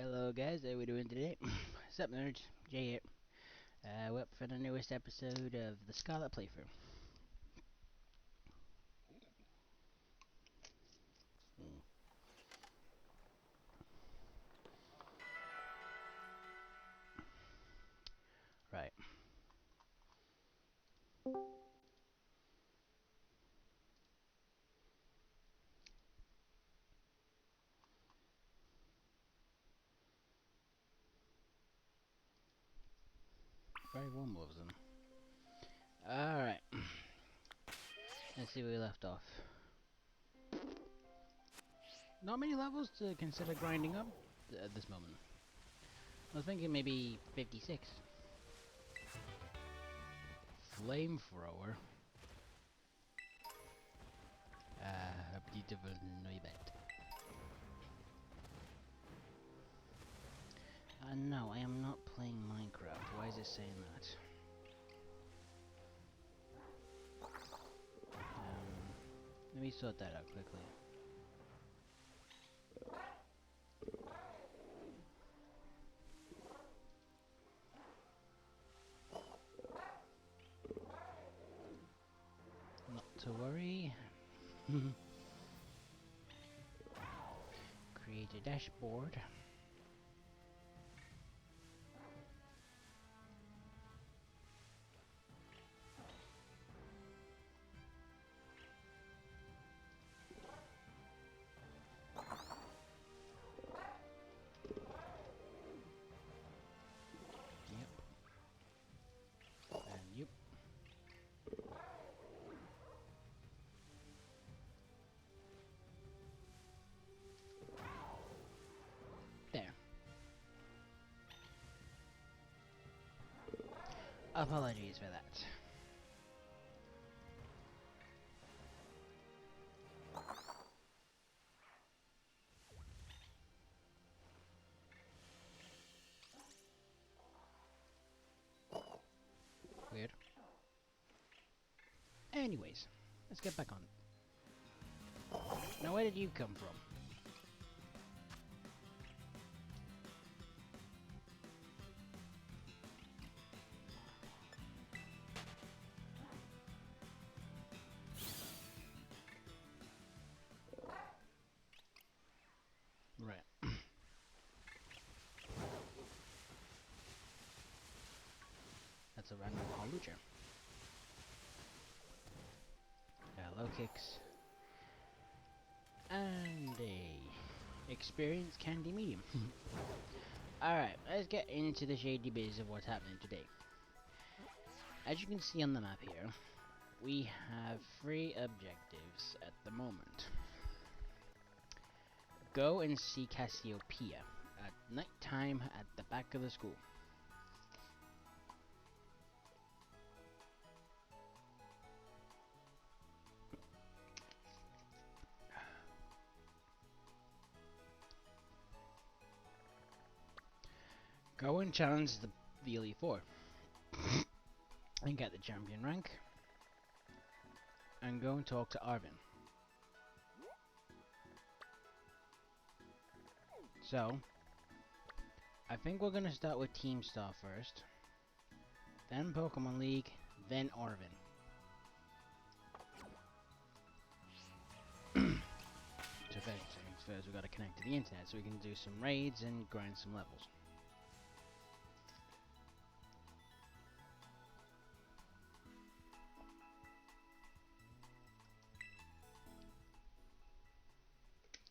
Hello guys, how we doing today? What's up nerds? Jay here. We're up for the newest episode of the Scarlet playthrough. Right. Very warm wolves them. Alright. Let's see where we left off. Not many levels to consider grinding up at this moment. I was thinking maybe 56. Flamethrower. A beautiful Neubet. No, I am not playing Minecraft. Why is it saying that? Let me sort that out quickly. Not to worry. Create a dashboard. Yep. There. Apologies for that. Weird. Anyways, let's get back on. Now, where did you come from? Right. That's a random Holucha. Low kicks. And a experience candy medium. Alright, let's get into the shady biz of what's happening today. As you can see on the map here, we have 3 objectives at the moment. Go and see Cassiopeia at night time at the back of the school. Go and challenge the Elite Four and get the champion rank. And go and talk to Arvin. So, I think we're gonna start with Team Star first, then Pokemon League, then Arvin. So first we gotta connect to the internet so we can do some raids and grind some levels.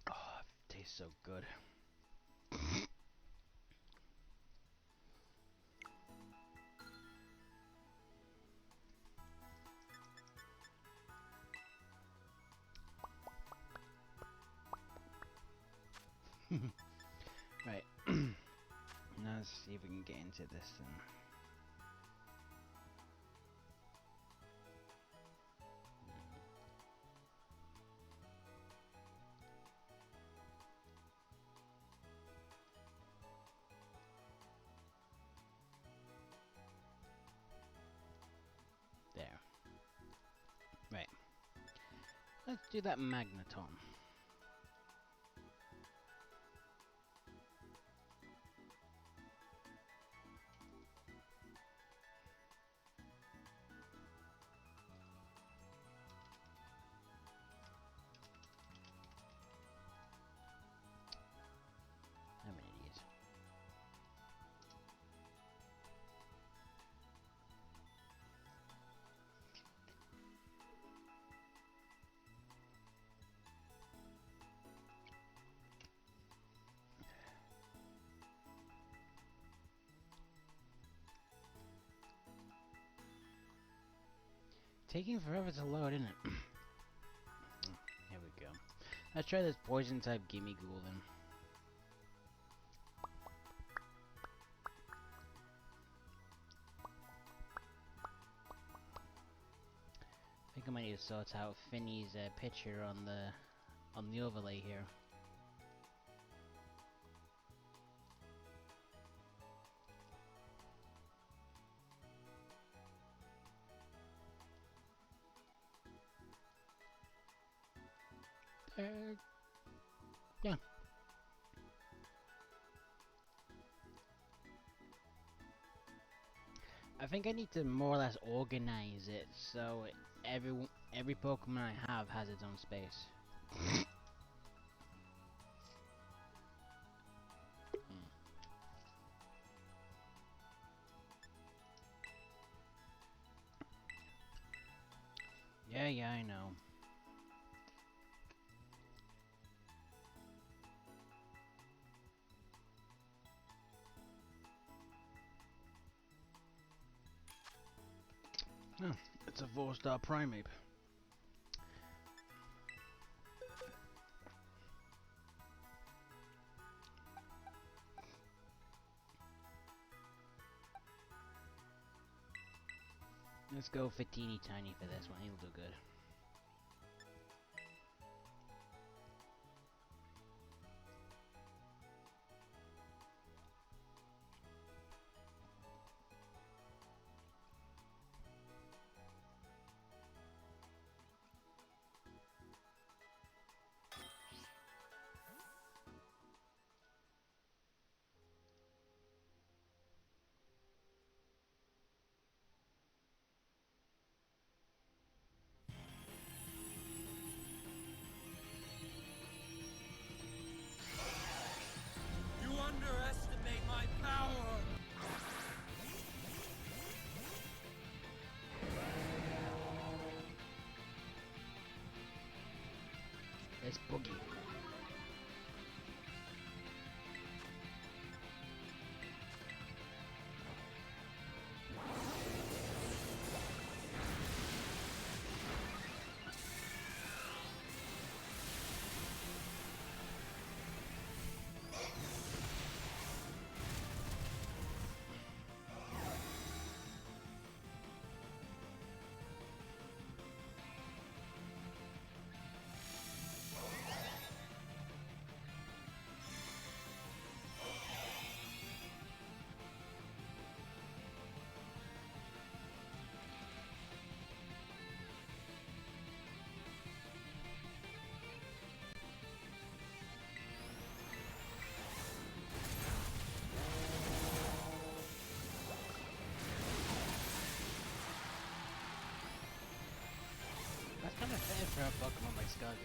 Oh, it tastes so good. Right. Now let's see if we can get into this then. There. Right. Let's do that Magneton. Taking forever to load, isn't it? Here we go. Let's try this poison type gimme ghoul then. I think I might need to sort out Finny's picture on the overlay here. Yeah. I think I need to more or less organize it so every Pokemon I have has its own space. Yeah, I know. Oh, it's a 4-star Primeape. Let's go for Teeny Tiny for this one, he'll do good. You underestimate my power! Let's boogie. That's kind of fair for a Pokemon like Scarlet.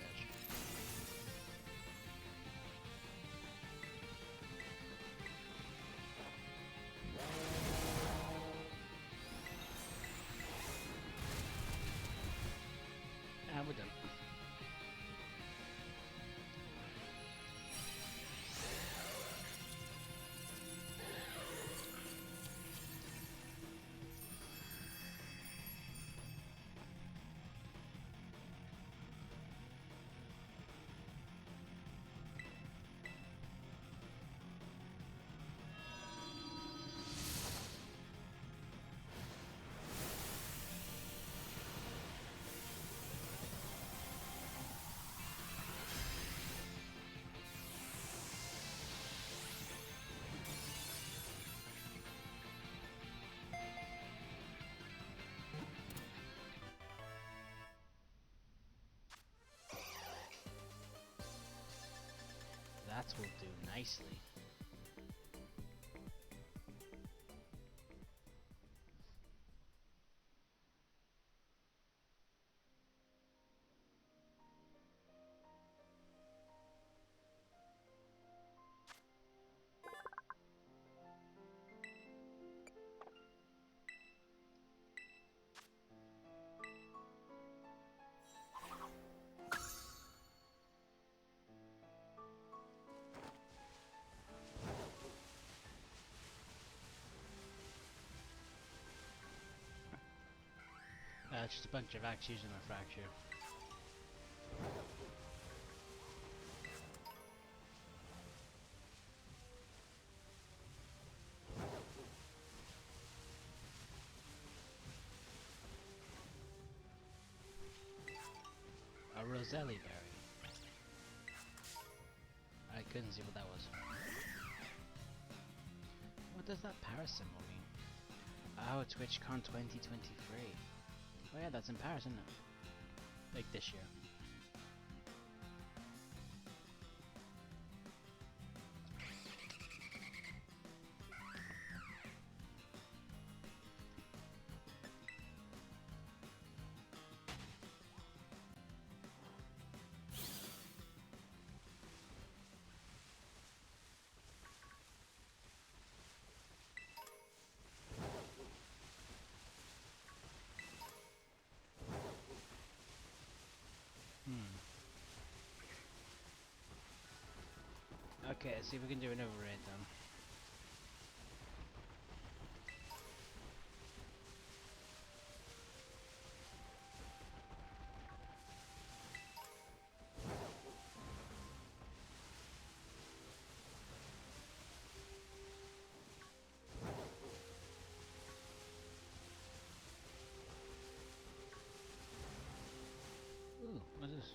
And we're done. That will do nicely. just a bunch of axe using a fracture. A Roselli berry. I couldn't see what that was. What does that Paris symbol mean? Oh, TwitchCon 2023. Oh yeah, that's in Paris, isn't it? Like this year. Okay, let's see if we can do another raid then. Ooh, what's this?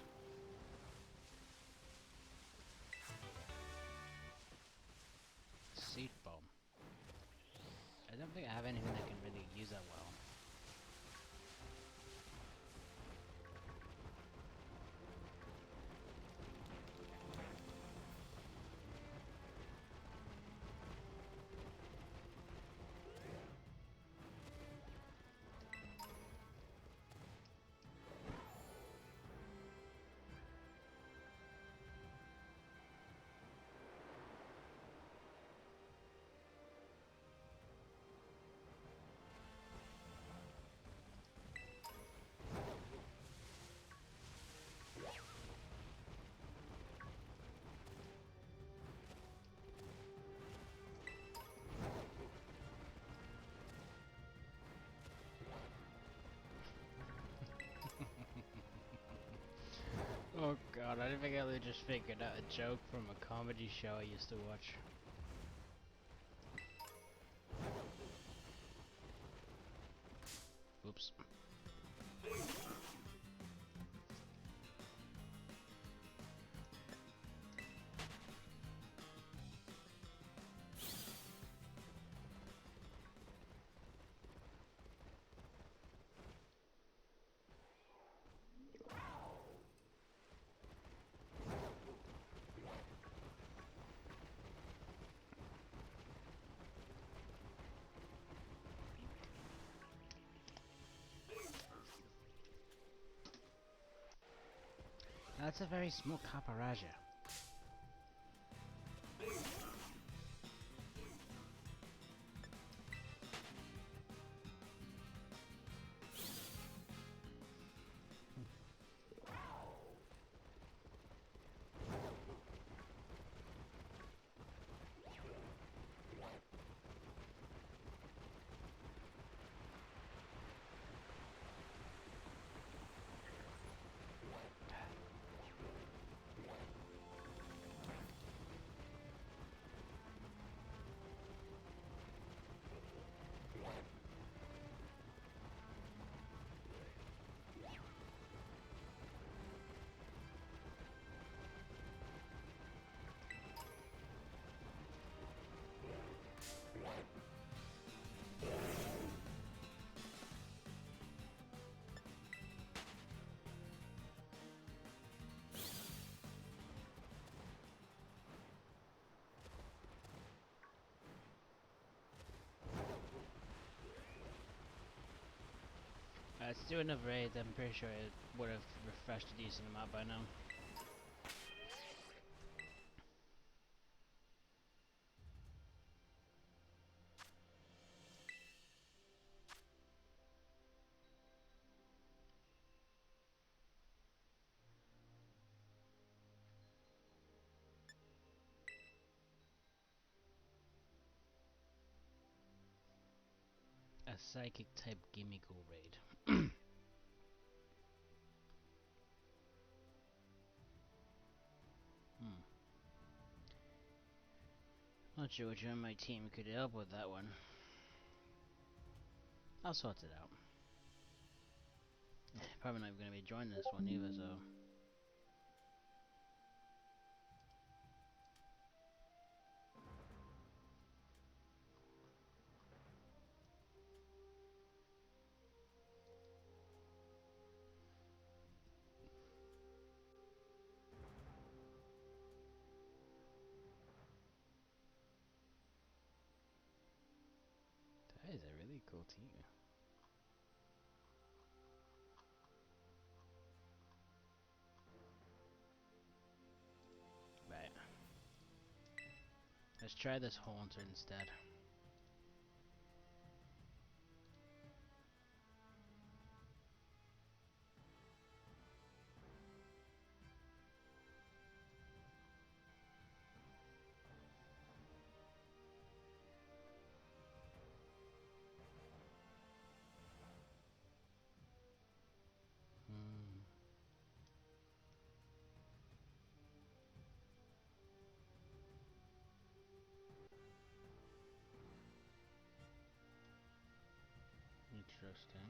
Seed bomb. I don't think I have anything that can really use that well. Oh god, I think I just figured out a joke from a comedy show I used to watch. Oops. That's a very small Caparaja. Let's do another raid, I'm pretty sure it would have refreshed a decent amount by now. A psychic type gimmighoul raid. Not sure which one of my team could help with that one. I'll sort it out. Probably not even going to be joining this one either, so... That is a really cool team. Right. Let's try this Haunter instead. Hmm. Interesting.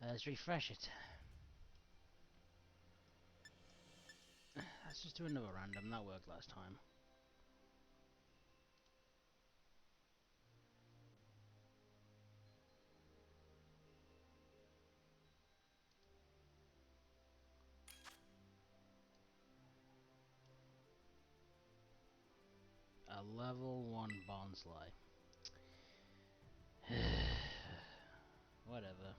Let's refresh it. Let's just do another random. That worked last time. A level 1 Bonsly. Whatever.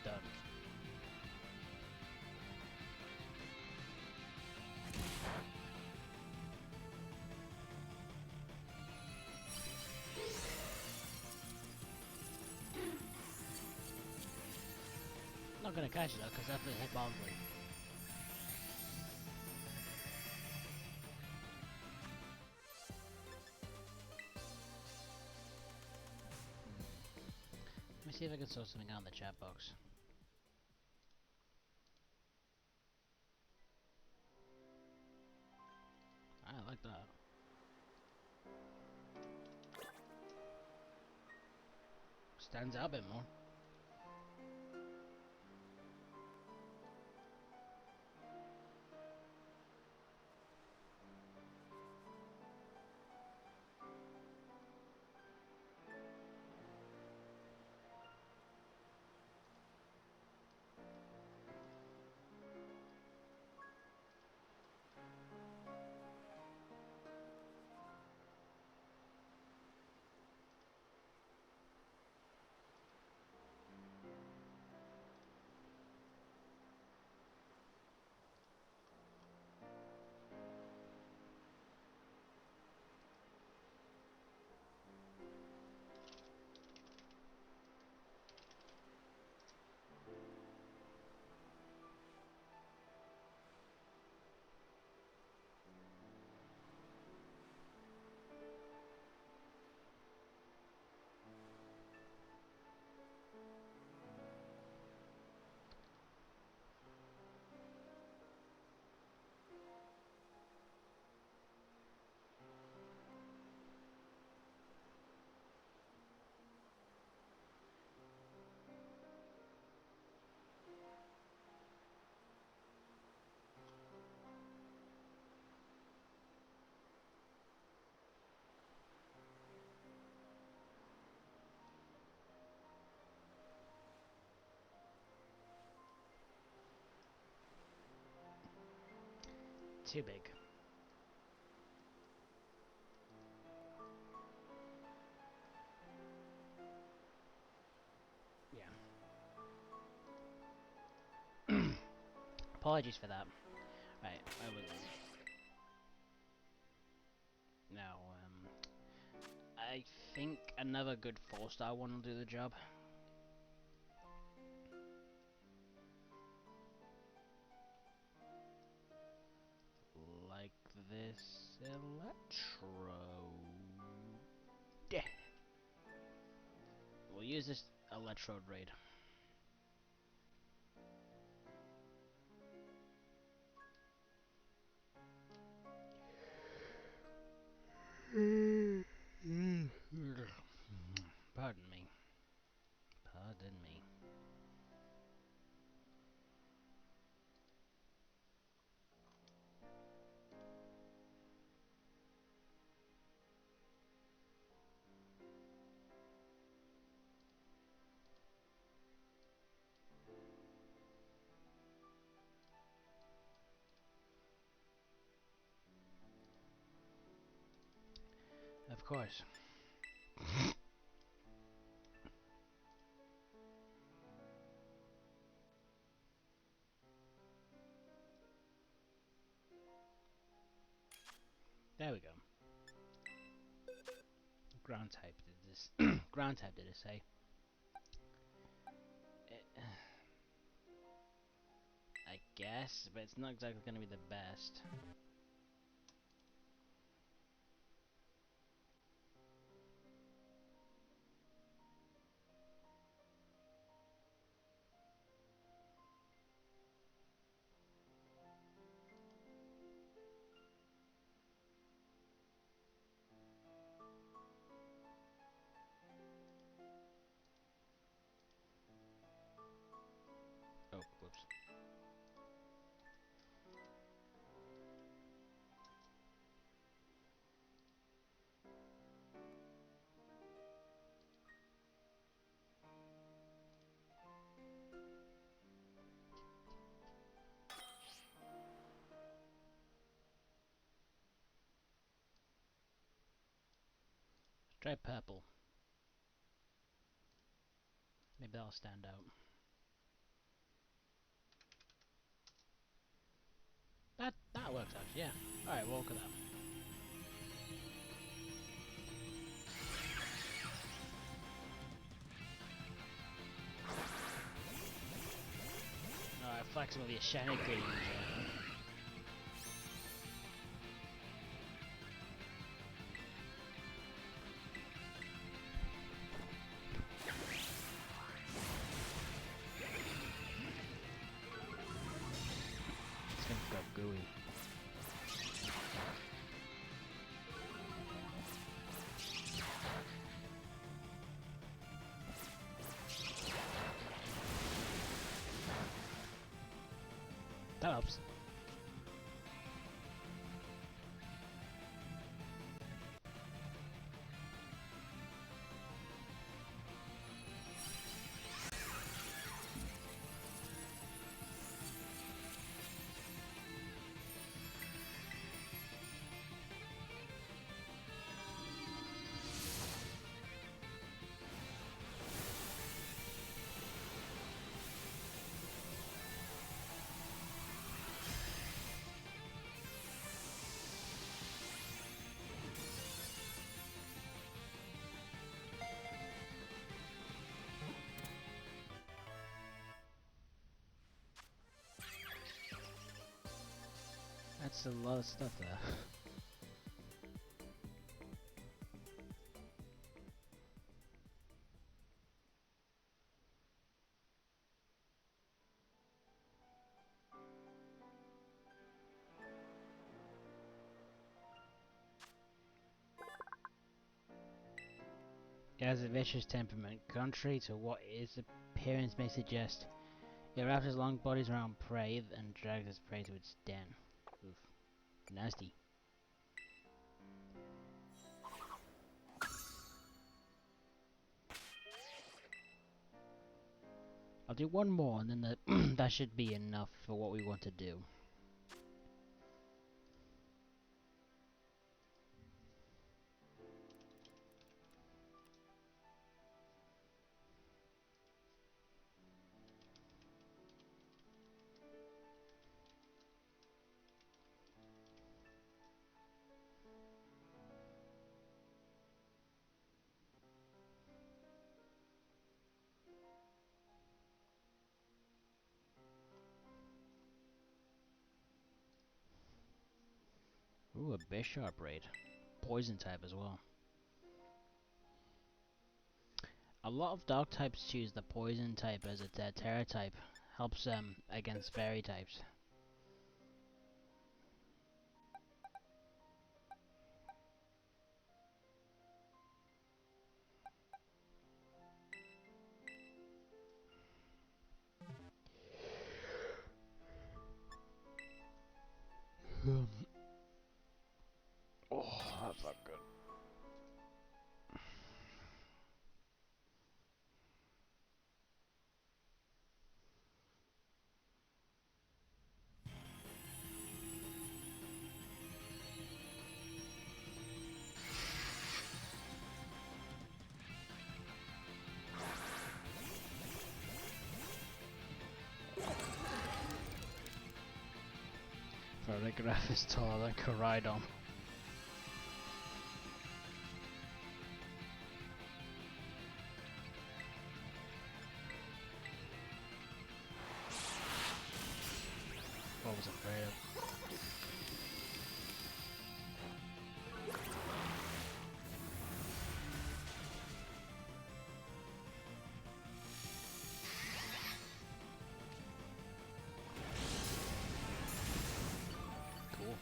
Done. Not gonna catch it though, because after hit Bonsly. Let me see if I can sort something out in the chat box. I like that. Stands out a bit more. too big. Yeah. Apologies for that. Right, where was I? Now, I think another good 4-star one will do the job. Like this electrode. We'll use this electrode raid. Pardon me. Pardon me. Of course. There we go. Ground type did this. Ground type did it say? I guess, but it's not exactly going to be the best. Oh, whoops. Let's try purple. Maybe that'll stand out. That works actually, yeah. Alright, we'll look at that. Alright, flexing will be a shiny green. It's gonna go gooey. That helps. That's a lot of stuff there. It has a vicious temperament, contrary to what its appearance may suggest. It wraps its long bodies around prey and drags its prey to its den. Oof. Nasty. I'll do one more and then that should be enough for what we want to do. Ooh, a Bishop raid. Poison type as well. A lot of dog types choose the poison type as a terror type. Helps them against fairy types. Oh, that's not good. Photograph is taller than Koraidon. What was afraid of? Cool.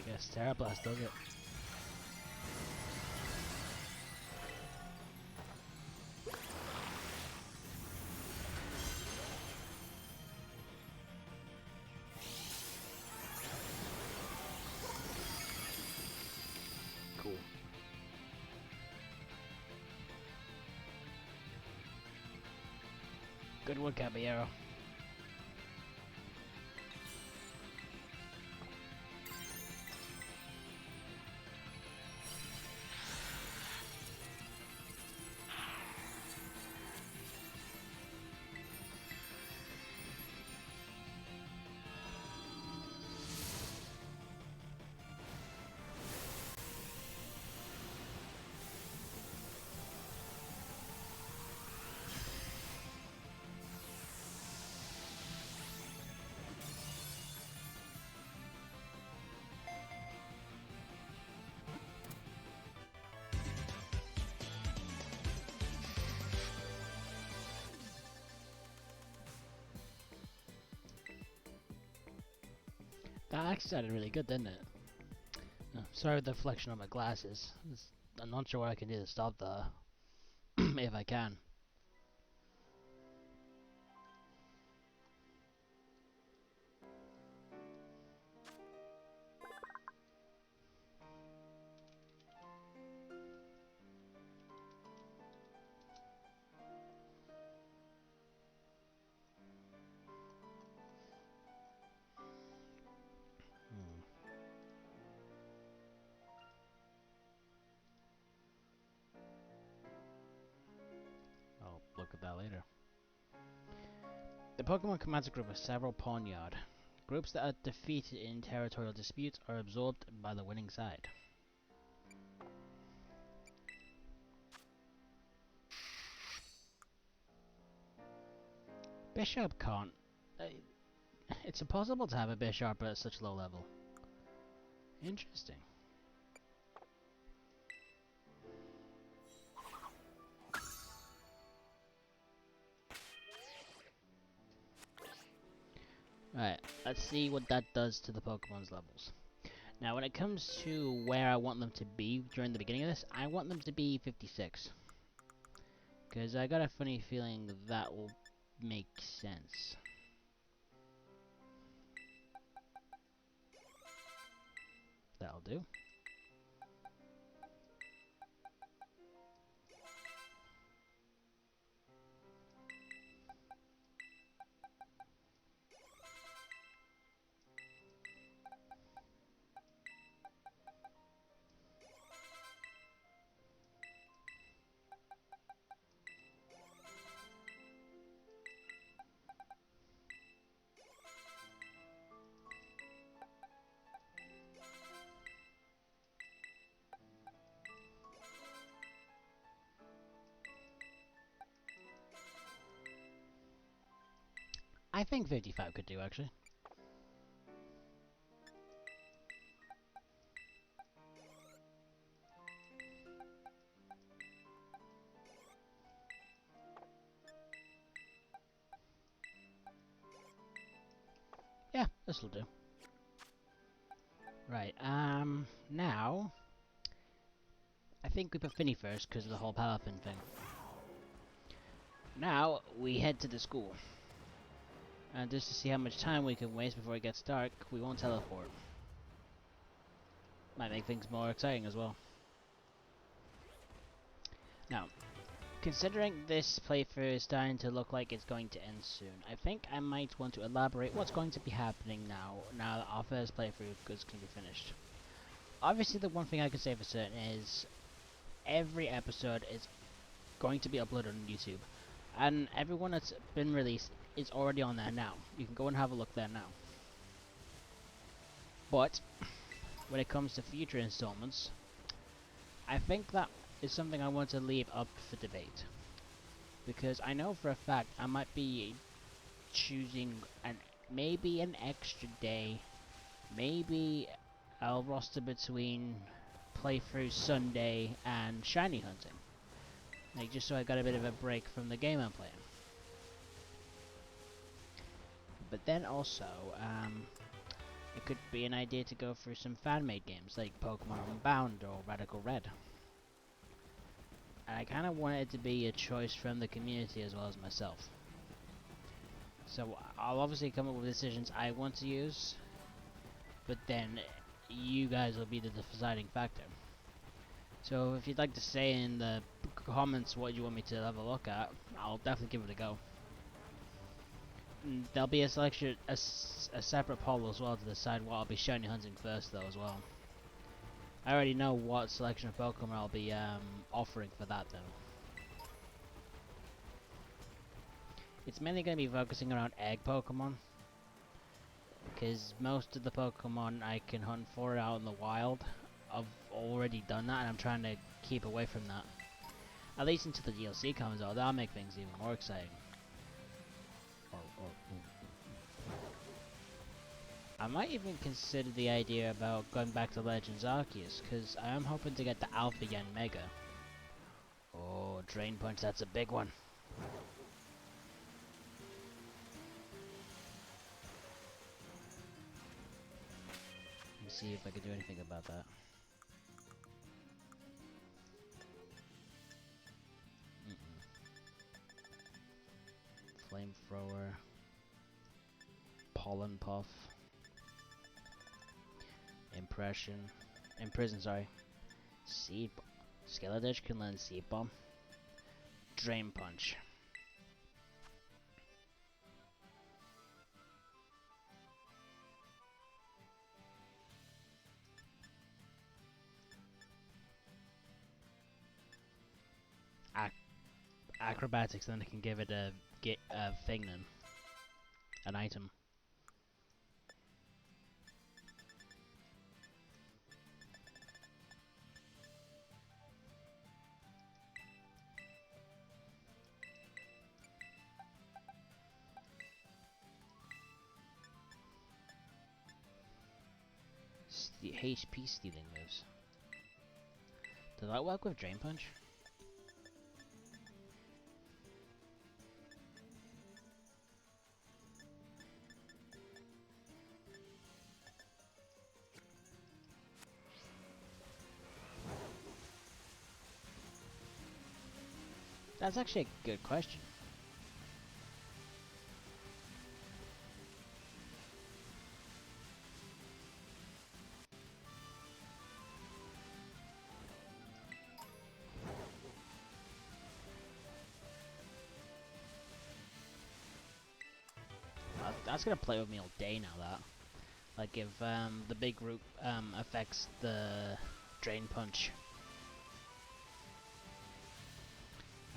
Yes, Terra Blast does it. Cool. Good one, Caballero. That actually sounded really good, didn't it? Sorry with the reflection on my glasses. I'm not sure what I can do to stop the... if I can. I'll look at that later. The Pokemon commands a group of several Pawnyard. Groups that are defeated in territorial disputes are absorbed by the winning side. Bishop can't... it's impossible to have a Bishop at such low level. Interesting. Alright, let's see what that does to the Pokemon's levels. Now, when it comes to where I want them to be during the beginning of this, I want them to be 56. Because I got a funny feeling that will make sense. That'll do. I think 55 could do, actually. Yeah, this'll do. Right, now... I think we put Finny first because of the whole paraffin thing. Now, we head to the school. And just to see how much time we can waste before it gets dark, we won't teleport. Might make things more exciting as well. Now, considering this playthrough is starting to look like it's going to end soon, I think I might want to elaborate what's going to be happening now that our first playthrough is going to be finished. Obviously, the one thing I can say for certain is every episode is going to be uploaded on YouTube. And everyone that's been released is already on there now. You can go and have a look there now. But, when it comes to future installments, I think that is something I want to leave up for debate. Because I know for a fact I might be choosing maybe an extra day, maybe I'll roster between playthrough Sunday and shiny hunting. Like, just so I got a bit of a break from the game I'm playing. But then also, it could be an idea to go through some fan-made games like Pokemon Unbound or Radical Red. And I kind of want it to be a choice from the community as well as myself. So I'll obviously come up with decisions I want to use, but then you guys will be the deciding factor. So if you'd like to say in the comments what you want me to have a look at, I'll definitely give it a go. There'll be a selection, a separate poll as well to decide what I'll be shiny hunting first though as well. I already know what selection of Pokemon I'll be offering for that though. It's mainly going to be focusing around egg Pokemon, because most of the Pokemon I can hunt for out in the wild, I've already done that and I'm trying to keep away from that. At least until the DLC comes out, that'll make things even more exciting. I might even consider the idea about going back to Legends Arceus, because I am hoping to get the Alpha Yen Mega. Oh, Drain Punch, that's a big one. Let me see if I can do anything about that. Flamethrower. Pollen Puff. Imprison, sorry. Seed Bomb. Skeletor can learn Seed Bomb. Drain Punch. Acrobatics, then I can give it a thing then. An item. HP stealing moves. Does that work with Drain Punch? That's actually a good question. That's gonna play with me all day now, that. Like if the big group affects the drain punch.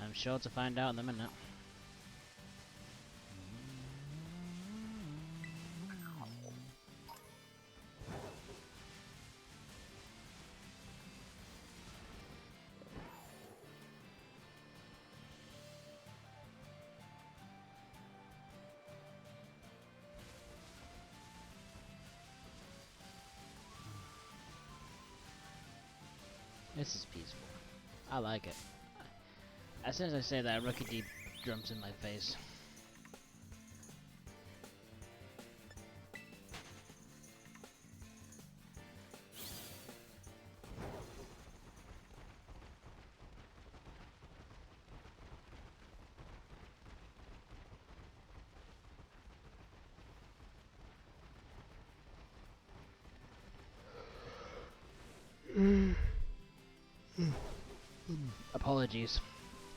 I'm sure to find out in a minute. This is peaceful. I like it. As soon as I say that, Rookie D jumps in my face. Apologies.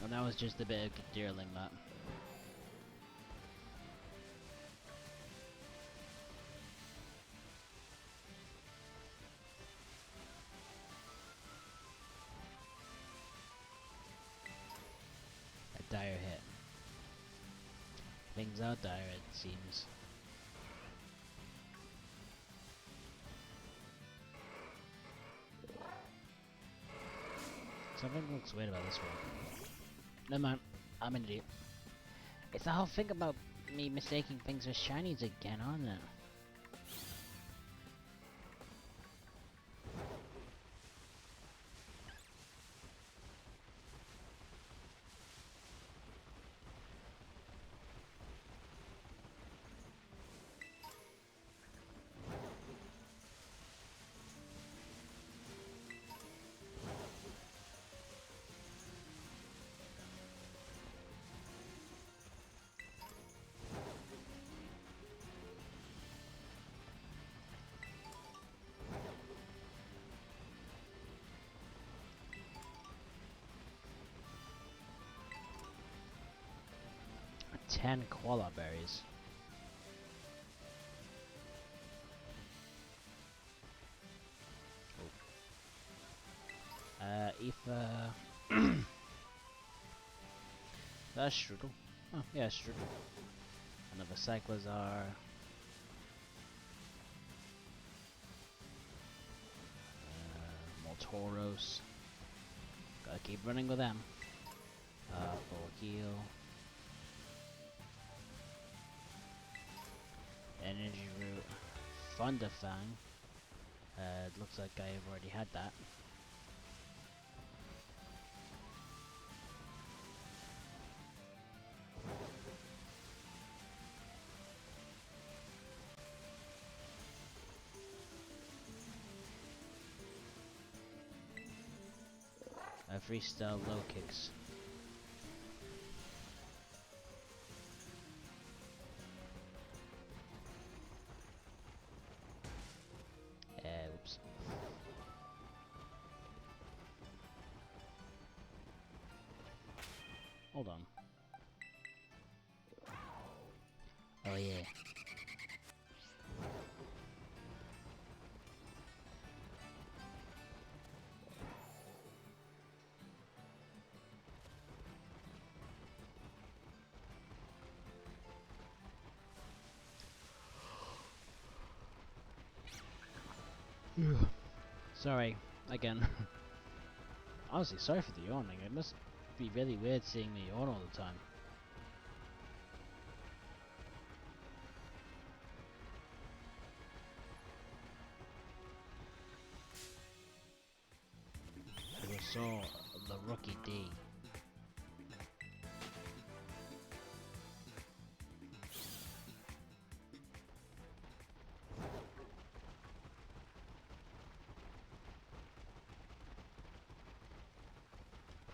And that was just a bit of deerling, that. A dire hit. Things are dire, it seems. Something looks weird about this one. Never mind. I'm an idiot. It's the whole thing about me mistaking things for shinies again, aren't it? Ten koala berries. Ether. That's Strudel. Oh, yeah, Strudel. Another Cyclozar. Moltoros. Gotta keep running with them. Full heal. Energy Root. Thunderfang. It looks like I've already had that. Freestyle low kicks. Oops. Hold on. Oh yeah. Sorry, again. Honestly, sorry for the yawning. It must be really weird seeing me yawn all the time. I saw the Rookie D.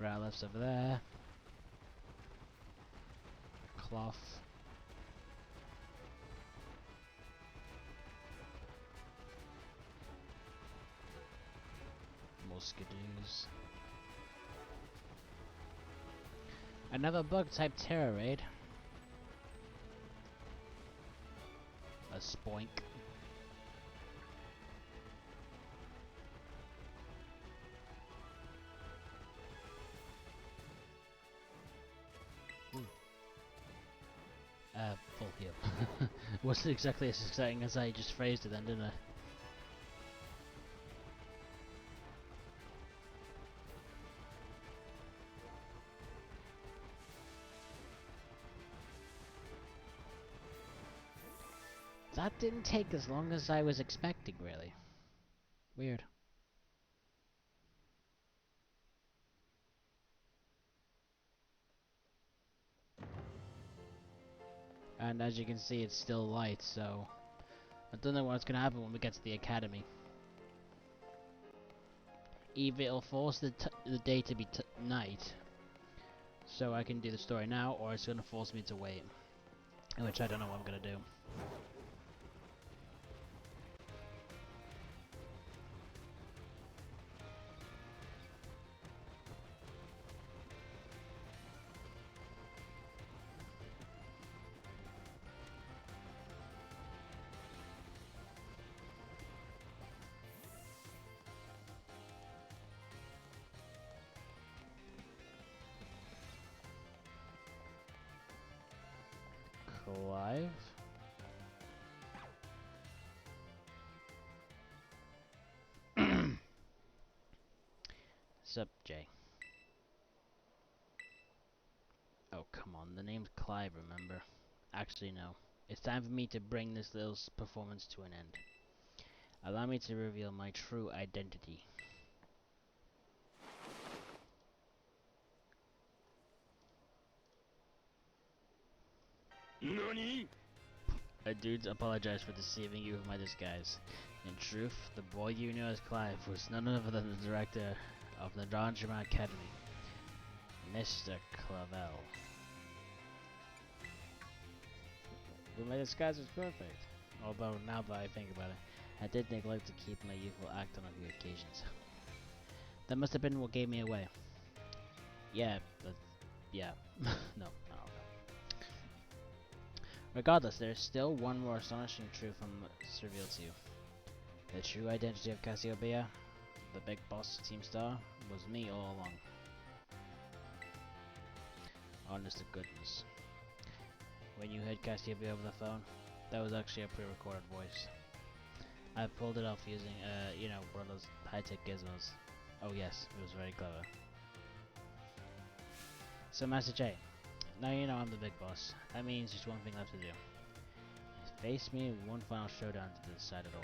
Growlith's over there. cloth. Muscadoos. Another bug-type terror raid. A spoink. Full heal. Wasn't exactly as exciting as I just phrased it then, didn't I? That didn't take as long as I was expecting, really. Weird. And as you can see, it's still light, so I don't know what's gonna happen when we get to the academy. Either it'll force the day to be night, so I can do the story now, or it's gonna force me to wait, which I don't know what I'm gonna do. Clive? Sup, Jay? Oh, come on, the name's Clive, remember? Actually, no. It's time for me to bring this little performance to an end. Allow me to reveal my true identity. NANI?! I do apologize for deceiving you with my disguise. In truth, the boy you knew as Clive was none other than the director of the Drama Academy, Mr. Clavel. But my disguise was perfect. Although, now that I think about it, I did neglect to keep my youthful act on a few occasions. That must have been what gave me away. Yeah, but... yeah. No, I don't know. Regardless, there is still one more astonishing truth revealed to you. The true identity of Cassiopeia, the big boss Team Star, was me all along. Honest to goodness. When you heard Cassiopeia over the phone, that was actually a pre-recorded voice. I pulled it off using, you know, one of those high-tech gizmos. Oh yes, it was very clever. So Master J, now you know I'm the big boss. That means just one thing left to do. Face me in one final showdown to decide it all.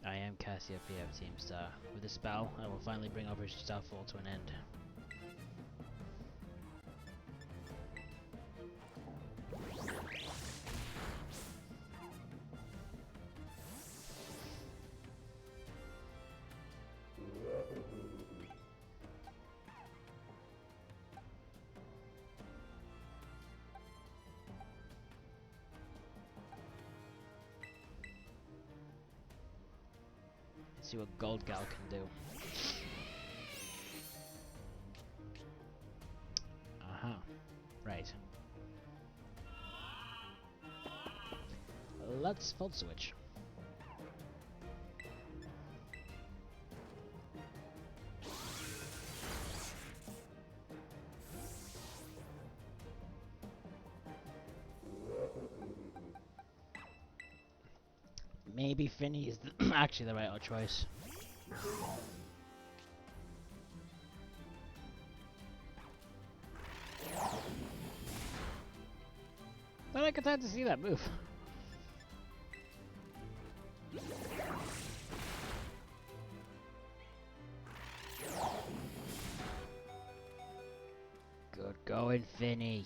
I am Cassiopeia of Team Star. With this battle, I will finally bring Operation Starfall to an end. See what Gold Gal can do. Uh-huh. Right. Let's Volt Switch. Maybe Finny is actually the right choice. But I could have to see that move. Good Go Infinity.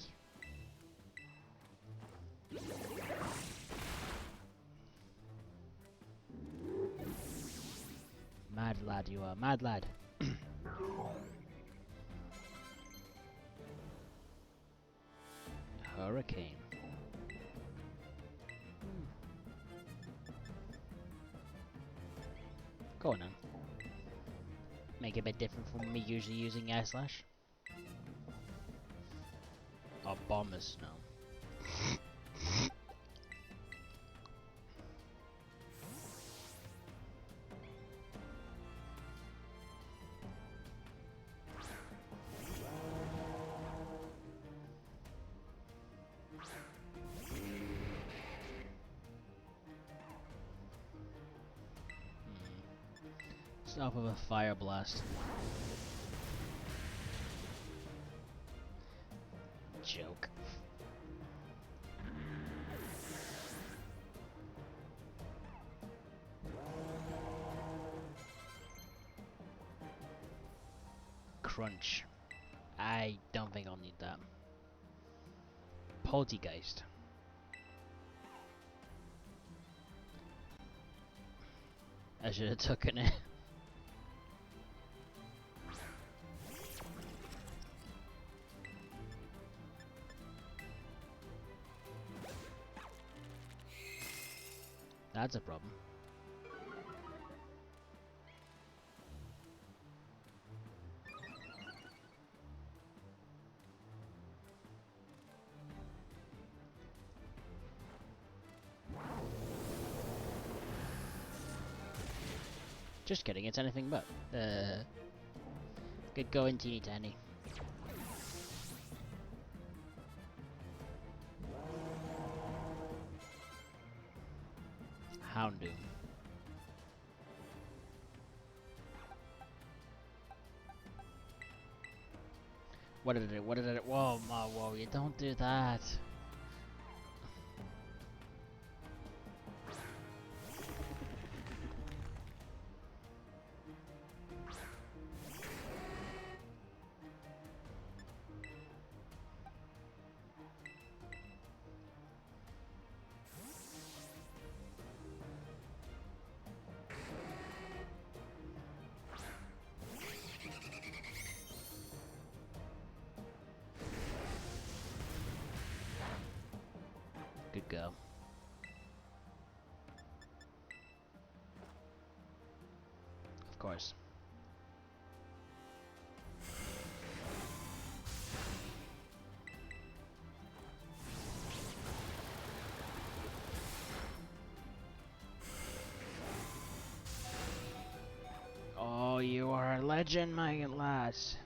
Mad lad you are, mad lad. Hurricane. Go on then. Make it a bit different from me usually using air slash. Or bombers, no. Start with a fire blast. Joke. Crunch. I don't think I'll need that. Poltergeist. I should have taken it. That's a problem. Just kidding, it's anything but. Good going, teeny tiny. Houndoom. What did it? What did it? Whoa, whoa! You don't do that. Good go. Of course. Oh, you are a legend, my lass.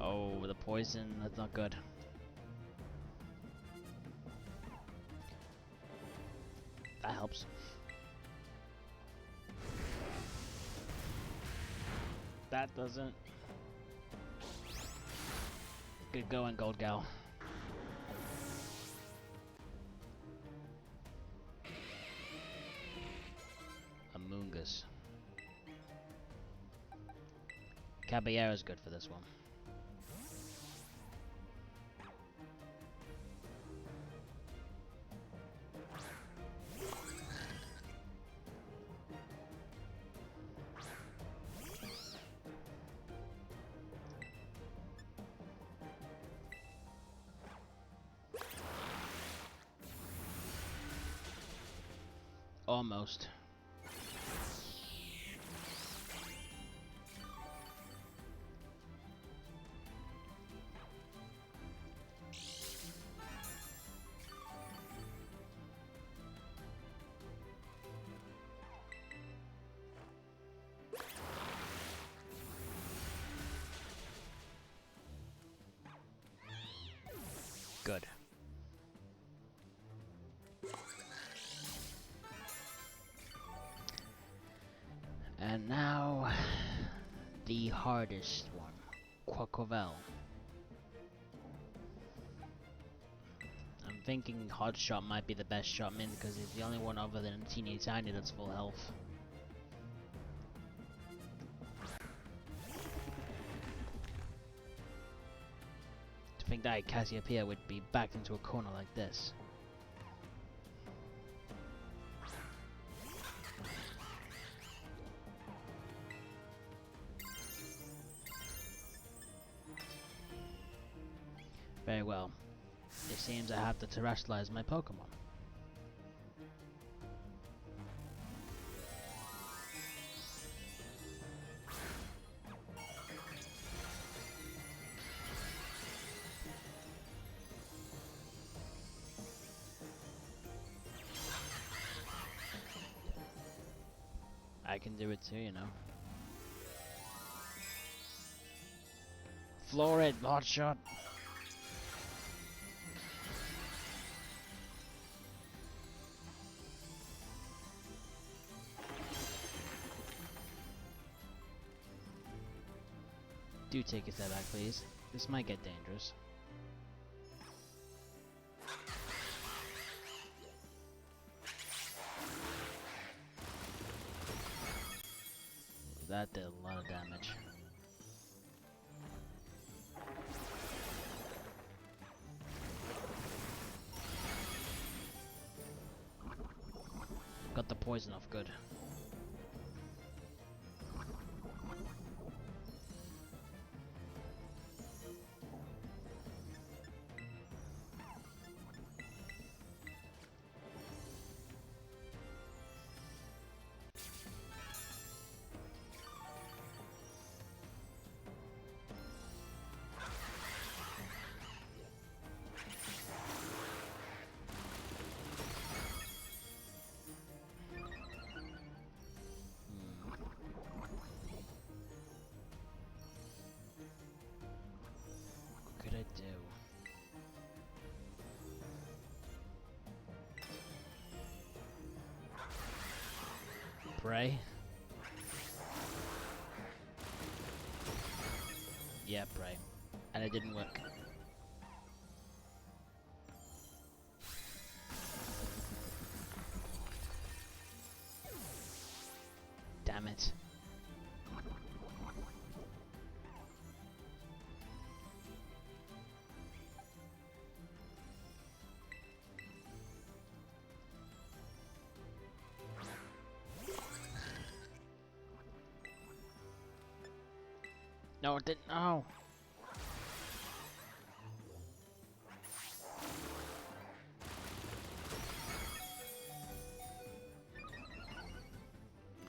Oh, the poison, that's not good. That helps. That doesn't. Good going, Gold Gal. Amoongus. Caballero's good for this one. Almost. Good. the hardest one, Quacovel. I'm thinking Hotshot might be the best shotman because he's the only one other than Teeny Tiny that's full health. To think that Cassiopeia would be backed into a corner like this. Very well. It seems I have to terrestrialize my Pokemon. I can do it too, you know. Floor it, Hotshot! Do take a step back, please. This might get dangerous. That did a lot of damage. Got the poison off good. What could I do? Pray? Yeah, pray. And it didn't work. Damn it. No, it didn't. No.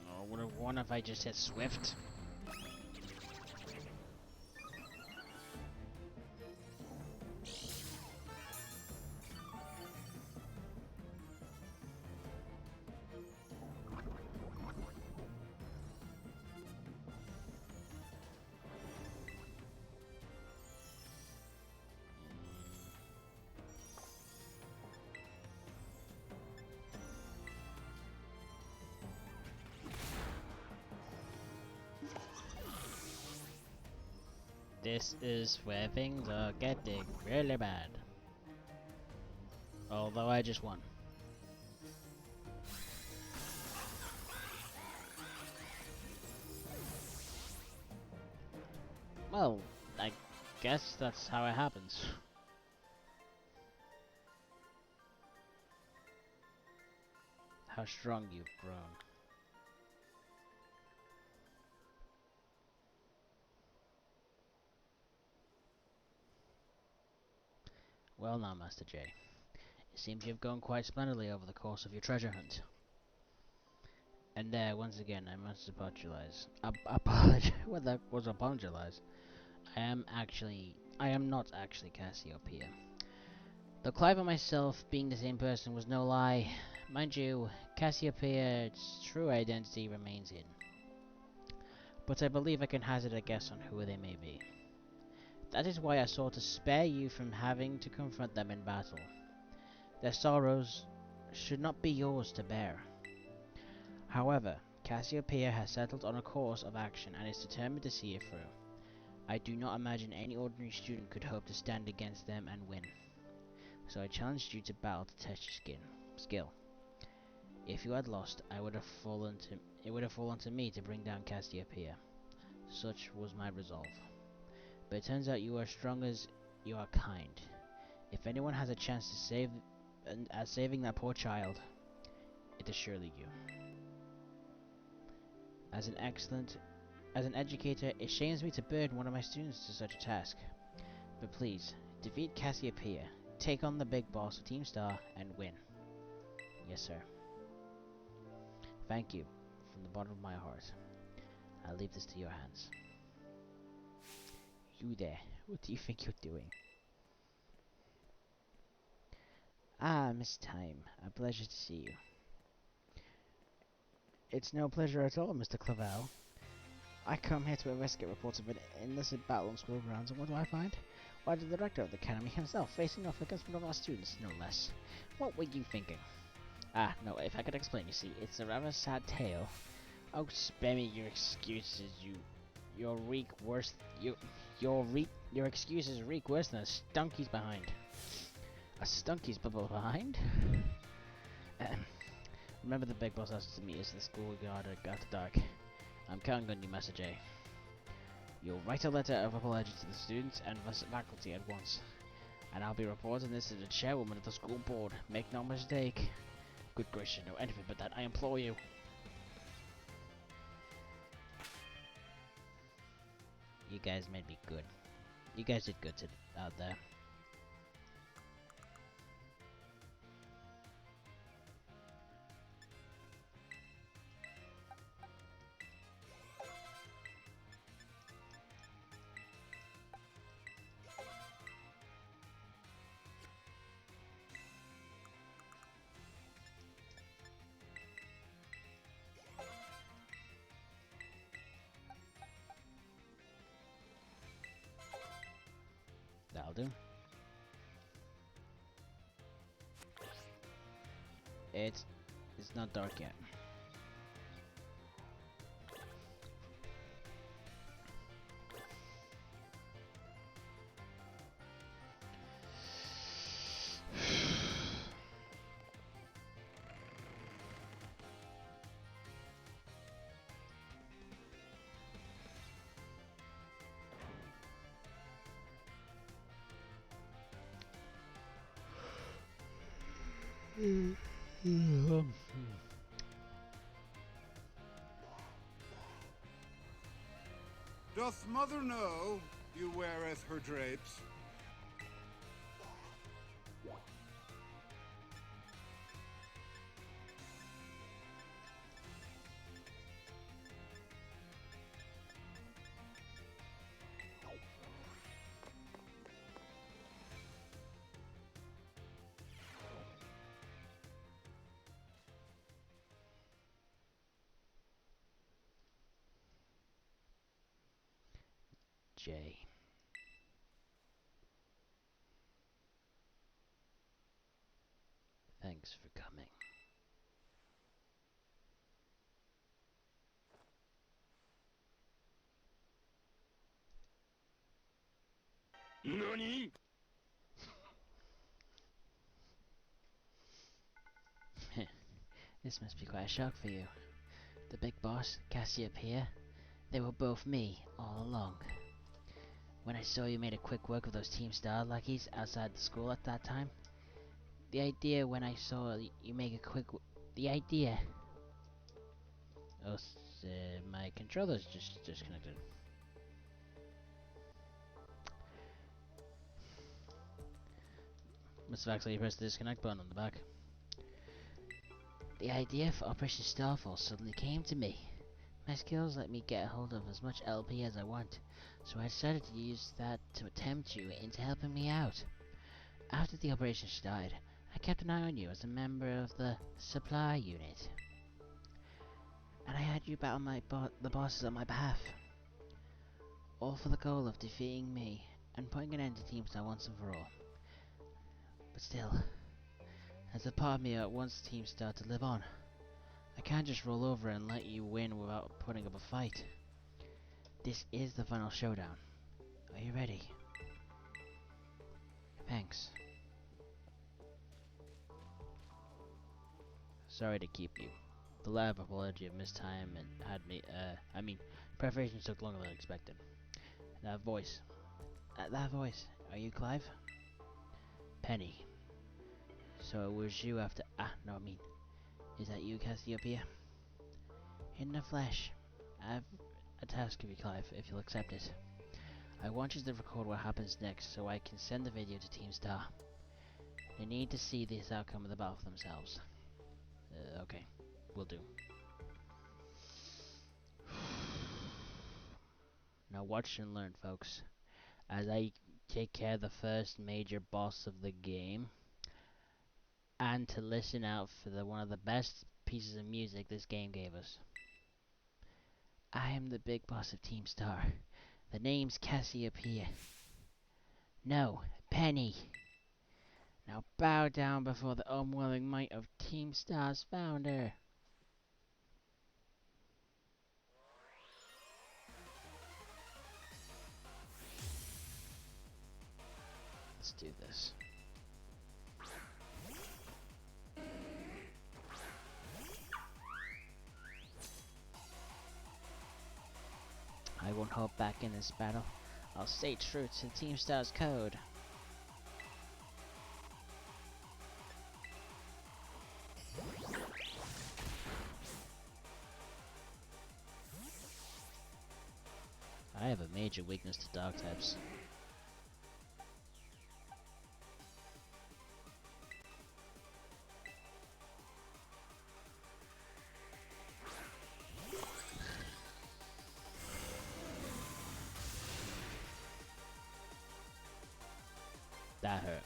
Oh, would have won if I just hit Swift. This is where things are getting really bad. Although I just won. Well, I guess that's how it happens. How strong you've grown. Well now, Master J. It seems you've gone quite splendidly over the course of your treasure hunt. And there, once again, I must apologize. What the heck was apologize? I am not actually Cassiopeia. Though Clive and myself being the same person was no lie, mind you, Cassiopeia's true identity remains hidden. But I believe I can hazard a guess on who they may be. That is why I sought to spare you from having to confront them in battle. Their sorrows should not be yours to bear. However, Cassiopeia has settled on a course of action and is determined to see it through. I do not imagine any ordinary student could hope to stand against them and win. So I challenged you to battle to test your skill. If you had lost, it would have fallen to me to bring down Cassiopeia. Such was my resolve. But it turns out you are as strong as you are kind. If anyone has a chance to saving that poor child, it is surely you. As an educator, it shames me to burden one of my students to such a task. But please, defeat Cassiopeia, take on the big boss of Team Star, and win. Yes, sir. Thank you, from the bottom of my heart. I leave this to your hands. You there, what do you think you're doing? Ah, Miss Time, a pleasure to see you. It's no pleasure at all, Mr. Clavel. I come here to investigate reports of an illicit battle on school grounds, and what do I find? Why, the director of the academy himself facing off against one of our students, no less. What were you thinking? Ah, no, if I could explain, you see, it's a rather sad tale. Oh, spare me your excuses, your excuses reek worse than a stunky's behind. A stunky's behind? Remember the big boss asked to meet us in the schoolyard after dark. I'm counting on you, Master J. You'll write a letter of apology to the students and the faculty at once. And I'll be reporting this to the chairwoman of the school board. Make no mistake. Good gracious, no, anything but that, I implore you. You guys made me good. You guys did good out there. That'll do. It's not dark yet. Doth mother know you weareth her drapes? J. Thanks for coming. NANI?! This must be quite a shock for you. The big boss, Cassiopeia, they were both me all along. When I saw you made a quick work of those Team Star lackeys outside the school at that time, the idea when I saw you make a quick the idea. Oh, my controller's just disconnected. Must have actually pressed the disconnect button on the back. The idea for Operation Starfall suddenly came to me. My skills let me get a hold of as much LP as I want, so I decided to use that to tempt you into helping me out. After the operation started, I kept an eye on you as a member of the supply unit, and I had you battle the bosses on my behalf, all for the goal of defeating me and putting an end to Team Star once and for all. But still, there's a part of me that wants Team Star to live on. I can't just roll over and let you win without putting up a fight. This is the final showdown. Are you ready? Thanks. Sorry to keep you. The lack of apology of missed time and had me, preparations took longer than expected. That voice. That voice. Are you Clive? Penny. So it was you after. Is that you, Cassiopeia? In the flesh. I have a task of you, Clive, if you'll accept it. I want you to record what happens next so I can send the video to Team Star. They need to see this outcome of the battle for themselves. Okay. Will do. Now watch and learn, folks. As I take care of the first major boss of the game. And to listen out for one of the best pieces of music this game gave us. I am the big boss of Team Star. The name's Cassiopeia. No, Penny. Now bow down before the unwilling might of Team Star's founder. Let's do this. I won't hold back in this battle. I'll stay true to Team Star's code. I have a major weakness to dog types. That hurt.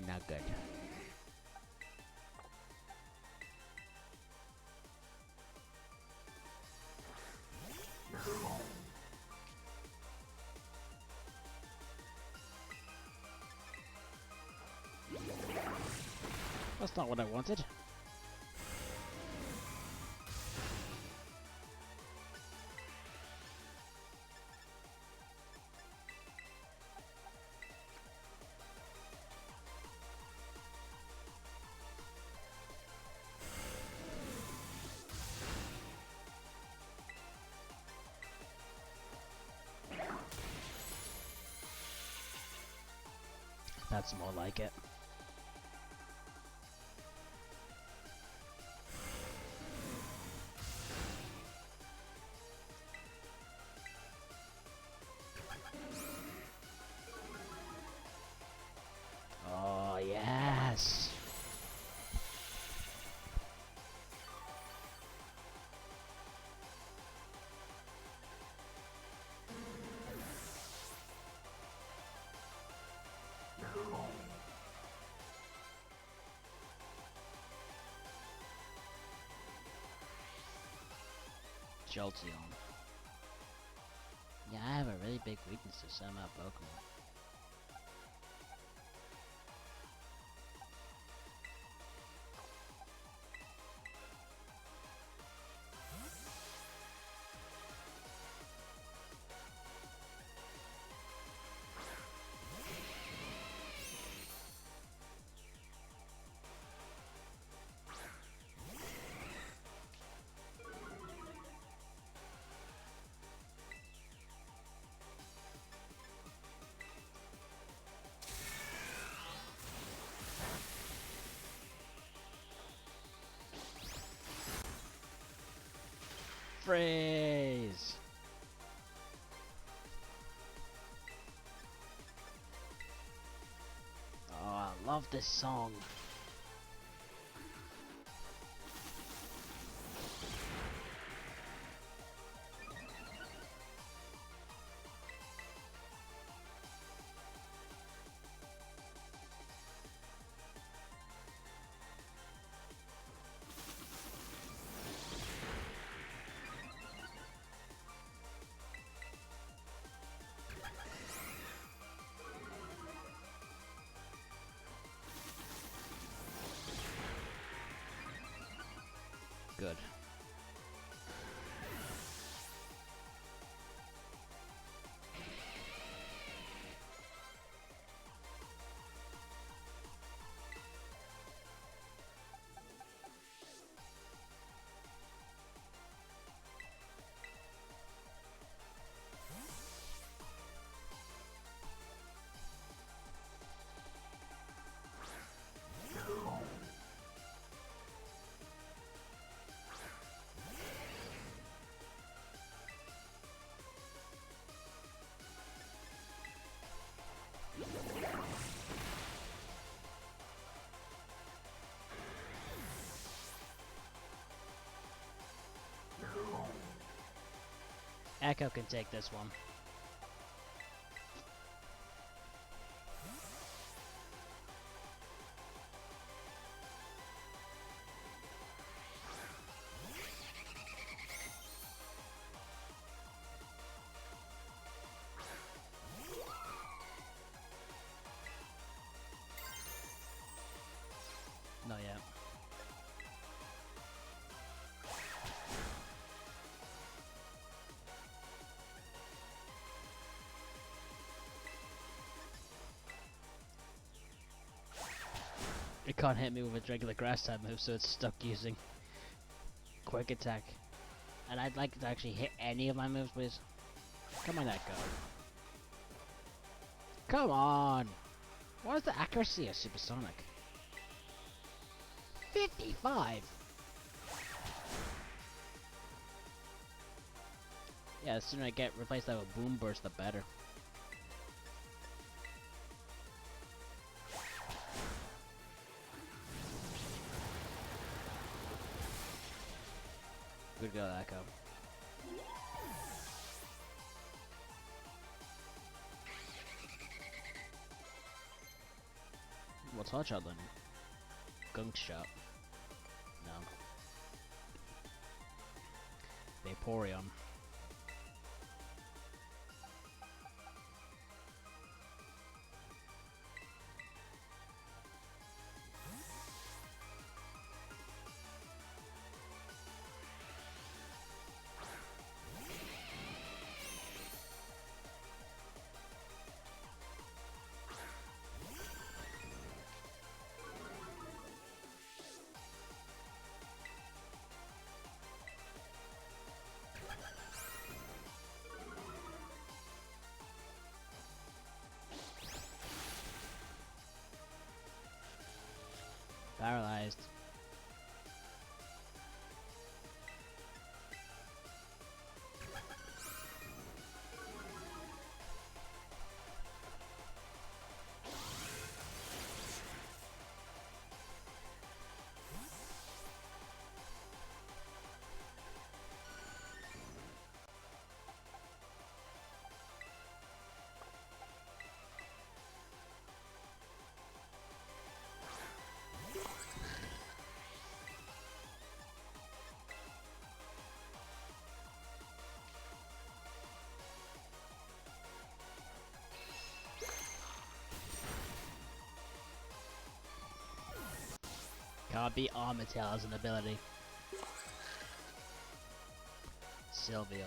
Not good. That's not what I wanted. That's more like it. Oh, yes. Jolteon. Yeah, I have a really big weakness to some Pokemon. Phrase. Oh, I love this song. good. Echo can take this one. Not yet. It can't hit me with a regular grass type move, so it's stuck using quick attack. And I'd like to actually hit any of my moves, please. Come on, Echo. Come on! What is the accuracy of Supersonic? 55! Yeah, the sooner I get replaced that with Boom Burst, the better. Good go, Echo. What's Hot Shot then? Gunk Shot. No. Vaporeon. Paralyzed. Can't beat Armatail as an ability. Sylveon.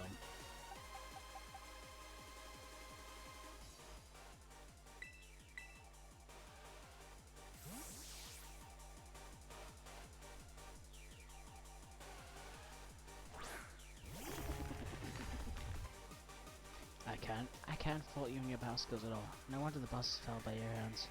I can't fault you and your battle skills at all. No wonder the bosses fell by your hands.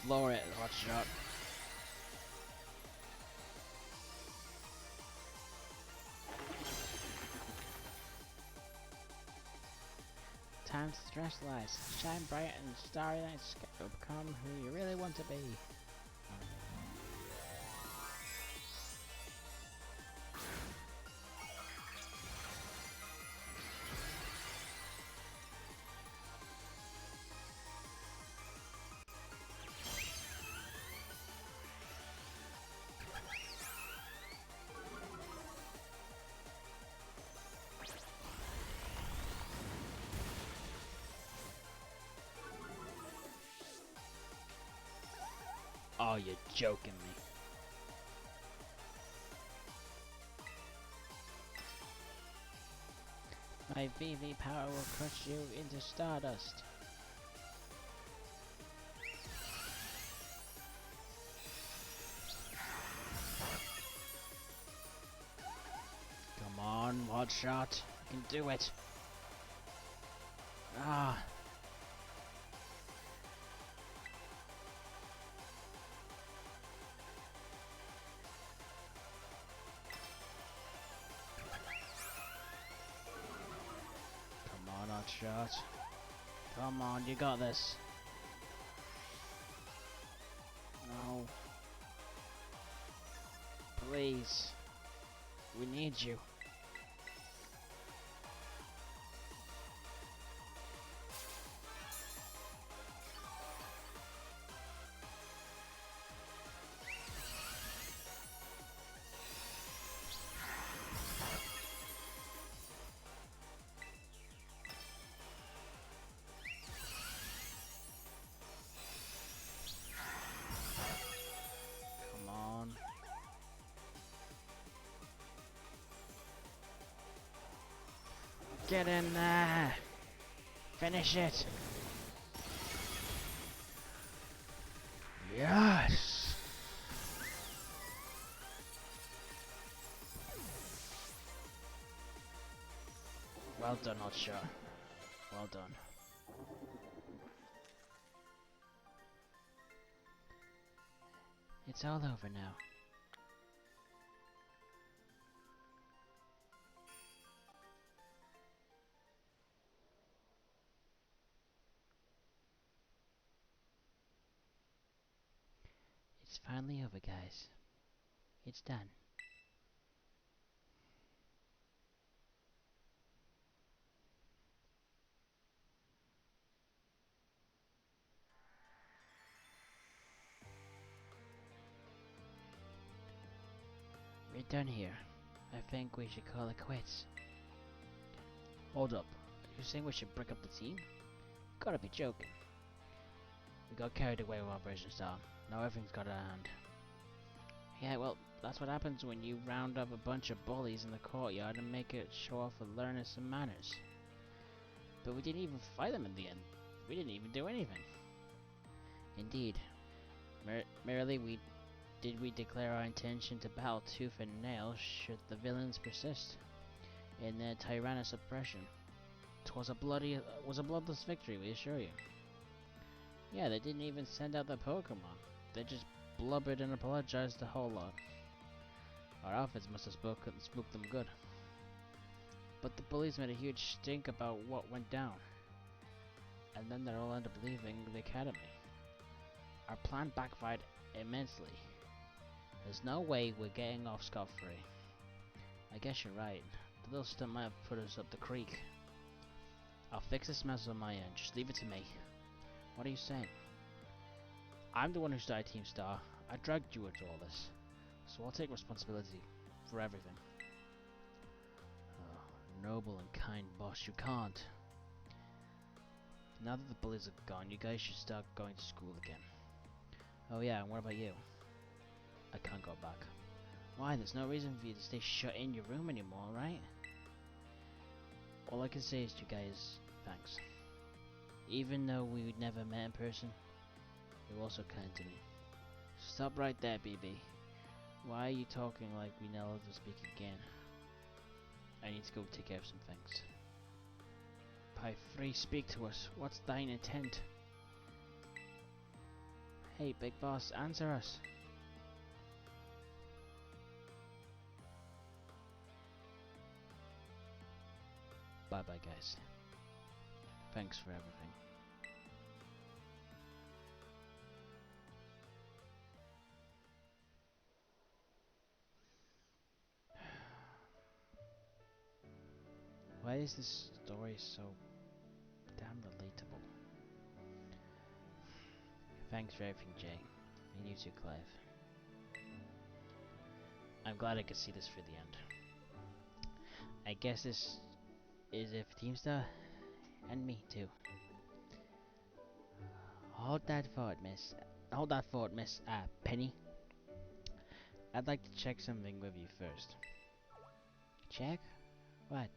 Lower it, Hot Shot. Time to stress lies. Shine bright and starry night sky. Become who you really want to be. Oh, you're joking me. My VV power will crush you into stardust. Come on, one shot. You can do it. Ah. Come on, hot shot. Come on, you got this. No. Please. We need you. Come on. Get in there. Finish it. Yes. Well done, Hotshot. Well done. It's all over now. It's finally over, guys. It's done. We're done here. I think we should call it quits. Hold up. You're saying we should break up the team? Gotta be joking. We got carried away with Operation Star. Now everything's got out of hand. Yeah, well, that's what happens when you round up a bunch of bullies in the courtyard and make it show off with learning some manners. But we didn't even fight them in the end. We didn't even do anything. Indeed. Merely we declare our intention to battle tooth and nail should the villains persist in their tyrannous oppression. 'Twas a bloodless victory, we assure you. Yeah, they didn't even send out their Pokémon. They just blubbered and apologized a whole lot. Our outfits must have spooked them good. But the bullies made a huge stink about what went down. And then they all ended up leaving the academy. Our plan backfired immensely. There's no way we're getting off scot-free. I guess you're right. The little stunt might have put us up the creek. I'll fix this mess on my end. Just leave it to me. What are you saying? I'm the one who started Team Star. I dragged you into all this. So I'll take responsibility for everything. Oh, noble and kind boss, you can't. Now that the bullies are gone, you guys should start going to school again. Oh yeah, and what about you? I can't go back. Why? There's no reason for you to stay shut in your room anymore, right? All I can say is to you guys, thanks. Even though we never met in person, you were also kind to me. Stop right there, BB. Why are you talking like we never speak again? I need to go take care of some things. Pie free, speak to us. What's thine intent? Hey, big boss, answer us. Bye bye, guys. Thanks for everything. Why is this story so damn relatable? Thanks for everything, Jay. And you too, Clive. I'm glad I could see this through the end. I guess this is it for Team Star, and me too. Hold that thought, miss. hold that thought, Miss Penny. I'd like to check something with you first. Check? What?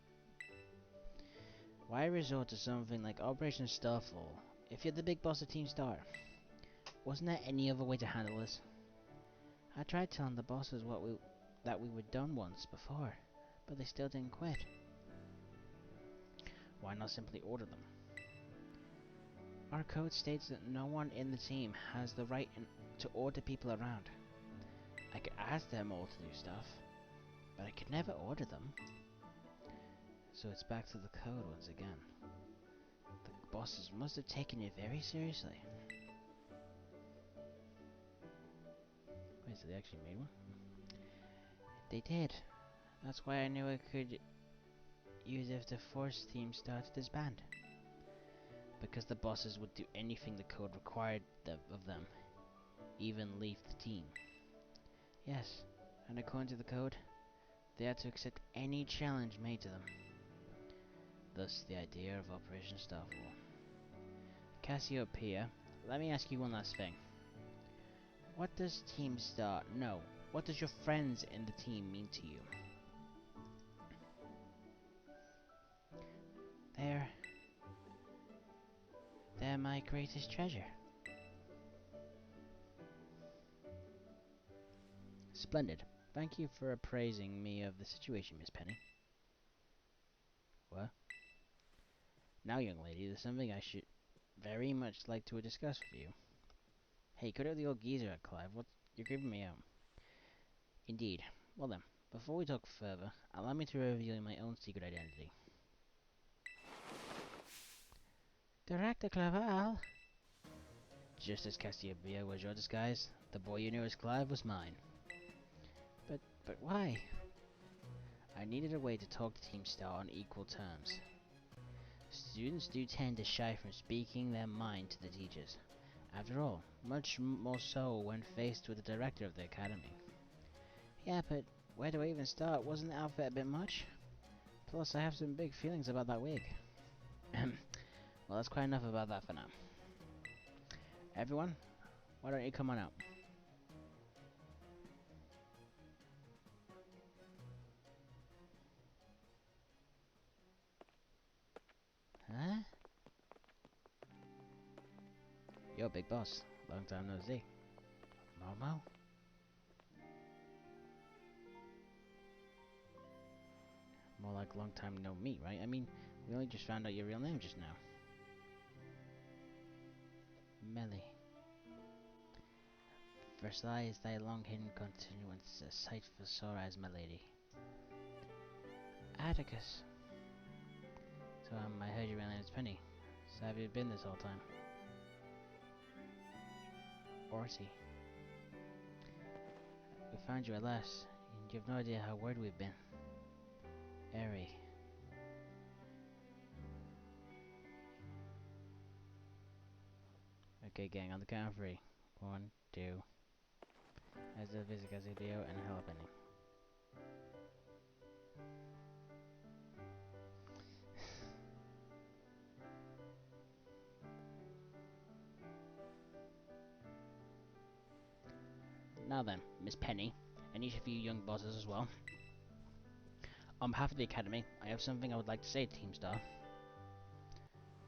Why resort to something like Operation Starfall if you're the big boss of Team Star? Wasn't there any other way to handle this? I tried telling the bosses that we were done once before, but they still didn't quit. Why not simply order them? Our code states that no one in the team has the right to order people around. I could ask them all to do stuff, but I could never order them. So it's back to the code once again. The bosses must have taken it very seriously. Wait, so they actually made one? They did. That's why I knew I could use it to force Team Star to disband. Because the bosses would do anything the code required of them, even leave the team. Yes, and according to the code, they had to accept any challenge made to them. Thus the idea of Operation Starfall. Cassiopeia, let me ask you one last thing. What does Team Star... No, what does your friends in the team mean to you? They're my greatest treasure. Splendid. Thank you for appraising me of the situation, Miss Penny. What? Now, young lady, there's something I should very much like to discuss with you. Hey, go to the old geezer, Clive. What? You're creeping me out. Indeed. Well then, before we talk further, allow me to reveal my own secret identity. Director Claval. Just as Cassiopeia was your disguise, the boy you knew as Clive was mine. But why? I needed a way to talk to Team Star on equal terms. Students do tend to shy from speaking their mind to the teachers. After all, much more so when faced with the director of the academy. Yeah, but where do I even start? Wasn't the outfit a bit much? Plus, I have some big feelings about that wig. Well, that's quite enough about that for now. Everyone, why don't you come on out? Huh? Yo, big boss. Long time no see. Momo? More like long time no meet, right? I mean, we only just found out your real name just now. Melly. Versailles is thy long hidden continuance, a sight for sore eyes, my lady. Atticus. So, I heard your real name is Penny. So have you been this whole time? Orty. We found you at last, and you have no idea how worried we've been. Airy. Okay, gang, on the count of 3. 1, 2. As the visit video and hello Penny. Now then, Miss Penny, and each of you young bosses as well. On behalf of the Academy, I have something I would like to say to Team Star.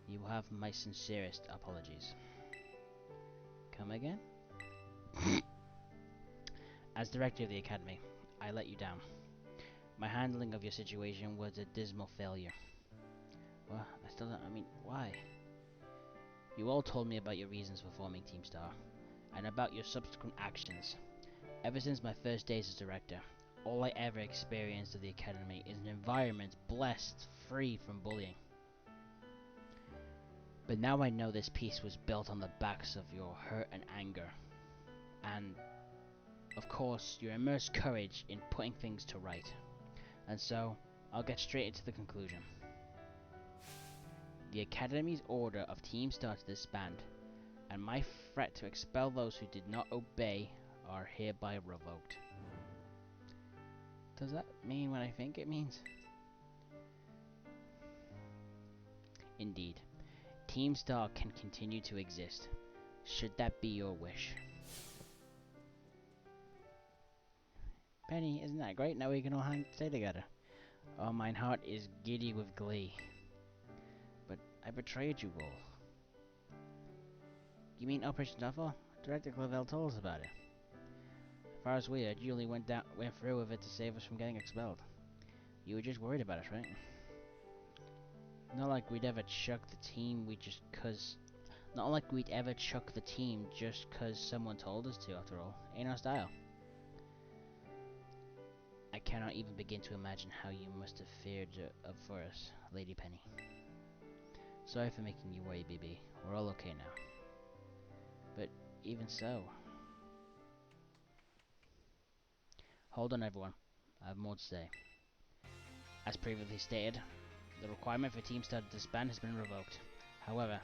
You will have my sincerest apologies. Come again? As director of the Academy, I let you down. My handling of your situation was a dismal failure. Well, why? You all told me about your reasons for forming Team Star, and about your subsequent actions. Ever since my first days as director, all I ever experienced of the Academy is an environment blessed, free from bullying. But now I know this peace was built on the backs of your hurt and anger. And, of course, your immersed courage in putting things to right. And so, I'll get straight into the conclusion. The Academy's order of Team Star to disband, and my threat to expel those who did not obey, are hereby revoked. Does that mean what I think it means? Indeed, Team Star can continue to exist, Should that be your wish? Penny, isn't that great? Now we can all stay together. Oh, mine heart is giddy with glee. But I betrayed you all. You mean Operation Duffel? Director Clavel told us about it. As far as we heard, you only went through with it to save us from getting expelled. You were just worried about us, right? Not like we'd ever chuck the team Not like we'd ever chuck the team just 'cause someone told us to, after all. Ain't our style. I cannot even begin to imagine how you must have feared up for us, Lady Penny. Sorry for making you worry, BB. We're all okay now. But even so... Hold on, everyone. I have more to say. As previously stated, the requirement for Team Star to disband has been revoked. However,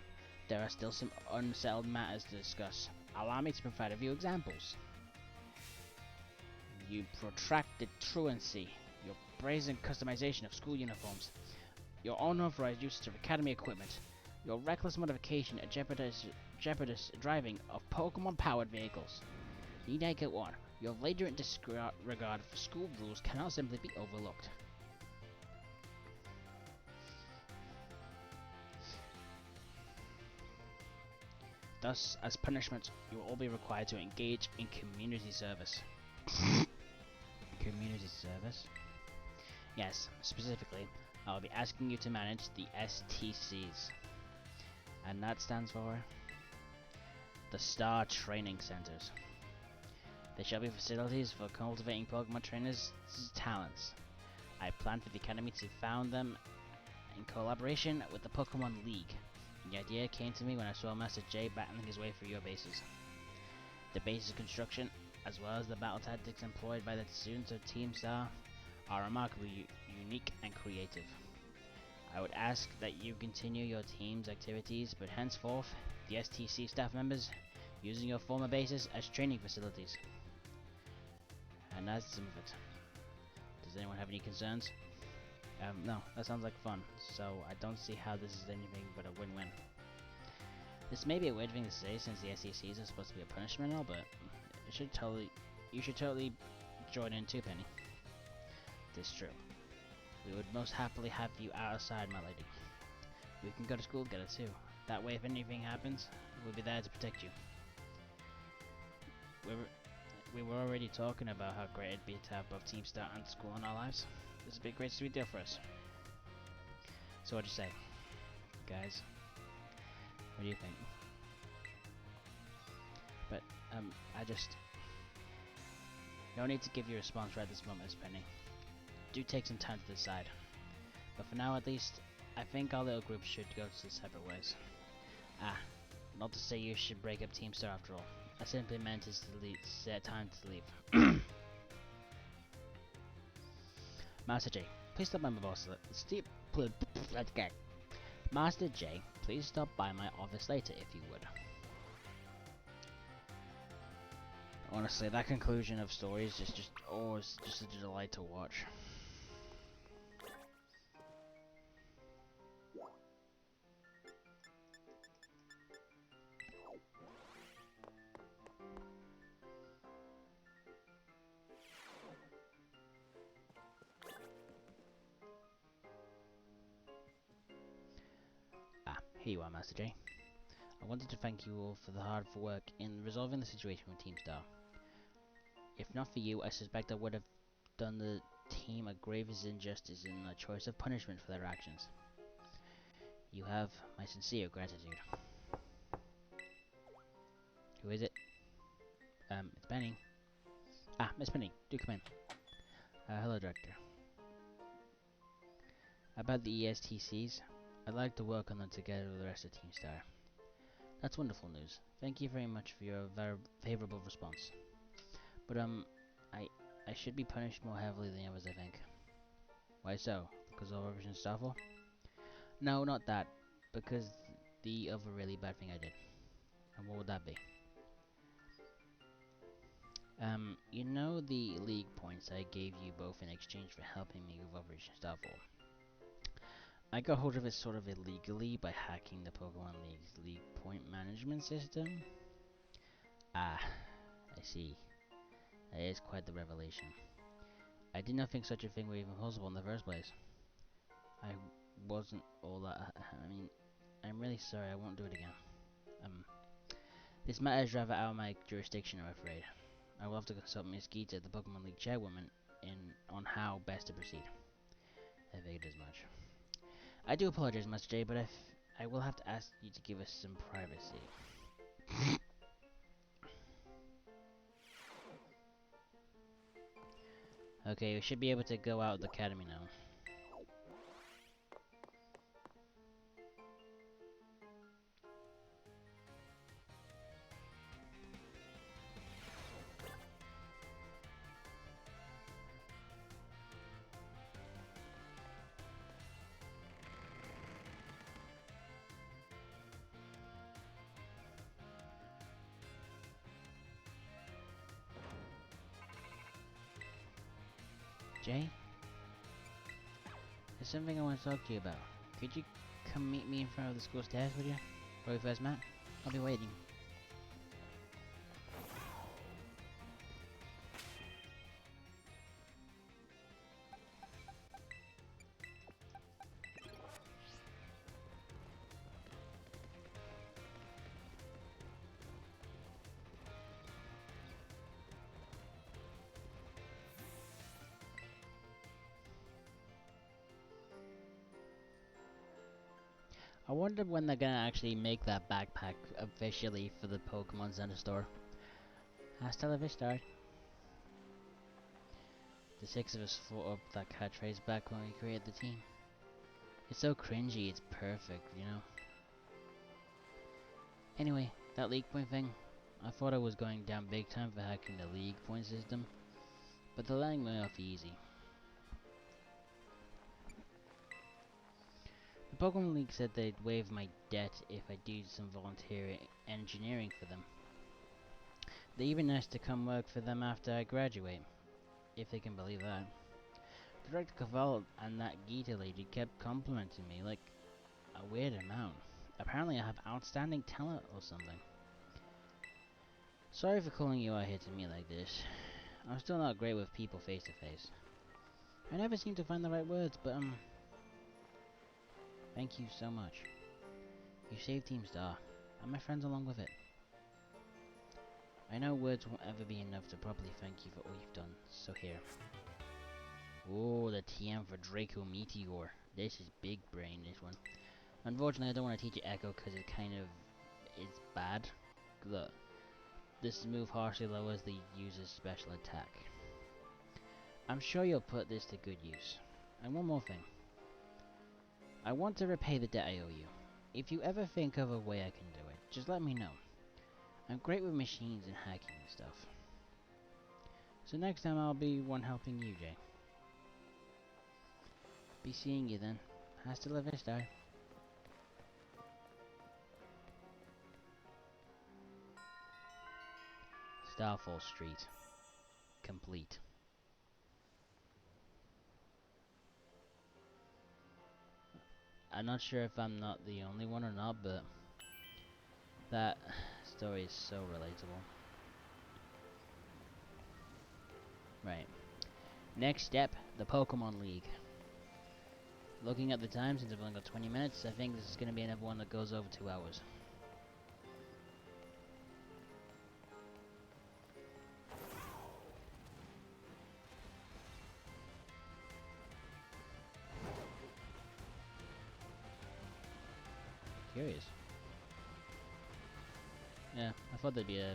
there are still some unsettled matters to discuss. Allow me to provide a few examples. You protracted truancy, your brazen customization of school uniforms, your unauthorized usage of academy equipment, your reckless modification and jeopardous driving of Pokemon-powered vehicles. Need I go on? Your flagrant disregard for school rules cannot simply be overlooked. Thus, as punishment, you will all be required to engage in community service. Community service? Yes, specifically, I will be asking you to manage the STCs. And that stands for... the Star Training Centers. They shall be facilities for cultivating Pokemon trainers' talents. I plan for the Academy to found them in collaboration with the Pokemon League. The idea came to me when I saw Master J battling his way through your bases. The base's construction, as well as the battle tactics employed by the students of Team Star, are remarkably unique and creative. I would ask that you continue your team's activities, but henceforth, the STC staff members using your former bases as training facilities. And that's some of it. Does anyone have any concerns? No, that sounds like fun, so I don't see how this is anything but a win-win. This may be a weird thing to say since the SECs are supposed to be a punishment and all, but you should totally join in too, Penny. This is true. We would most happily have you outside, my lady. We can go to school together too. That way if anything happens, we'll be there to protect you. We were already talking about how great it'd be to have both Team Star and school in our lives. This would be a great sweet deal for us. So what'd you say? Guys? What do you think? But, no need to give you a response right this moment, Miss Penny. Do take some time to decide. But for now at least, I think our little group should go to separate ways. Not to say you should break up Team Star after all. I simply meant it's set time to leave. Master J, please stop by my boss. Master J, please stop by my office later if you would. Honestly, that conclusion of stories is just always just a delight to watch. Here you are, Master J. I wanted to thank you all for the hard work in resolving the situation with Team Star. If not for you, I suspect I would have done the team a grievous injustice in the choice of punishment for their actions. You have my sincere gratitude. Who is it? It's Penny. Miss Penny, do come in. Hello, Director. About the ESTCs, I'd like to work on them together with the rest of Team Star. That's wonderful news. Thank you very much for your very favorable response. But, I should be punished more heavily than others, I think. Why so? Because of Operation Starfall? No, not that. Because the other really bad thing I did. And what would that be? You know the league points I gave you both in exchange for helping me with Operation Starfall? I got hold of it sort of illegally by hacking the Pokemon League's league point management system. Ah, I see. That is quite the revelation. I did not think such a thing were even possible in the first place. I wasn't all that. I mean, I'm really sorry. I won't do it again. This matter is rather out of my jurisdiction, I'm afraid. I will have to consult Miss Geeta, the Pokemon League chairwoman, on how best to proceed. I figured as much. I do apologize, Master J, but I will have to ask you to give us some privacy. Okay, we should be able to go out of the academy now. Jay? There's something I want to talk to you about. Could you come meet me in front of the school stairs, would you? Where we first met? I'll be waiting. I wonder when they're gonna actually make that backpack officially for the Pokemon Center store. Hasta la vista. The six of us fought up that catchphrase back when we created the team. It's so cringy, it's perfect, you know? Anyway, that league point thing. I thought I was going down big time for hacking the league point system, but they're letting me off easy. The Pokemon League said they'd waive my debt if I do some volunteer engineering for them. They even asked to come work for them after I graduate, if they can believe that. Director Cavall and that Geeta lady kept complimenting me like a weird amount. Apparently I have outstanding talent or something. Sorry for calling you out here to me like this. I'm still not great with people face to face. I never seem to find the right words, but thank you so much. You saved Team Star, and my friends along with it. I know words won't ever be enough to properly thank you for all you've done, so here. Oh, the TM for Draco Meteor. This is big brain, this one. Unfortunately, I don't want to teach you Echo because it kind of is bad. Look, this move harshly lowers the user's special attack. I'm sure you'll put this to good use. And one more thing. I want to repay the debt I owe you. If you ever think of a way I can do it, just let me know. I'm great with machines and hacking and stuff. So next time I'll be one helping you, Jay. Be seeing you then. Hasta la vista. Starfall Street. Complete. I'm not sure if I'm not the only one or not, but that story is so relatable. Right. Next step, the Pokemon League. Looking at the time, since I've only got 20 minutes, I think this is going to be another one that goes over 2 hours. Curious. Yeah, I thought there'd be a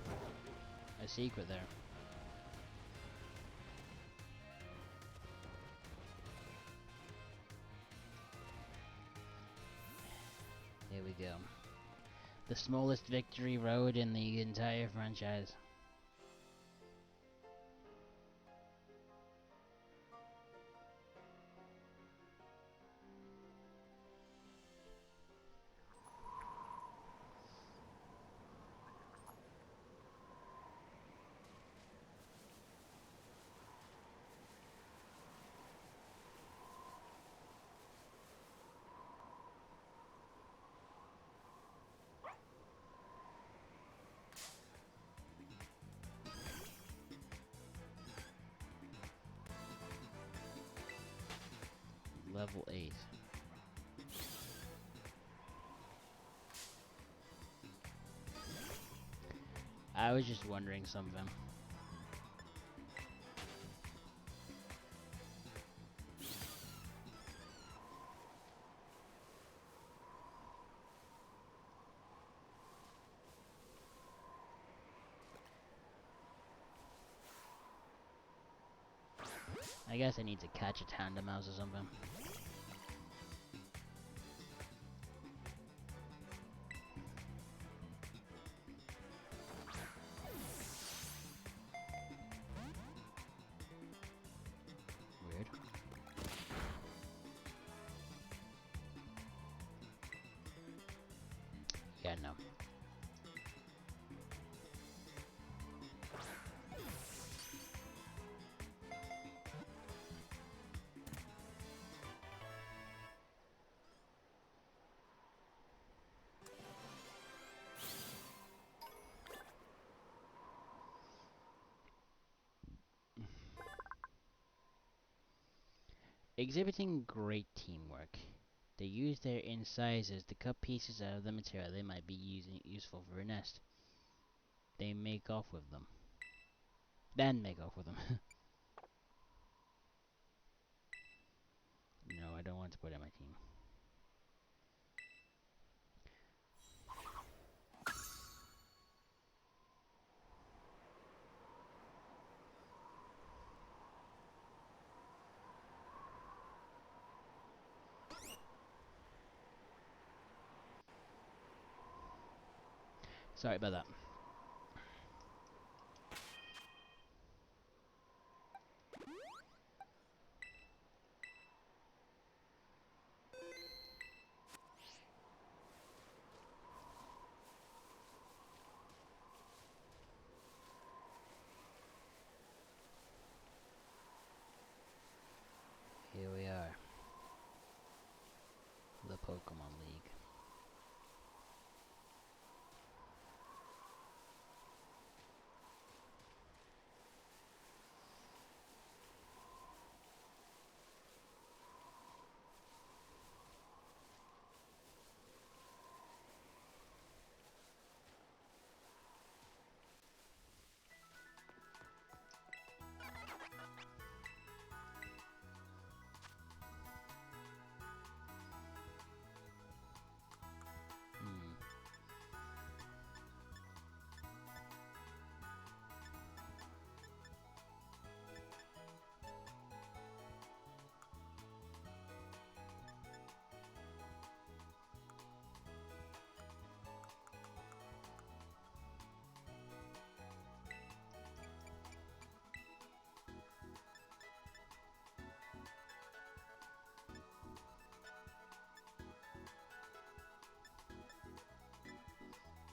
secret there. Here we go. The smallest victory road in the entire franchise. level 8. I was just wondering something. I guess I need to catch a tandem mouse or something. Weird. Yeah, no. Exhibiting great teamwork. They use their incisors to cut pieces out of the material they might be useful for a nest. They make off with them. Then make off with them. No, I don't want to put in my team. Sorry about that. Here we are. The Pokemon League. Hmm.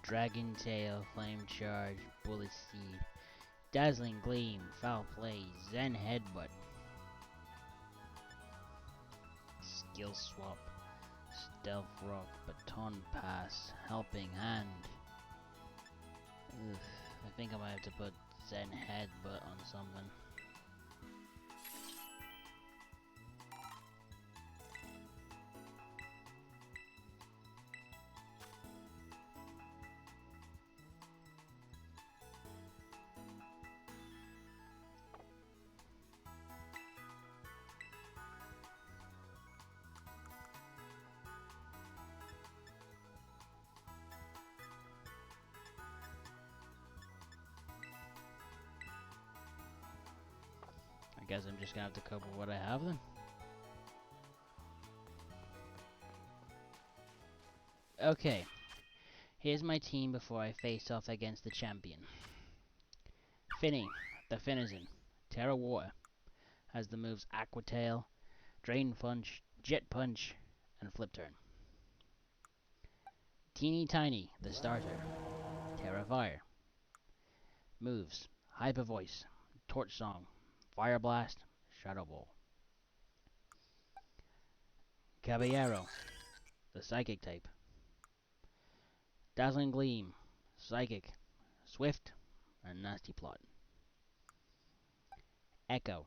Dragon Tail, Flame Charge, Bullet Seed, Dazzling Gleam, Foul Play, Zen Headbutt, Skill Swap, Stealth Rock, Baton Pass, Helping Hand. Ugh, I think I might have to put Zen Headbutt on something. I guess I'm just gonna have to cope with what I have then. Okay, here's my team before I face off against the champion. Finny, the Finizen, Terra Water, has the moves Aqua Tail, Drain Punch, Jet Punch, and Flip Turn. Teeny Tiny, the starter, Terra Fire, moves Hyper Voice, Torch Song, Fire Blast, Shadow Ball. Caballero, the Psychic type, Dazzling Gleam, Psychic, Swift, and Nasty Plot. Echo,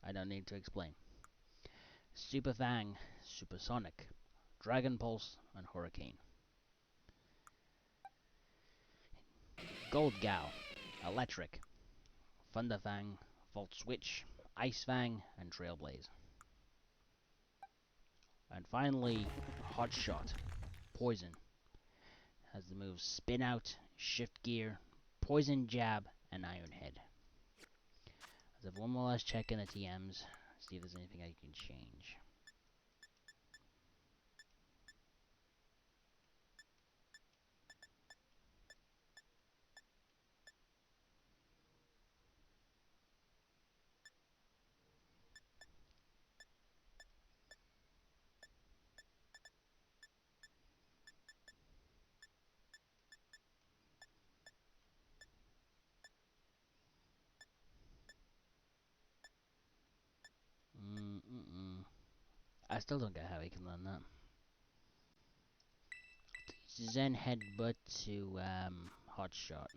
I don't need to explain. Super Fang, Supersonic, Dragon Pulse, and Hurricane. Gold Gal, Electric, Thunder Fang, Volt Switch, Ice Fang, and Trailblaze. And finally, Hot Shot, Poison. Has the moves Spin Out, Shift Gear, Poison Jab, and Iron Head. Let's have one more last check in the TMs, see if there's anything I can change. I still don't get how he can learn that. Zen Headbutt to Hot Shot.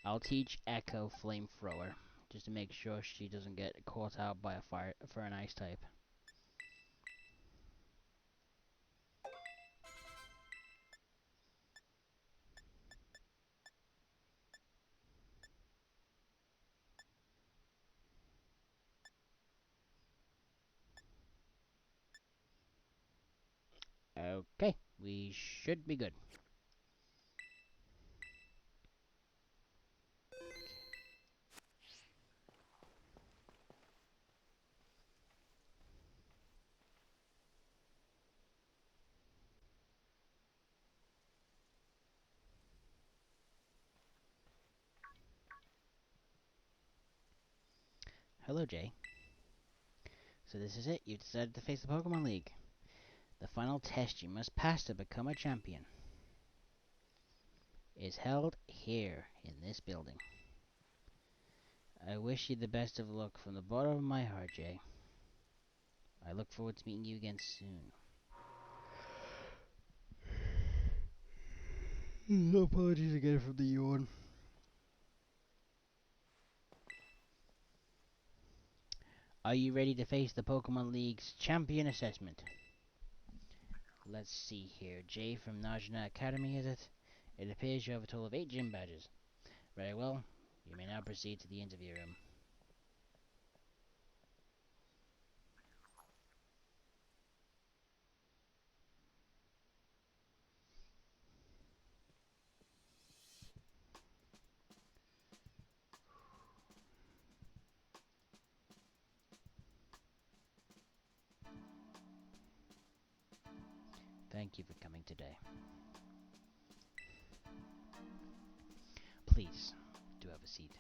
I'll teach Echo Flamethrower, just to make sure she doesn't get caught out by a fire for an ice type. Okay, we should be good. Hello, Jay. So this is it. You decided to face the Pokemon League. The final test you must pass to become a champion is held here in this building. I wish you the best of luck from the bottom of my heart, Jay. I look forward to meeting you again soon. Apologies again for the yawn. Are you ready to face the Pokemon League's champion assessment? Let's see here. Jay from Najna Academy, is it? It appears you have a total of 8 gym badges. Very well. You may now proceed to the interview room. Thank you for coming today. Please, do have a seat.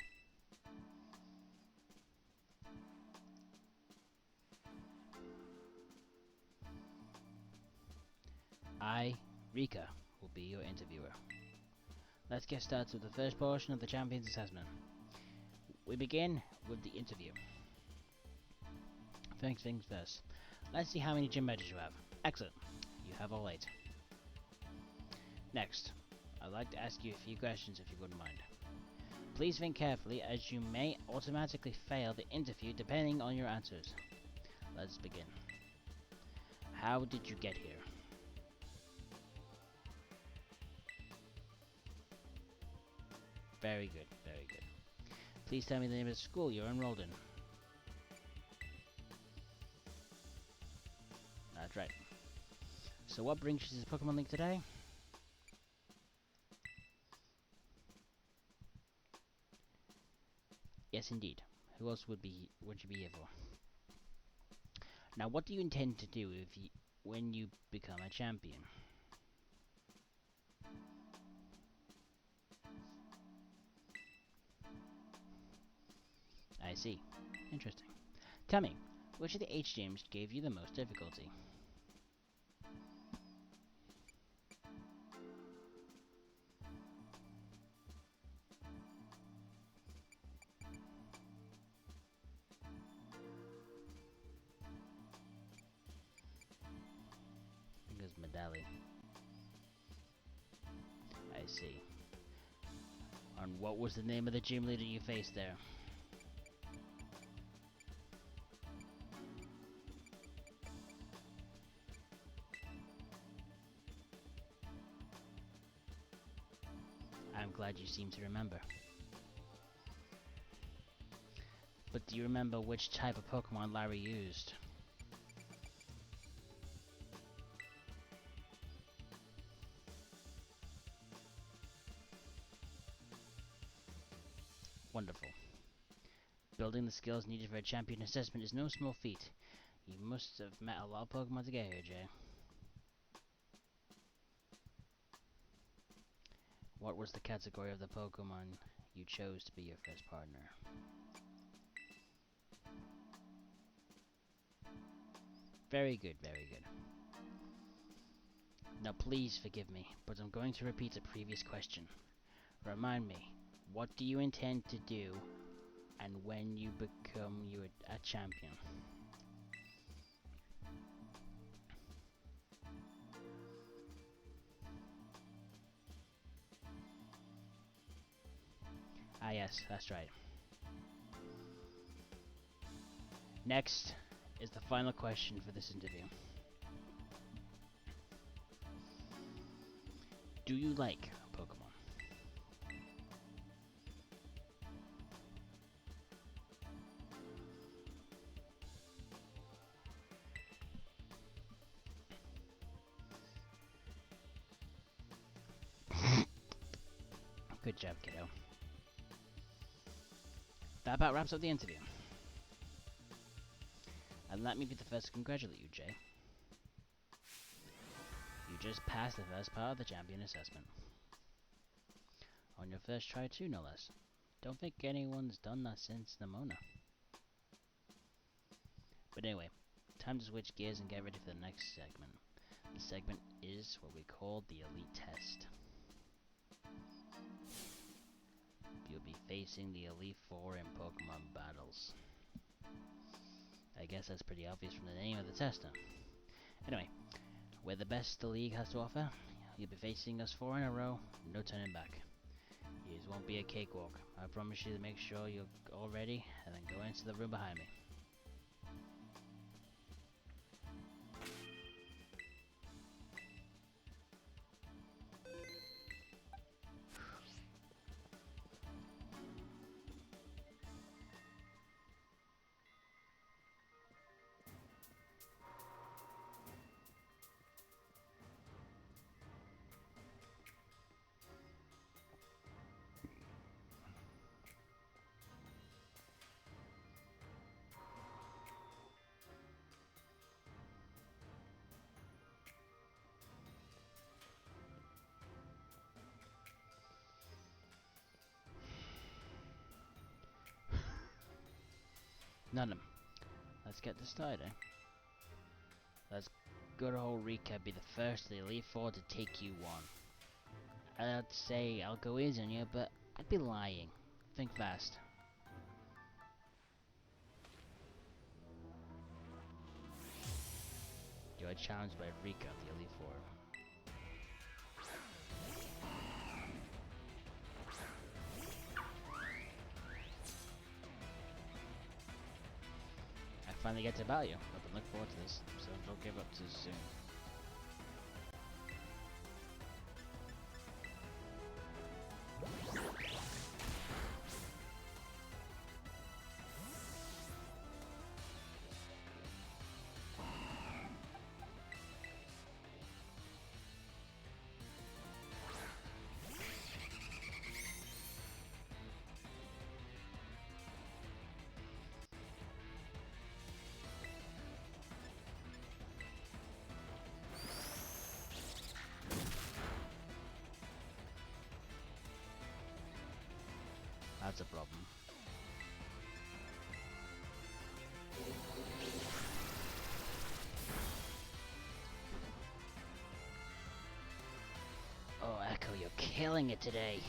I, Rika, will be your interviewer. Let's get started with the first portion of the champion's assessment. We begin with the interview. First things first. Let's see how many gym badges you have. Excellent. You have all 8. Next, I'd like to ask you a few questions if you wouldn't mind. Please think carefully, as you may automatically fail the interview depending on your answers. Let's begin. How did you get here? Very good, very good. Please tell me the name of the school you're enrolled in. That's right. So what brings you to the Pokemon League today? Yes, indeed. Who else would you be here for? Now, what do you intend to do when you become a champion? I see. Interesting. Tell me, which of the H games gave you the most difficulty? I think it's Medalli. I see. And what was the name of the gym leader you faced there? I'm glad you seem to remember. But do you remember which type of Pokemon Larry used? Wonderful. Building the skills needed for a champion assessment is no small feat. You must have met a lot of Pokemon to get here, Jay. What was the category of the Pokemon you chose to be your first partner? Very good, very good. Now please forgive me, but I'm going to repeat a previous question. Remind me, what do you intend to do and when you become a champion? Ah yes, that's right. Next is the final question for this interview. Do you like Pokemon? Good job, kiddo. That about wraps up the interview. And let me be the first to congratulate you, Jay. You just passed the first part of the champion assessment. On your first try too, no less. Don't think anyone's done that since Nimona. But anyway, time to switch gears and get ready for the next segment. The segment is what we call the Elite Test. You'll be facing the Elite Four in Pokemon battles. I guess that's pretty obvious from the name of the test, huh? Anyway, we're the best the league has to offer. You'll be facing us 4 in a row, no turning back. It won't be a cakewalk. I promise you to make sure you're all ready, and then go into the room behind me. None of them. Let's get this started, eh? Let's good old recap. Be the first of the Elite Four to take you on. I'd say I'll go easy on you, but I'd be lying. Think fast. You are challenged by Rika of the Elite Four. I finally get to battle you. I've been looking forward to this, so don't give up too soon. That's a problem. killing it today.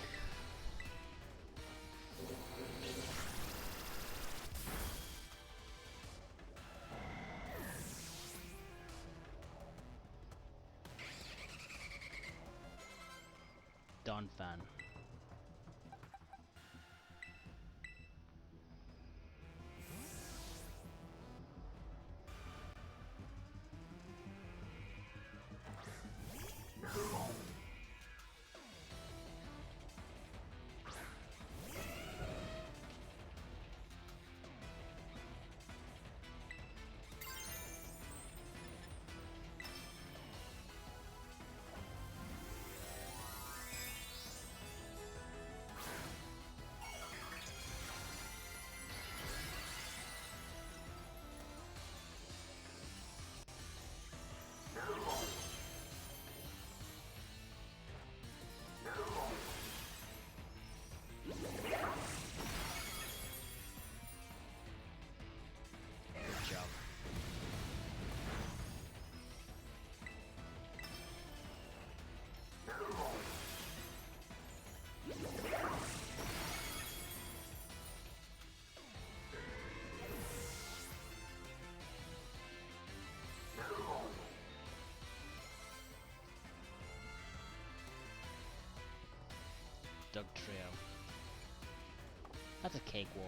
Don fan. Good job. Doug Trio. That's a cakewalk.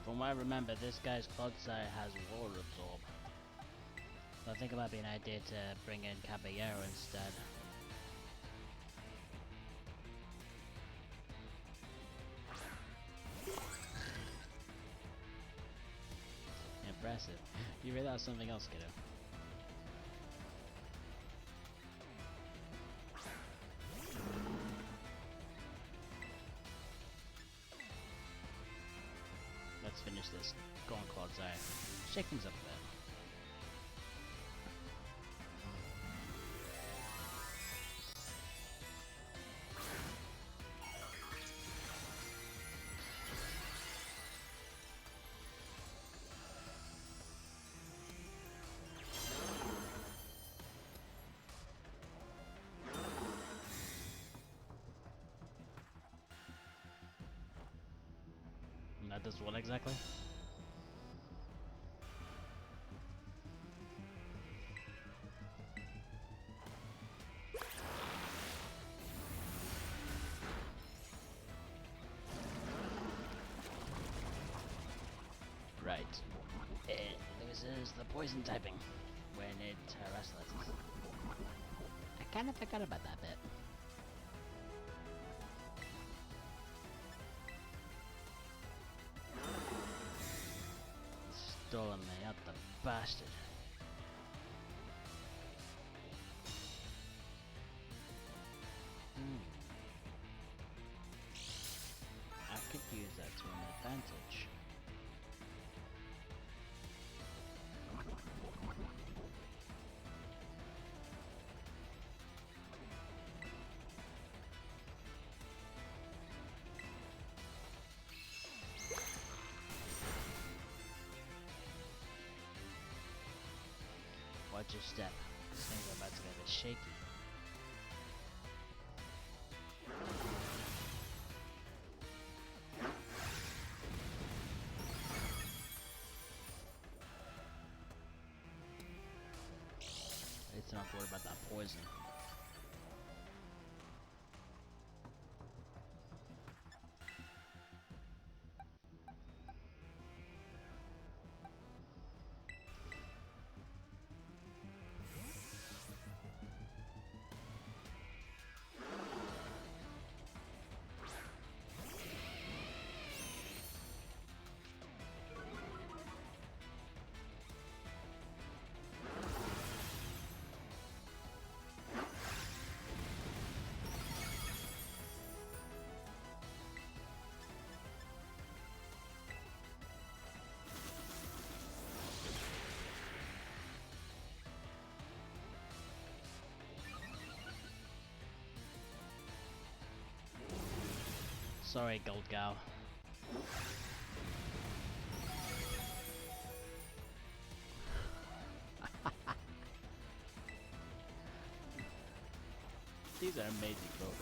From what I remember, this guy's Clodsire has Water Absorb. So I think it might be an idea to bring in Caballero instead. Impressive. You realize something else, kiddo. Let's finish this. Go on, Clodsire. Shake things up a bit. And that does what exactly? Right. It loses the poison typing when it restless. I kind of forgot about that bit. Stolen me out, the bastard. I could use that to an advantage. Watch your step. Things are about to get a bit shaky. It's not worried about that poison. Sorry, gold gal. These are amazing Pokemon.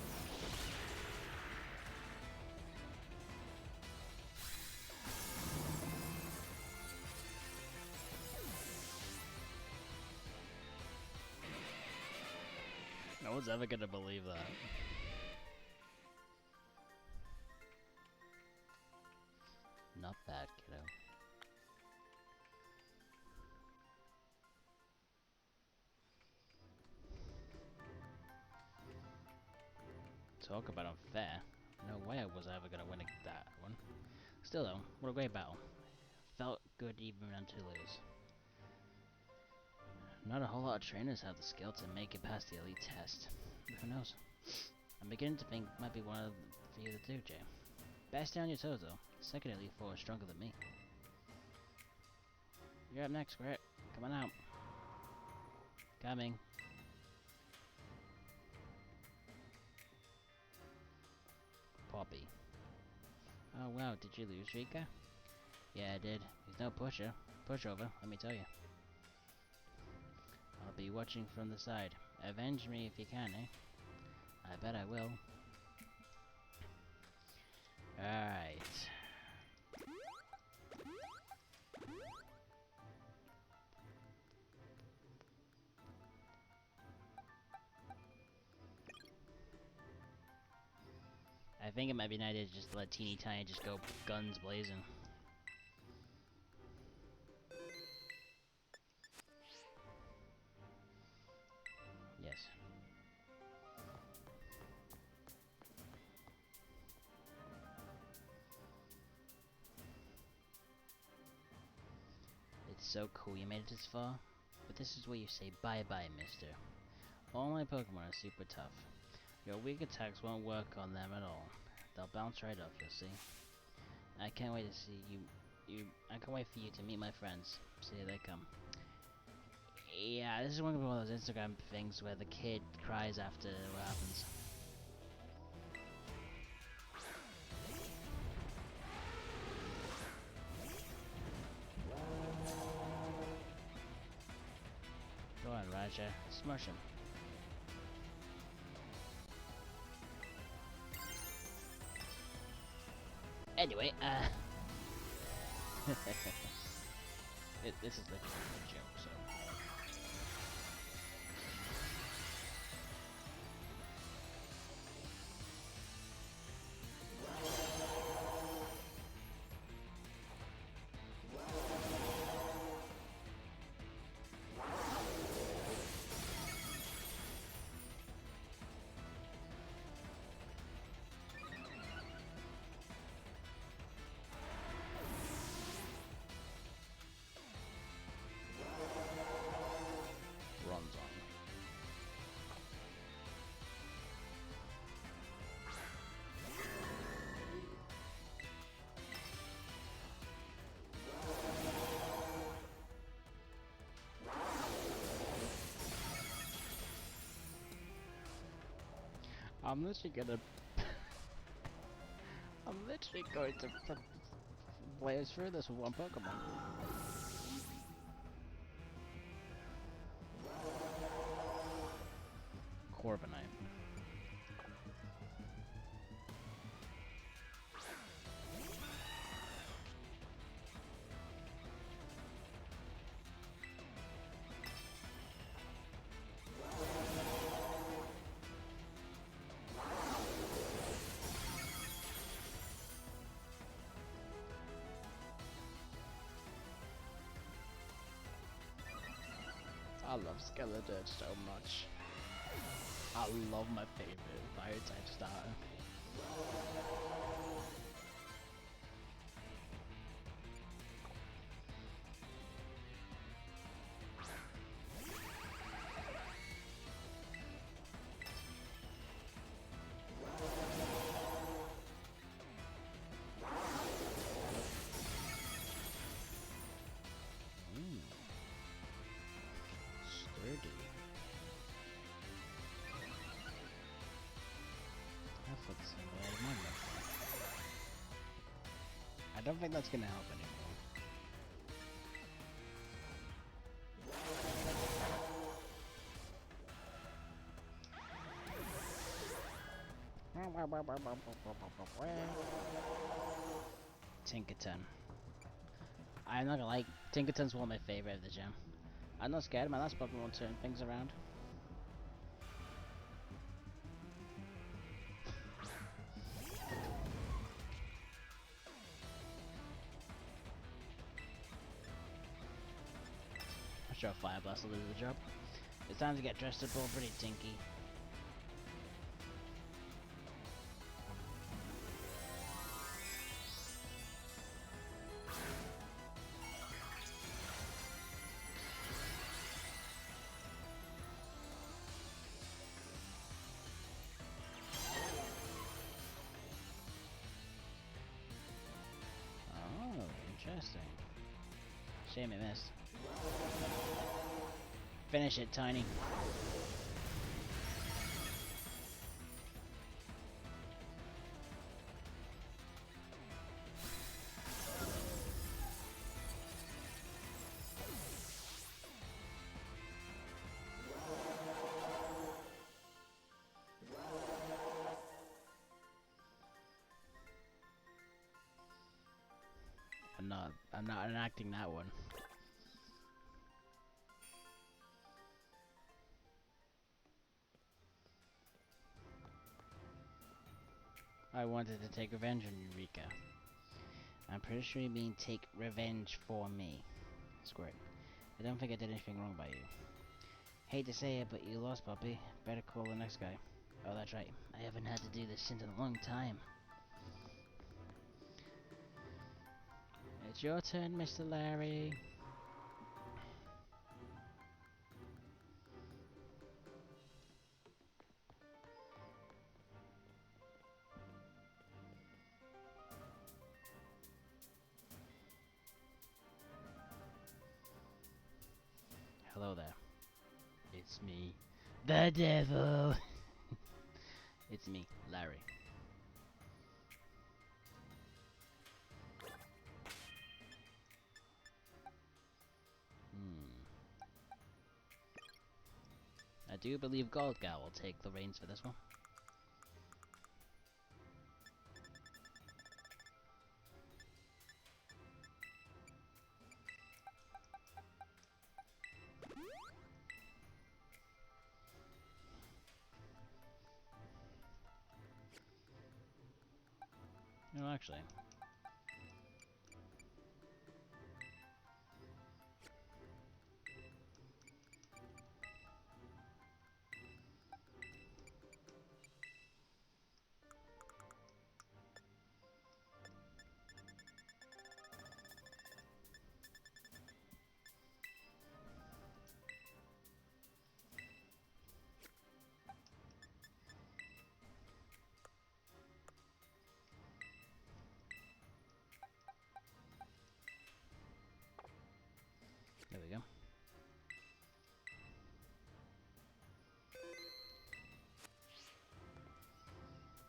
No one's ever gonna believe that. Not bad, kiddo. Talk about unfair. No way I was ever gonna win that one. Still though, what a great battle. Felt good even until lose. Not a whole lot of trainers have the skill to make it past the elite test. But who knows? I'm beginning to think it might be one of for you to do, Jay. Best down your toes though. Second elite four is stronger than me. You're up next, Grit. Come on out. Coming. Poppy. Oh wow, did you lose, Rika? Yeah, I did. He's no pushover, let me tell you. I'll be watching from the side. Avenge me if you can, eh? I bet I will. Alright. I think it might be an idea to just let Teeny Tiny just go guns blazing. Yes. It's so cool you made it this far, but this is where you say bye-bye, mister. All my Pokemon are super tough. Your weak attacks won't work on them at all. They'll bounce right off, you'll see. I can't wait to see I can't wait for you to meet my friends. So here they come. Yeah, this is one of those Instagram things where the kid cries after what happens. Go on, Raja. Smush him. Anyway, this is like a joke, so. Runs on. I'm literally gonna. I'm literally going to blaze through this with one Pokemon. Corviknight. I love Skeletor so much. I love my favorite fire type star. Sturdy. I I don't think that's gonna help anymore. Tinkerton. I'm not gonna like, Tinkerton's one of my favorite of the gym. I'm not scared, my last Pokemon turn things around. I'm sure Fire Blast will do the job. It's time to get dressed up all pretty tinky. Oh, interesting. Shame it missed. Finish it, Tiny. I'm not enacting that one. I wanted to take revenge on Eureka. I'm pretty sure you mean take revenge for me. Squirt. I don't think I did anything wrong by you. Hate to say it, but you lost, puppy. Better call the next guy. Oh, that's right. I haven't had to do this in a long time. It's your turn, Mr. Larry. Hello there. It's me, the devil. It's me, Larry. I do believe Goldgal will take the reins for this one. No, actually. There we go.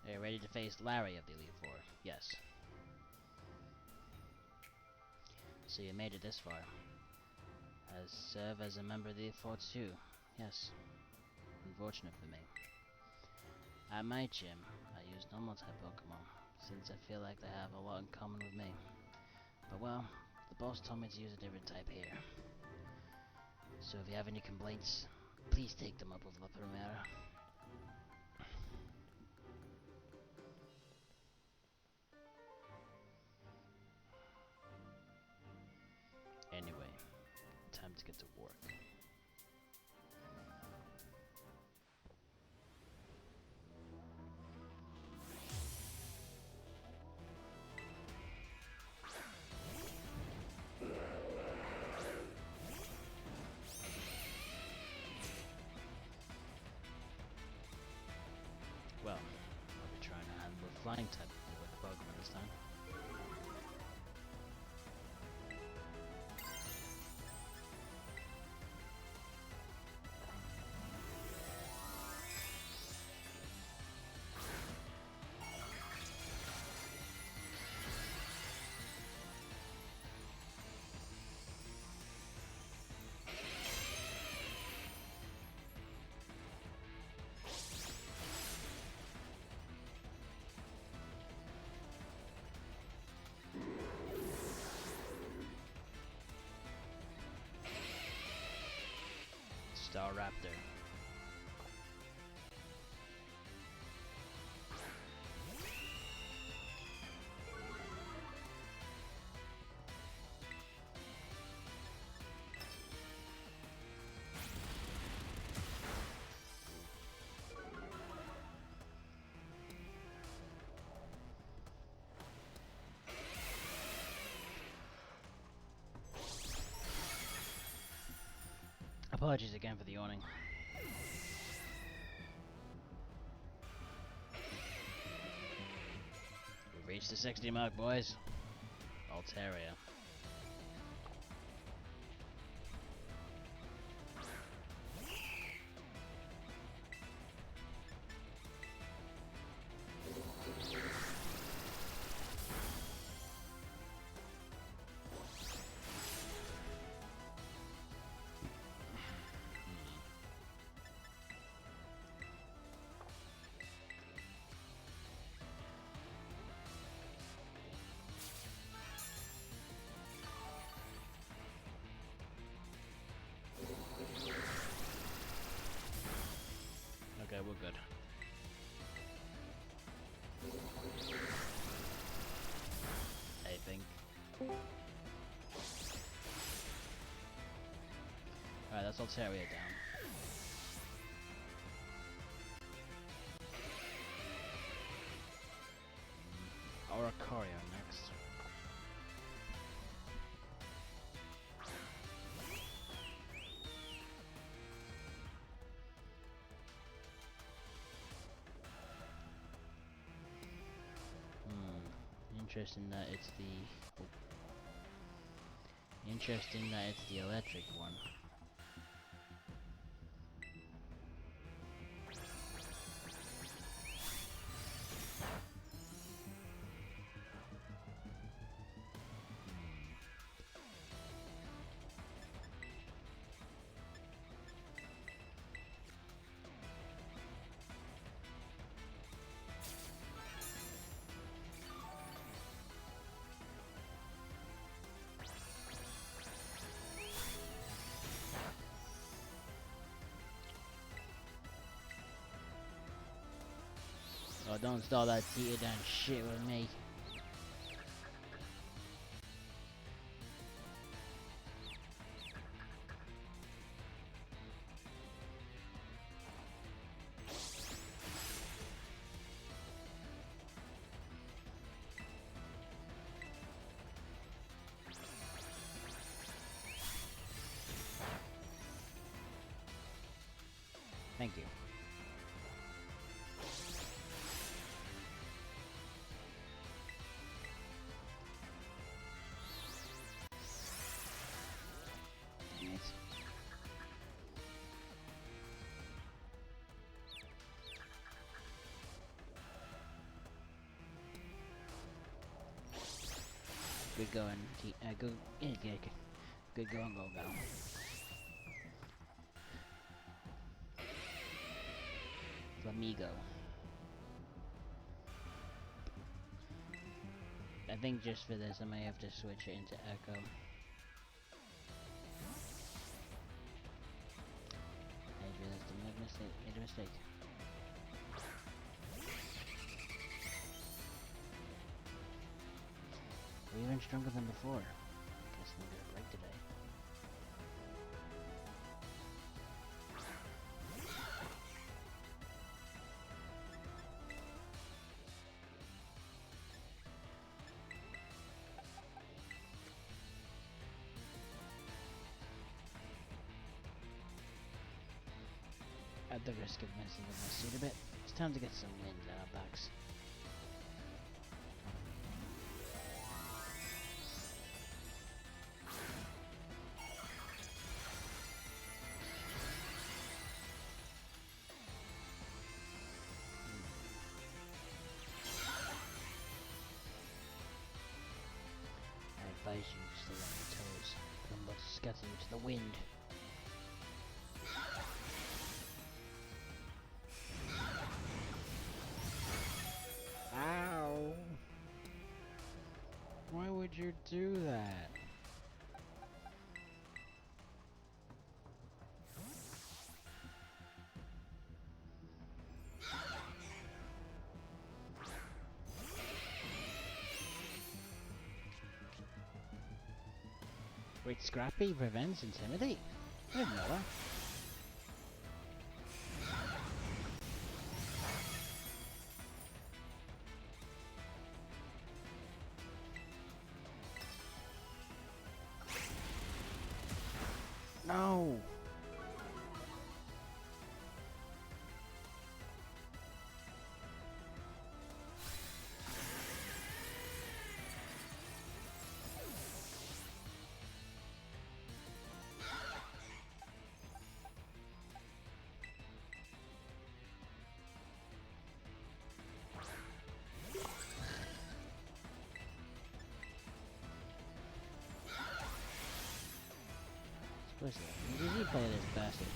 Are you ready to face Larry of the Elite Four? Yes. So you made it this far. Has served as a member of the Elite Four too? Yes. Unfortunate for me. At my gym, I use normal type Pokemon, since I feel like they have a lot in common with me. But well, the boss told me to use a different type here. So if you have any complaints, please take them up with La Primera. Anyway, time to get to work. Well, I'll be trying to handle a flying type with the Pokemon this time. Staraptor. Apologies again for the yawning. We've reached the 60 mark, boys. Altaria. Okay, we're good. I think. Alright, that's Altaria down. Oricorio next. Interesting that it's the... Interesting that it's the electric one. Oh, don't stall that theater done shit with me. Thank you. Dang it. Good going, good, yeah, good going, go. Flamigo. I think just for this I may have to switch it into Echo. I realized I made a mistake. We're even stronger than before. Guess I'm gonna break today. At the risk of messing with my suit a bit, it's time to get some wind in our backs. I advise you to stay on your toes, but I'm about to scatter you to the wind. Ow! Why would you do that? Wait, Scrappy prevents Intimidate? I didn't know that. No! Listen, you play this bastard.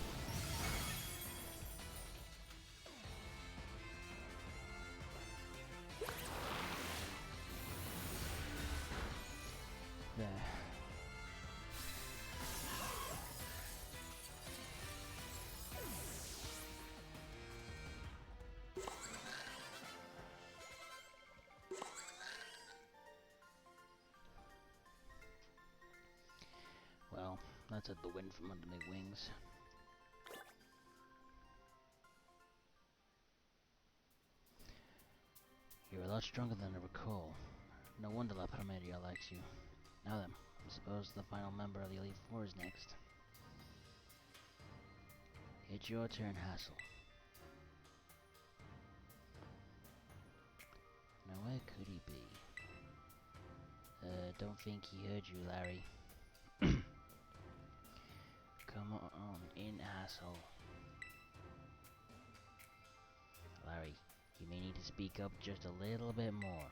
There. Well, that's at the wind from under my wings. You're a lot stronger than I recall. No wonder La Primaria likes you. Now then, I suppose the final member of the Elite Four is next. It's your turn, Hassel. Now where could he be? Don't think he heard you, Larry. Come on in, asshole. Larry, you may need to speak up just a little bit more.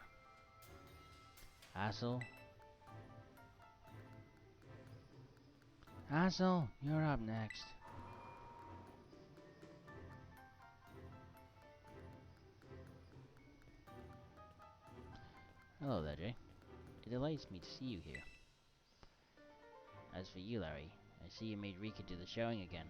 Asshole? Asshole, you're up next. Hello there, Jay. It delights me to see you here. As for you, Larry, I see you made Rika do the showing again,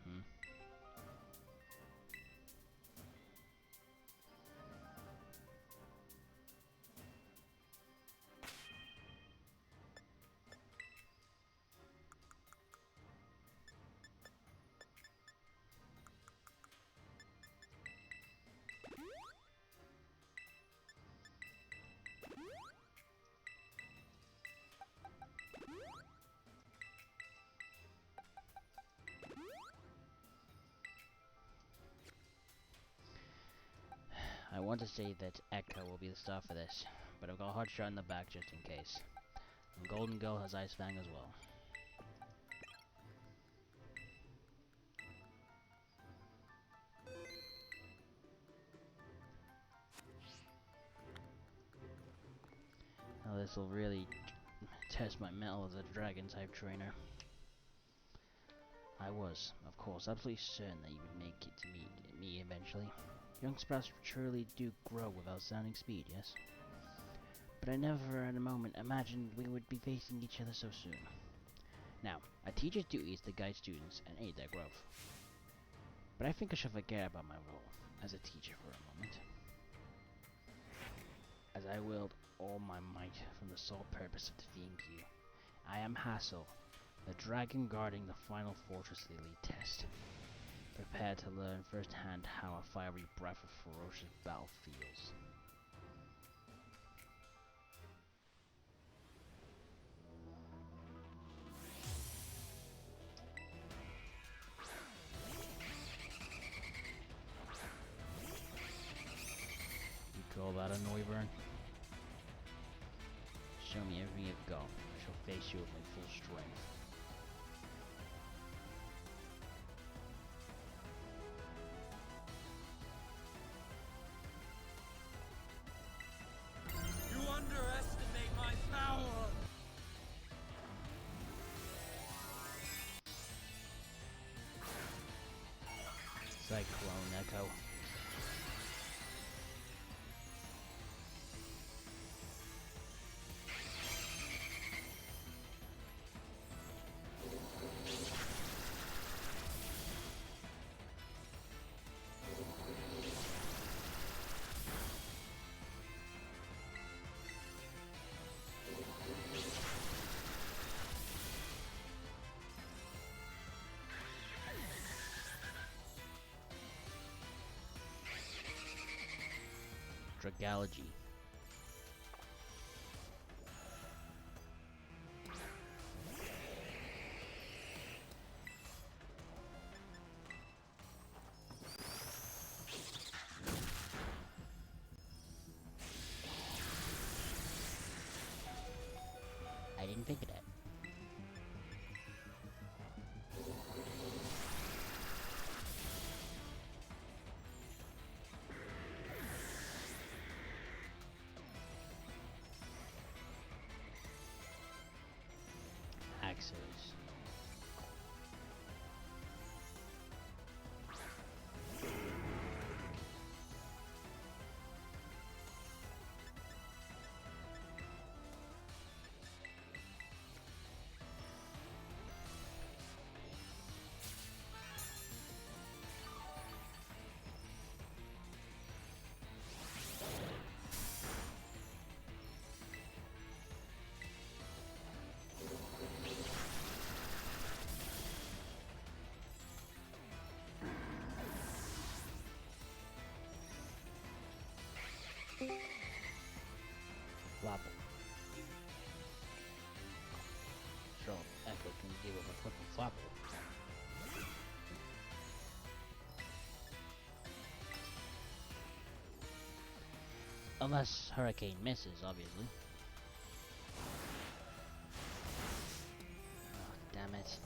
I want to say that Echo will be the star for this, but I've got a hot shot in the back just in case. And Golden Girl has Ice Fang as well. Now this will really test my mettle as a dragon-type trainer. I was, of course, absolutely certain that you would make it to meet me eventually. Young sprouts truly do grow without sounding speed, yes? But I never at a moment imagined we would be facing each other so soon. Now, a teacher's duty is to guide students and aid their growth. But I think I should forget about my role as a teacher for a moment, as I willed all my might from the sole purpose of defeating you. I am Hassel, the dragon guarding the final fortress of the elite test. Prepare to learn firsthand how a fiery breath of ferocious battle feels. You call that a Neuburn? Show me everything you've got. I shall face you with my full strength. You underestimate my power! Cyclone Echo. Dragology. I didn't think of that. Axes. Flopple. So, Echo can deal with a flippin' Flopple. Unless Hurricane misses, obviously. Oh, damn it.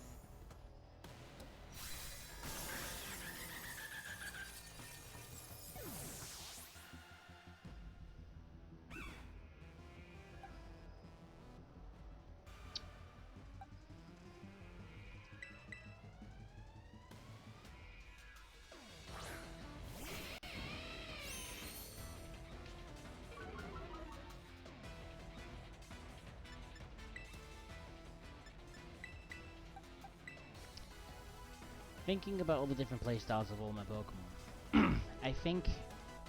Thinking about all the different playstyles of all my Pokemon, I think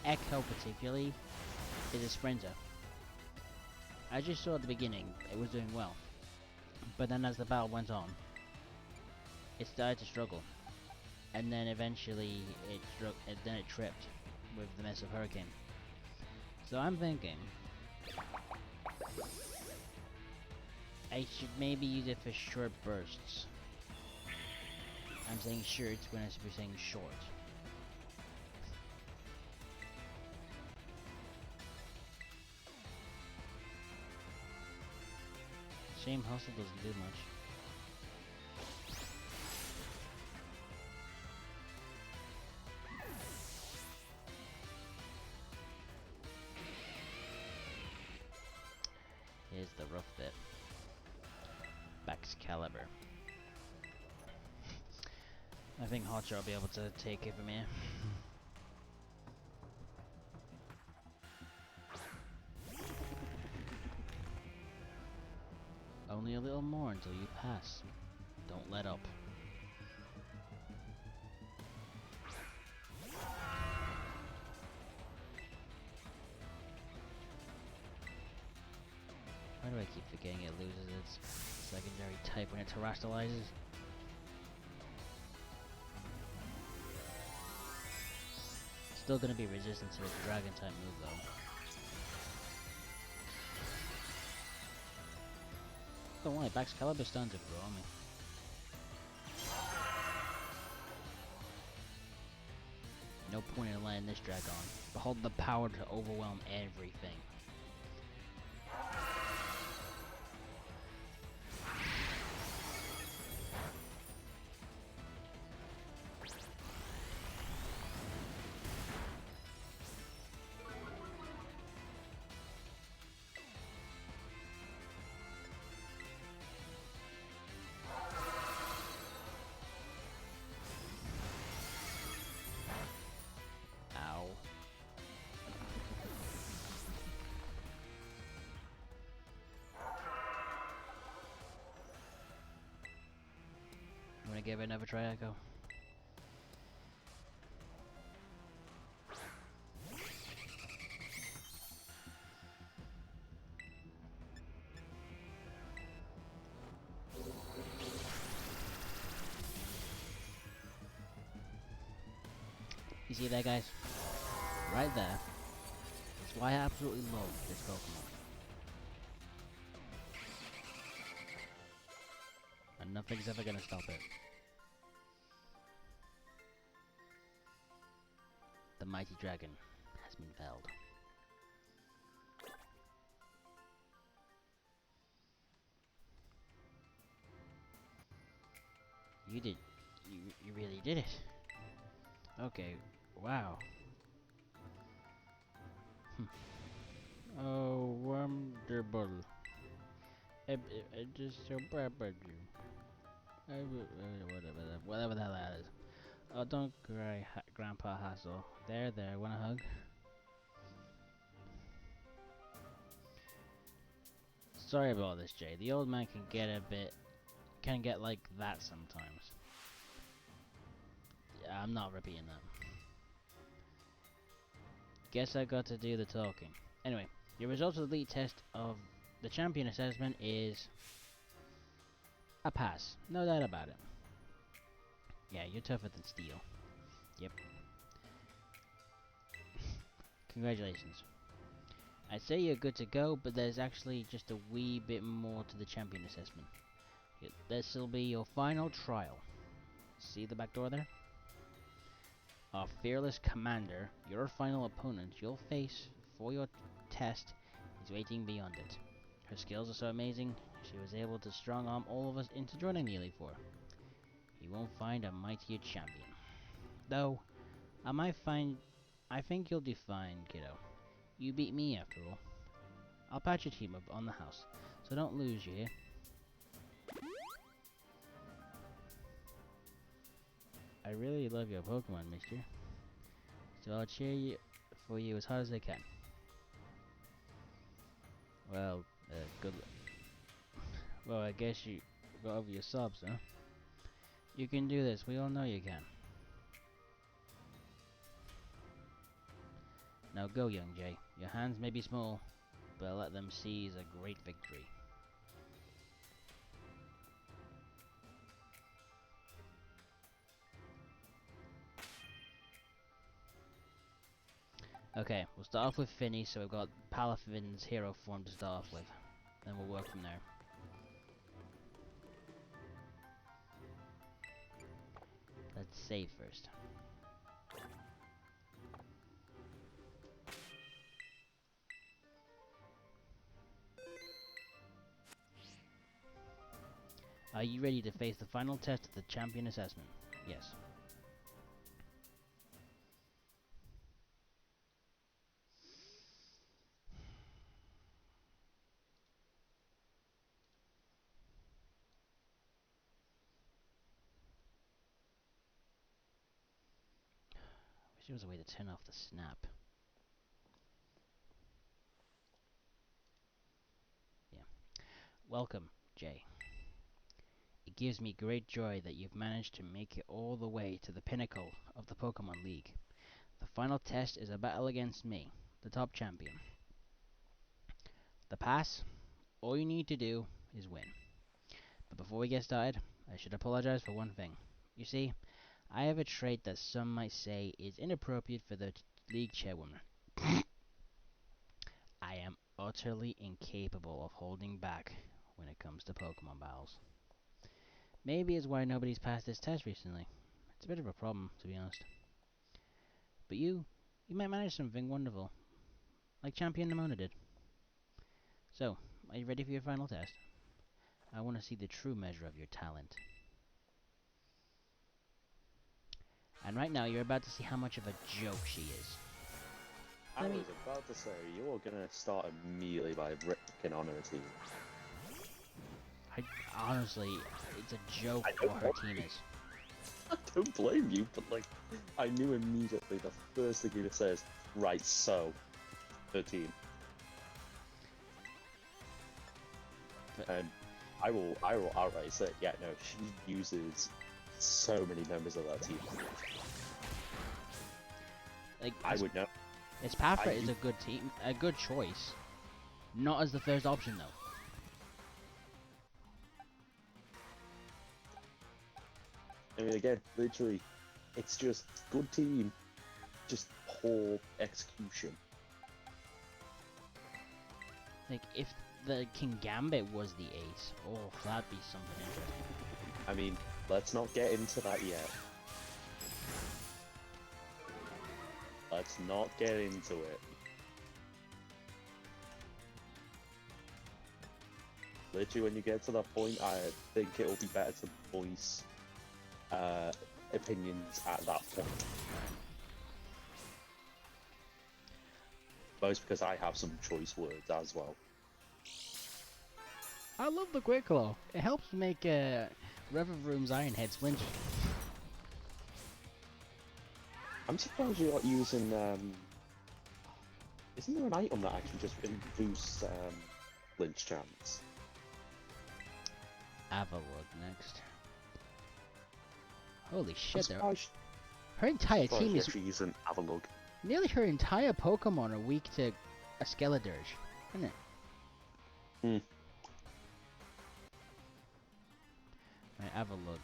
Echo particularly is a sprinter. As you saw at the beginning, it was doing well. But then as the battle went on, it started to struggle. And then eventually it tripped with the mess of Hurricane. So I'm thinking I should maybe use it for short bursts. I'm saying short when I should be saying short. Shame Hustle doesn't do much. Here's the rough bit. Excalibur. I think Hotshot will be able to take it from here. Only a little more until you pass. Don't let up. Why do I keep forgetting it loses its secondary type when it terrestrializes? Still gonna be resistant to its dragon type move though. Don't lie, Excalibur's starting to grow on me. No point in letting this drag on. Behold the power to overwhelm everything. Wanna give it another try, Echo? You see that, guys? Right there. It's why I absolutely love this Pokemon. And nothing's ever gonna stop it. The mighty dragon has been felled. You did. You really did it. Okay. Wow. Oh, wonderful. I just so proud of you. Whatever the hell that is. Oh, don't cry, Grandpa Hassel. There, want a hug? Sorry about this, Jay. The old man can get like that sometimes. Yeah, I'm not repeating that. Guess I got to do the talking. Anyway, your results of the elite test of the champion assessment is a pass. No doubt about it. Yeah, you're tougher than steel. Yep. Congratulations. I'd say you're good to go, but there's actually just a wee bit more to the champion assessment. This will be your final trial. See the back door there? Our fearless commander, your final opponent you'll face for your test, is waiting beyond it. Her skills are so amazing, she was able to strong arm all of us into joining the Elite Four. You won't find a mightier champion. Though, I think you'll do fine, kiddo. You beat me after all. I'll patch your team up on the house, so don't lose, you hear? I really love your Pokemon, mister. So I'll cheer you for you as hard as I can. Well, good Well, I guess you got over your sobs, huh? You can do this, we all know you can. Now go, young Jay. Your hands may be small, but let them seize a great victory. Okay, we'll start off with Finny, so we've got Palafin's hero form to start off with. Then we'll work from there. Let's save first. Are you ready to face the final test of the champion assessment? Yes. Wish there was a way to turn off the snap. Yeah. Welcome, Jay. It gives me great joy that you've managed to make it all the way to the pinnacle of the Pokemon League. The final test is a battle against me, the top champion. The pass? All you need to do is win. But before we get started, I should apologize for one thing. You see, I have a trait that some might say is inappropriate for the league chairwoman. I am utterly incapable of holding back when it comes to Pokemon battles. Maybe it's why nobody's passed this test recently. It's a bit of a problem, to be honest. But you might manage something wonderful, like Champion Nimona did. So, are you ready for your final test? I want to see the true measure of your talent. And right now, you're about to see how much of a joke she is. I was about to say, you're gonna start immediately by ripping on her team. Honestly, it's a joke what her team is. I don't blame you, but like, I knew immediately the first thing you say is, right, so, her team. But and I will outright say, yeah, no, she uses so many members of that team. like, I would know. Espafra is a good team, a good choice. Not as the first option though. I mean, again, literally, it's just good team, just poor execution. Like, if the King Gambit was the ace, oh, that'd be something interesting. I mean, let's not get into that yet. Let's not get into it. Literally, when you get to that point, I think it'll be better to voice opinions at that point. Most because I have some choice words as well. I love the Quick Claw. It helps make Reverroom's Iron Head flinch. I'm surprised you're not using. Isn't there an item that actually just boosts flinch chance? Avalok next. Holy I'm shit, there. surprised, Her entire surprised team you're is. actually using Avalog. Nearly her entire Pokemon are weak to a Skeledirge, isn't it? Hmm. Right, Avalok.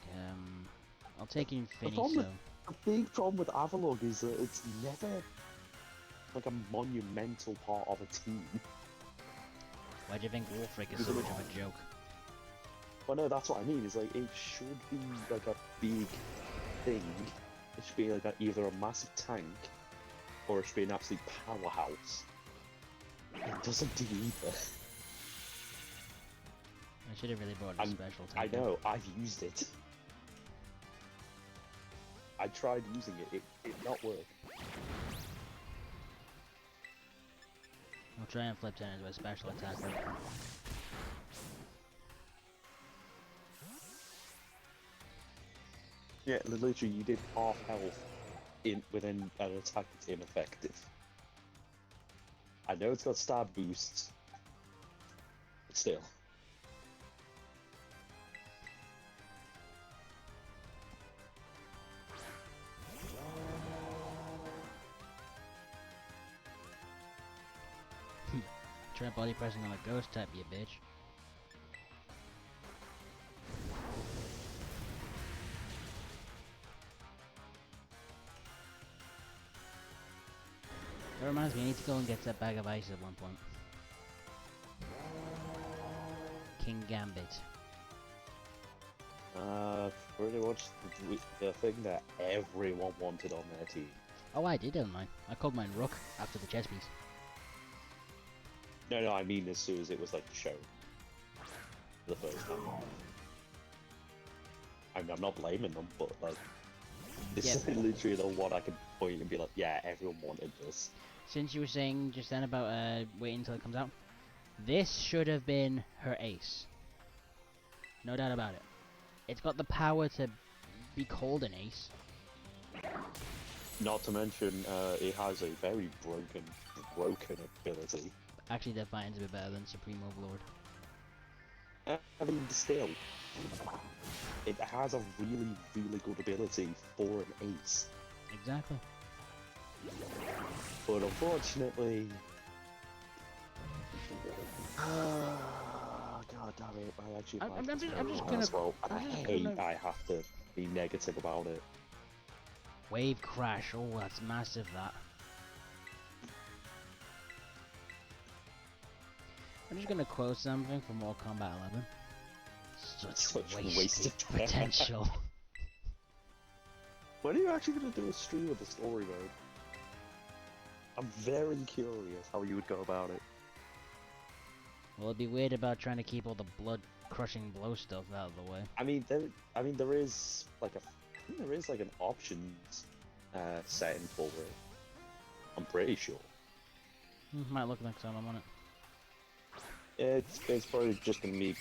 I'll take Infinity. problem The big problem with Avalog is that it's never like a monumental part of a team. Why do you think Wolfric is so much of a joke? Well, no, that's what I mean. Is like it should be like a big thing. It should be like either a massive tank or it should be an absolute powerhouse. It doesn't do either. I should have really bought a special I tank. know. I've used it. I tried using it. It did not work. I'll try and flip 10 into a special attacker. Yeah, literally, you did half health within an attack that's ineffective. I know it's got stab boosts, but still. Try body pressing on a ghost type, you bitch. That reminds me, I need to go and get that bag of ice at one point. King Gambit. Pretty much the thing that everyone wanted on their team. Oh, I did own mine. I called mine Rook after the chess piece. No, I mean as soon as it was like shown. The first time. I mean, I'm not blaming them, but like, this is literally the one I can point and be like, yeah, everyone wanted this. Since you were saying just then about waiting until it comes out, this should have been her ace. No doubt about it. It's got the power to be called an ace. Not to mention, it has a very broken ability. Actually, Defiant's a bit better than Supreme Overlord. I mean, still, it has a really good ability for an ace. Exactly. But unfortunately, god damn it! I actually I'm just gonna. as well. I'm I just hate gonna- I have to be negative about it. Wave Crash. Oh, that's massive. That. I'm just gonna quote something from Mortal Kombat 11. Such wasted potential. When are you actually going to do a stream of the story mode? I'm very curious how you would go about it. Well, it'd be weird about trying to keep all the blood-crushing blow stuff out of the way. I mean, there is like I think there is like an options setting for it. I'm pretty sure. Might look like some on it. It's probably just gonna be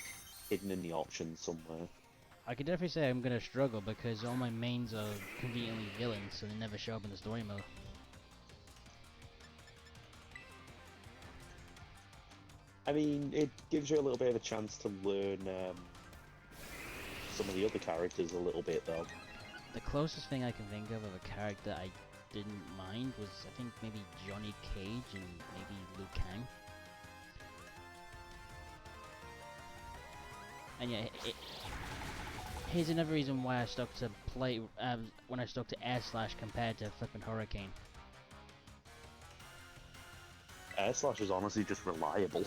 hidden in the options somewhere. I could definitely say I'm gonna struggle because all my mains are conveniently villains, so they never show up in the story mode. I mean, it gives you a little bit of a chance to learn some of the other characters a little bit, though. The closest thing I can think of a character I didn't mind was, I think, maybe Johnny Cage and maybe Liu Kang. And yeah, here's another reason why I stuck to when I stuck to Air Slash compared to flipping Hurricane. Air Slash is honestly just reliable.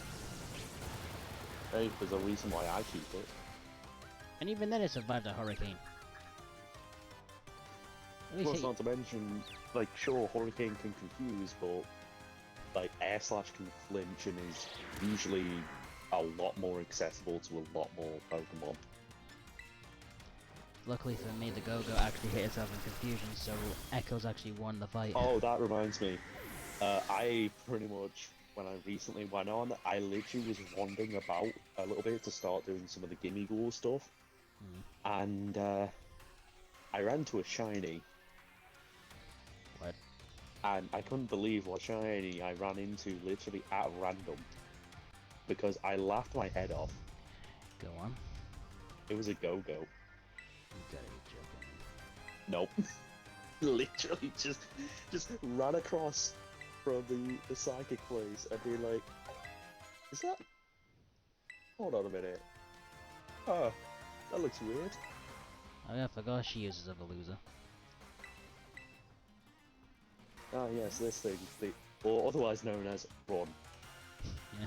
Hey, there's a reason why I keep it. And even then, it survived a hurricane. At least Plus, it- not to mention, like, sure, Hurricane can confuse, but like Air Slash can flinch and is usually a lot more accessible to a lot more Pokemon. Luckily for me, the Go-Go actually hit itself in confusion, so Echoes actually won the fight. Oh, that reminds me. I pretty much, when I recently went on, I literally was wandering about a little bit to start doing some of the Gimme Ghoul stuff, and I ran to a shiny, What? and I couldn't believe what shiny I ran into literally at random, because I laughed my head off. Go on. It was a Go-Go. You gotta be joking. Nope. Literally just ran across from the psychic place and be like, is that? Hold on a minute. Oh, that looks weird. Oh yeah, I forgot she uses a Veluza. Ah yes, this thing, or otherwise known as Run. Yeah.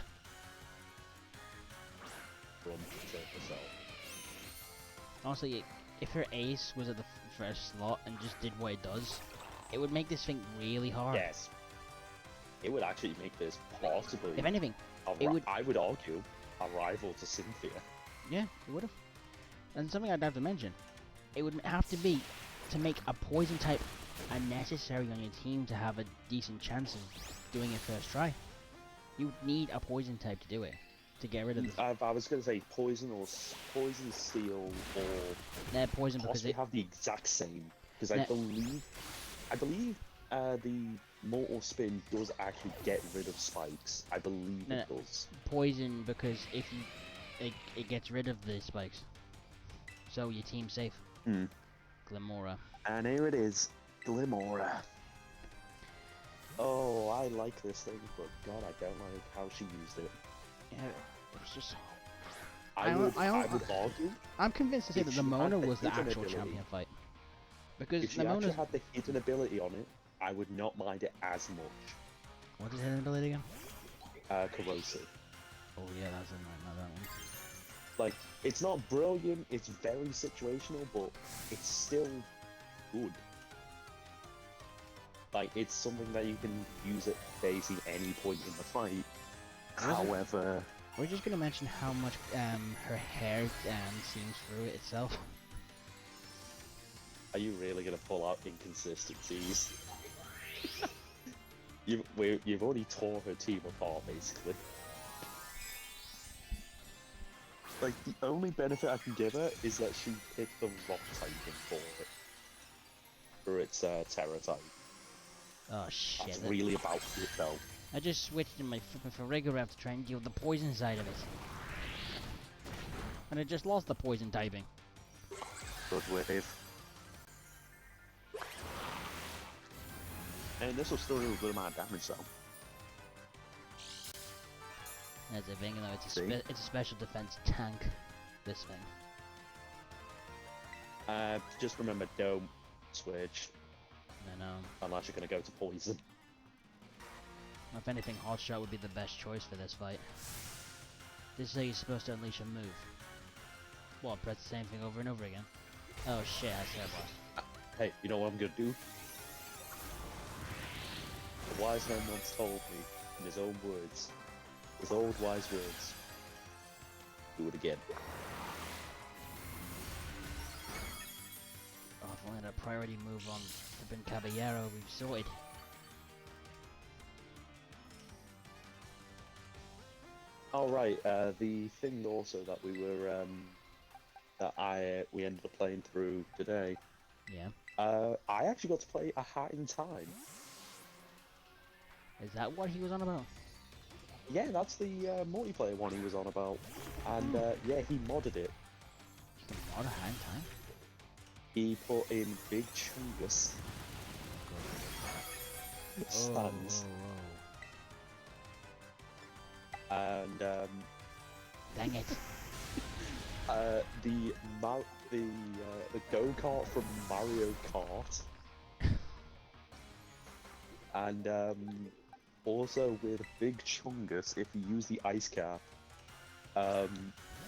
Run, save yourself. Honestly, if her ace was at the first slot and just did what it does, it would make this thing really hard. Yes. It would actually make this possibly, If anything, it would. I would argue, a rival to Cynthia. Yeah, it would have. And something I'd have to mention, it would have to be to make a poison type unnecessary on your team to have a decent chance of doing it first try. You would need a poison type to do it, to get rid of the. I was going to say poison or poison, steel, or They're poison because possibly it. have the exact same. Because Yeah. I believe the mortal spin does actually get rid of spikes. I believe No, it does. Poison because if you, it gets rid of the spikes, so your team's safe. Hmm. Glimora. And here it is, Glimora. Oh, I like this thing, but God, I don't like how she used it. Yeah, it was just. I would argue I'm convinced to say if that the she had Mona the was the hidden actual ability- champion fight. Because if she the actually Mona's. had the hidden ability on it, I would not mind it as much. What is his ability again? Corrosive. Oh yeah, that's in not that one. Like, it's not brilliant, it's very situational, but it's still good. Like, it's something that you can use at basically any point in the fight. However, We're just gonna mention how much her hair seems through it itself. are you really gonna pull out inconsistencies? You've already tore her team apart, basically. Like, the only benefit I can give her is that she picked the rock typing for it. For its terror type. Oh shit! That's really about it, though. I just switched in my flippin' Farigiraf to try and deal with the poison side of it, and I just lost the poison typing. Good with it. And this will still do a good amount of damage, though. That's the thing, though. It's See? it's a special defense tank. This thing. Just remember, don't switch I know. unless you're gonna go to poison. If anything, Hot Shot would be the best choice for this fight. This is how you're supposed to unleash a move. What, press the same thing over and over again? Oh shit, that's terrible. Hey, you know what I'm gonna do? The wise man once told me, in his own words, his old wise words, do it again. Oh, if only had a priority move on flippin' Caballero, we've sorted. Alright, the thing also that we were, we ended up playing through today, Yeah. I actually got to play A Hat in Time. Is that what he was on about? Yeah, that's the multiplayer one he was on about. And yeah, he modded it. You can mod a hand time? He put in Big Chungus stands. And Dang it. the go-kart from Mario Kart. And also with Big Chungus, if you use the ice cap,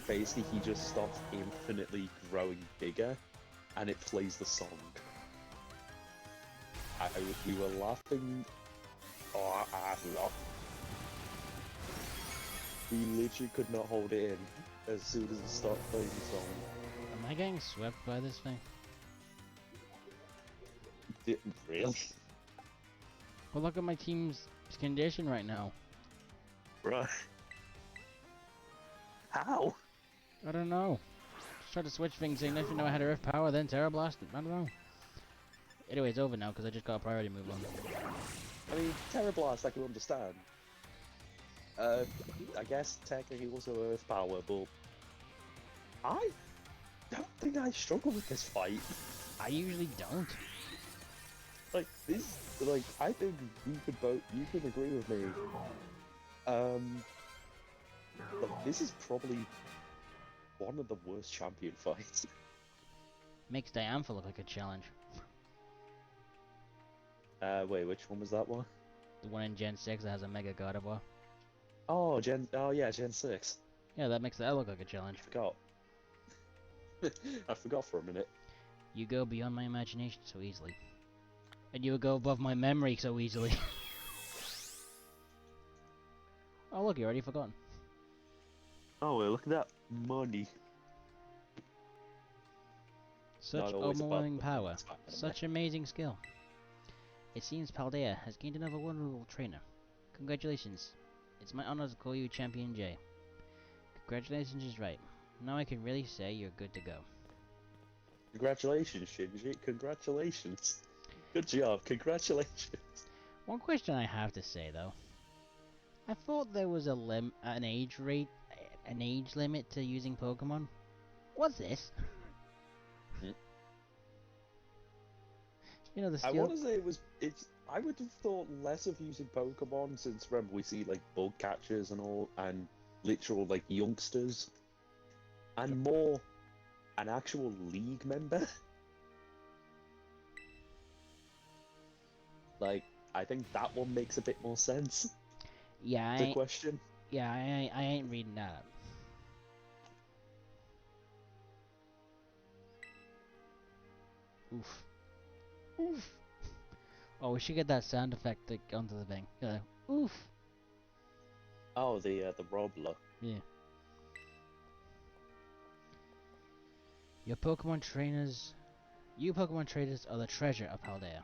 Basically he just starts infinitely growing bigger, and it plays the song. We were laughing. Oh, I laughed. We literally could not hold it in as soon as it started playing the song. Am I getting swept by this thing? Didn't really. Well, look at my team's condition right now. Right. How? I don't know. Just tried to switch things, saying if you know I had Earth power, then Terra Blast it. I don't know. Anyway, it's over now because I just got a priority move on. I mean, Terra Blast I can understand. I guess technically also Earth power, but I don't think I struggle with this fight. I usually don't. Like this, like I think you can agree with me. Like this is probably one of the worst champion fights. Makes Diantha look like a challenge. Wait, which one was that one? The one in Gen 6 that has a Mega God of War. Oh, Gen 6. Yeah, that makes that look like a challenge. I forgot. I forgot for a minute. You go beyond my imagination so easily. And you would go above my memory so easily. Oh look, you already forgotten. Oh, well, look at that money. Such Not always about overwhelming the power. time, Such amazing skill. It seems Paldea has gained another wonderful trainer. Congratulations. It's my honor to call you Champion J. Congratulations is right. Now I can really say you're good to go. Congratulations, Shinji. Congratulations. Good job. Congratulations. One question I have to say though. I thought there was an age limit to using Pokemon. What's this? Hmm? You know the I skill. want to say I would have thought less of using Pokemon since remember we see like bug catchers and all and literal like youngsters and more an actual league member. Like I think that one makes a bit more sense. Yeah, The question. I ain't reading that up. Oof. Oof. Oh, we should get that sound effect like, onto the thing. Oof. Oh, the Robler. Yeah. You Pokemon trainers are the treasure of Paldea.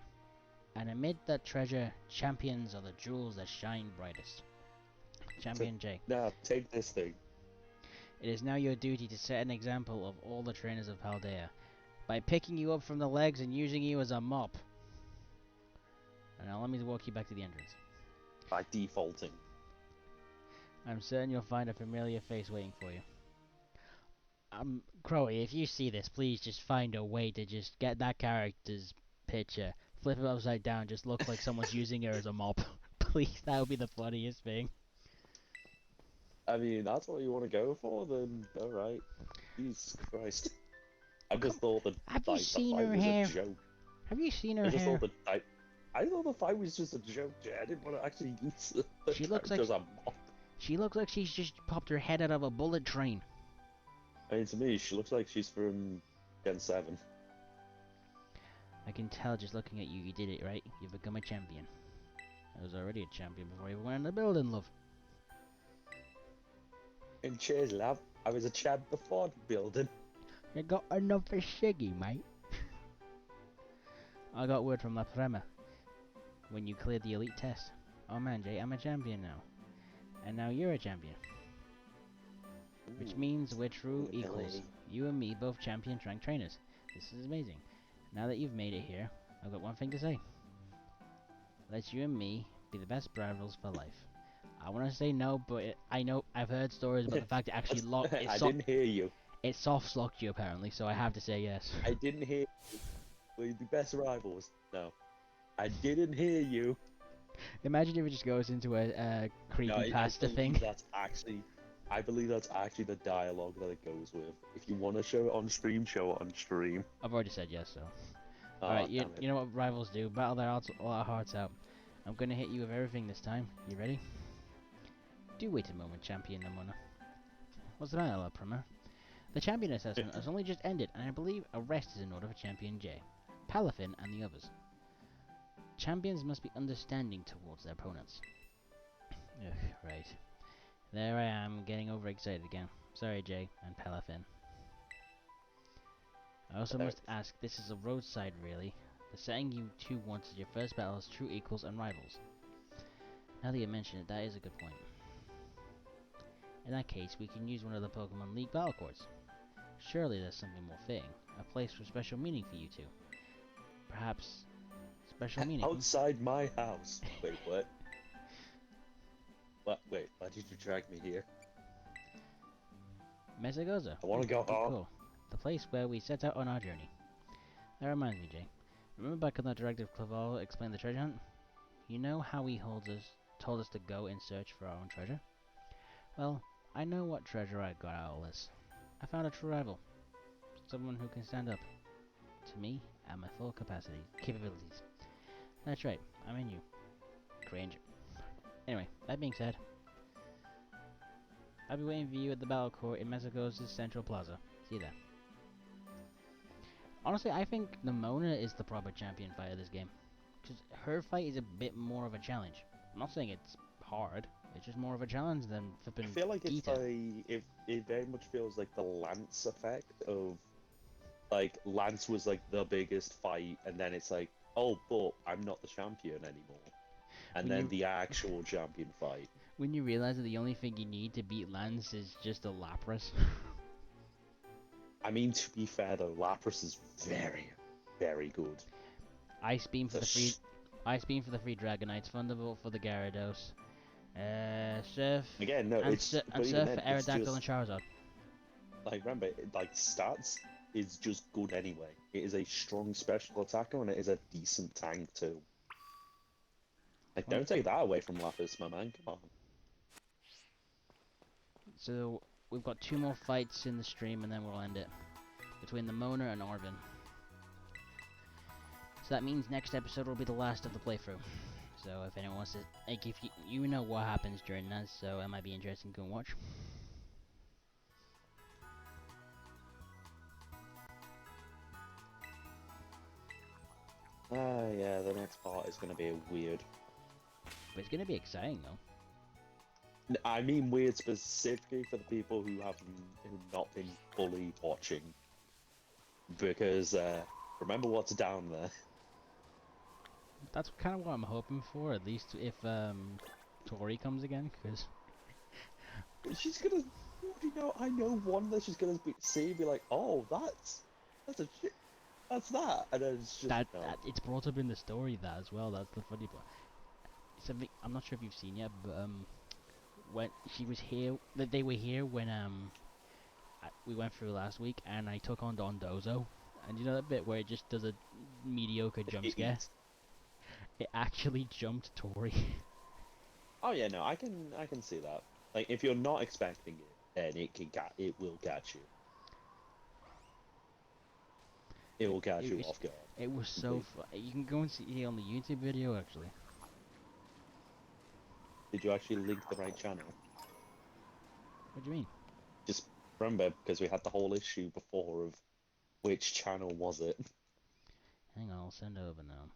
And amid that treasure, champions are the jewels that shine brightest. Champion J. Now take this thing. It is now your duty to set an example of all the trainers of Paldea by picking you up from the legs and using you as a mop. And now let me walk you back to the entrance. By defaulting. I'm certain you'll find a familiar face waiting for you. Crowy, if you see this, please just find a way to just get that character's picture, flip it upside down, just looks like someone's using her as a mop. Please, that would be the funniest thing. I mean, that's what you want to go for, then alright. Jesus Christ. I just thought that Have you like, the seen fight her was hair? a joke. Have you seen her I just hair? thought that I thought the fight was just a joke, Jay. I didn't want to actually use the She looks like character as a mop. she looks like she's just popped her head out of a bullet train. I mean, to me, she looks like she's from Gen 7. I can tell just looking at you, you did it, right? You've become a champion. I was already a champion before you went in the building, love. And cheers, love. I was a champ before the building. You got another shiggy, mate. I got word from La Prema when you cleared the elite test. Oh man, Jay, I'm a champion now. And now you're a champion. Which means we're true equals. You and me both champion rank trainers. This is amazing. Now that you've made it here, I've got one thing to say. Let you and me be the best rivals for life. I want to say no, but I know I've heard stories about the fact it actually locked. I didn't hear you. It soft locked you apparently, so I have to say yes. I didn't hear you. We're the best rivals. No. I didn't hear you. Imagine if it just goes into a creepypasta thing. I believe that's actually the dialogue that it goes with. If you want to show it on stream, show it on stream. I've already said yes, so. Oh, Alright, you damn it. know what rivals do? Battle their all our hearts out. I'm gonna hit you with everything this time. You ready? Do wait a moment, champion Namona. What's the matter, La Primer? The champion assessment has only just ended, and I believe a rest is in order for Champion J, Palafin, and the others. Champions must be understanding towards their opponents. Ugh, right. There I am, getting overexcited again. Sorry, Jay and Palafin. I also must ask, this is a roadside, really. The setting you two wanted your first battle as true equals and rivals. Now that you mention it, that is a good point. In that case, we can use one of the Pokemon League battle courts. Surely there's something more fitting. A place for special meaning for you two. Perhaps special meaning. Outside my house. Wait, what? What? Wait, why did you drag me here? Mesagoza. I want to go home. Cool. The place where we set out on our journey. That reminds me, Jay. Remember back on that Directive Claval explained the treasure hunt? You know how he told us to go in search for our own treasure? Well, I know what treasure I got out of all this. I found a true rival. Someone who can stand up to me at my full capabilities. That's right, I'm in you, Granger. Anyway, that being said, I'll be waiting for you at the battle court in Mexico's Central Plaza. See you there. Honestly, I think Nimona is the proper champion fight of this game. Because her fight is a bit more of a challenge. I'm not saying it's hard, it's just more of a challenge than flipping I feel like it's Gita. like it very much feels like the Lance effect of like Lance was like the biggest fight, and then it's like, oh, but I'm not the champion anymore, and When then you- the actual champion fight. When you realize that the only thing you need to beat Lance is just a Lapras. I mean, to be fair though, Lapras is very, very good. Ice Beam for the free Dragonites, Thunderbolt for the Gyarados, Surf Again, no, and, it's Surf but even for then, it's Aerodactyl and just Charizard. like remember, like stats is just good anyway. It is a strong special attacker and it is a decent tank too. Like, don't take that away from Lapis, my man. Come on. So we've got 2 more fights in the stream and then we'll end it. Between the Mona and Arvin. So that means next episode will be the last of the playthrough. So if anyone wants to, like, if you know what happens during that, so it might be interesting to go and watch. Yeah, the next part is going to be weird. But it's gonna be exciting though. I mean weird specifically for the people who have not been fully watching. Because, remember what's down there. That's kind of what I'm hoping for, at least if Tori comes again, because She's gonna, you know, I know one that she's gonna be like, oh, that's a shit, that's that, and then it's just, that no. it's brought up in the story that as well. That's the funny part. Something I'm not sure if you've seen yet, but when she was here, they were here when we went through last week, and I took on Dondozo, and you know that bit where it just does a mediocre jump scare? It actually jumped Tori. Oh yeah, no, I can see that. Like, if you're not expecting it, then it will catch you. It will catch you off guard. It was so fun. You can go and see it on the YouTube video actually. Did you actually link the right channel? What do you mean? Just remember, because we had the whole issue before of which channel was it. Hang on, I'll send it over now.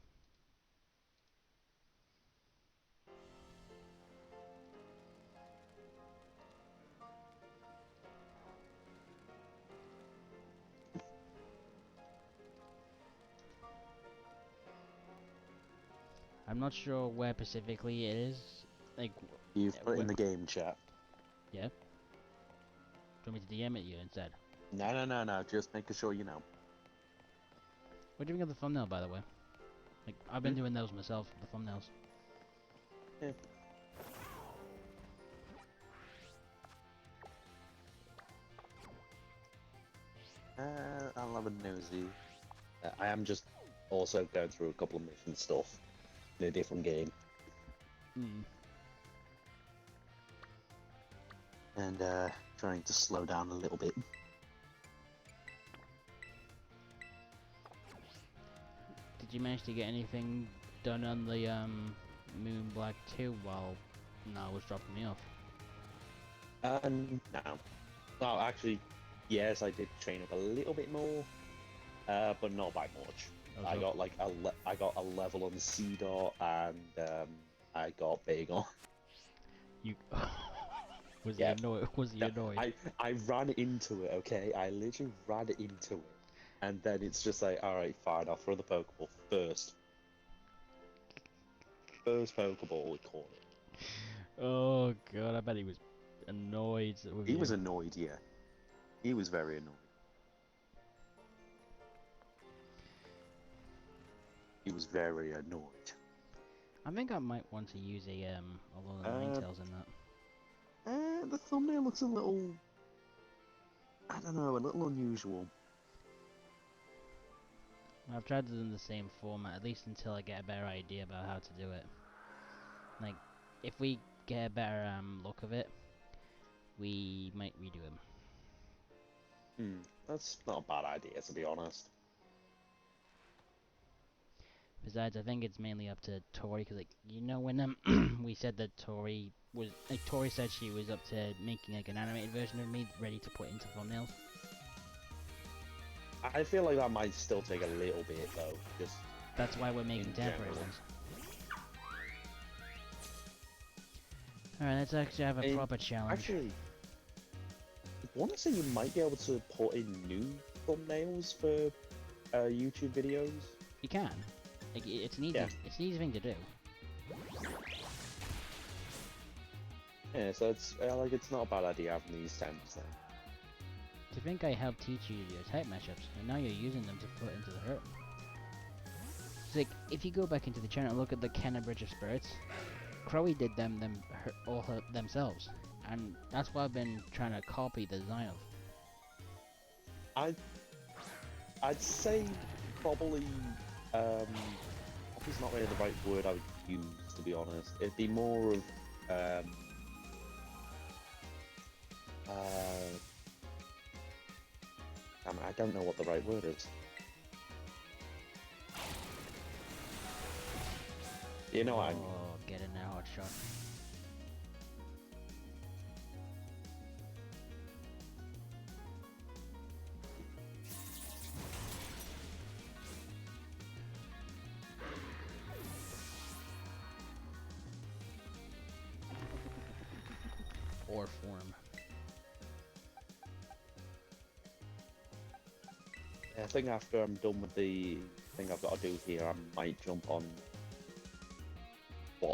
I'm not sure where specifically it is. Like, You've put it in the game chat. yeah. Do you want me to DM it you instead? No. Just making sure you know. What do you think of the thumbnail, by the way? Like, I've been doing those myself, the thumbnails. Yeah. I'll have a nosy. I am just also going through a couple of mission stuff in a different game. And trying to slow down a little bit. Did you manage to get anything done on the Moon Black 2 while Nah was dropping me off? No. Well, actually, yes, I did train up a little bit more, but not by much. Oh, I so got like I got a level on C dot, and I got big on. you was he Yeah, annoyed? Was he no, annoyed? I ran into it. Okay, I literally ran into it, and then it's just like, all right, fine, I'll throw the Pokeball first. First Pokeball, we caught it. Oh god, I bet he was annoyed with He was you. annoyed, yeah. He was very annoyed. He was very annoyed. I think I might want to use a lot of Ninetales in that. The thumbnail looks a little, I don't know, a little unusual. I've tried to do it in the same format, at least until I get a better idea about how to do it. Like, if we get a better look of it, we might redo him. That's not a bad idea, to be honest. Besides, I think it's mainly up to Tori, because, like, you know, when we said that Tori was, like, Tori said she was up to making, like, an animated version of me ready to put into thumbnails. I feel like that might still take a little bit, though. Just That's why we're making in temporary general. ones. Alright, let's actually have a proper challenge. Actually, I want to say you might be able to put in new thumbnails for YouTube videos. You can. Like, it's an easy, Yeah. it's an easy thing to do. Yeah, so it's like it's not a bad idea having these temps then. To think I helped teach you your type mashups, and now you're using them to put into the hurt. It's like, if you go back into the channel and look at the Kenna Bridge of Spirits, Crowy did them themselves, and that's what I've been trying to copy the design of. I'd say probably probably's not really the right word I would use, to be honest. It'd be more of I don't know what the right word is. You know what I mean? Oh, get in there, hot shot. Or form. I think after I'm done with the thing I've got to do here, I might jump on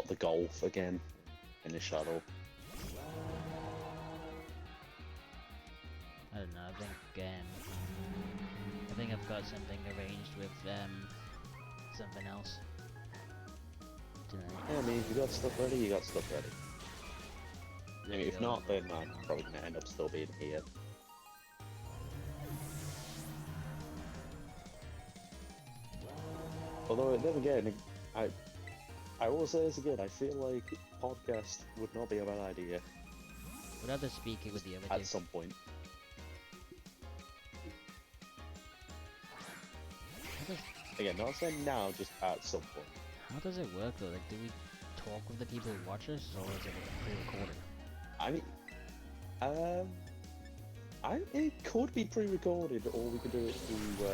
the golf again in the shadow. I don't know, I think I've got something arranged with something else tonight. Yeah, I mean, if you got stuff ready, you got stuff ready. I mean, if not, then I'm probably gonna end up still being here. Although then again, I will say this again. I feel like podcast would not be a bad idea We'd have to speak it with the other at two. some point. Again, not saying now, just at some point. How does it work though? Like, do we talk with the people who watch us, or is it pre-recorded? I mean, it could be pre-recorded, or we could do it through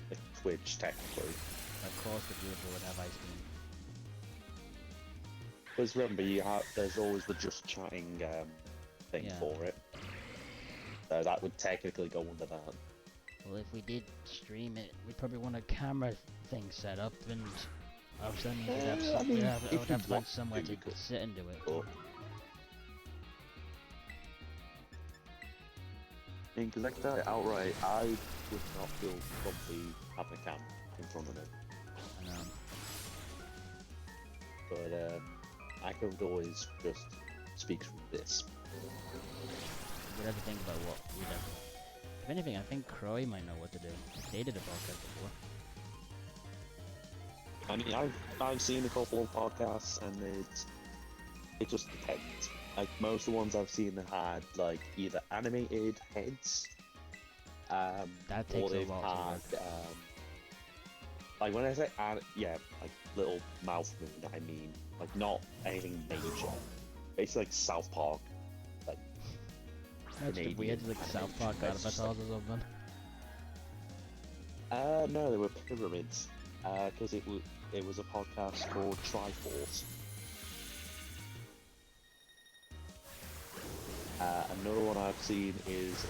like Twitch technically. Of course, the people would have ice cream. Because remember, there's always the just chatting thing Yeah. for it. So that would technically go under that. Well, if we did stream it, we'd probably want a camera thing set up, and obviously we'd have, I mean, I if would you have to find want somewhere to, to you could. sit and do it. But, I mean, because like that outright, I would not feel comfy having a camera in front of it. And, But I could always just speak through this. we'd have to think about what we'd have. If anything, I think Croy might know what to do. They did a podcast before. I mean, I've seen a couple of podcasts, and it just depends. Like most of the ones I've seen have had like either animated heads, That or takes a they've lot of had like when I say yeah, like little mouth movement. I mean, like not anything major. Basically, like South Park That's the weird, like South Park avatars or something. No, they were pyramids. Because it was a podcast called Triforce. Another one I've seen is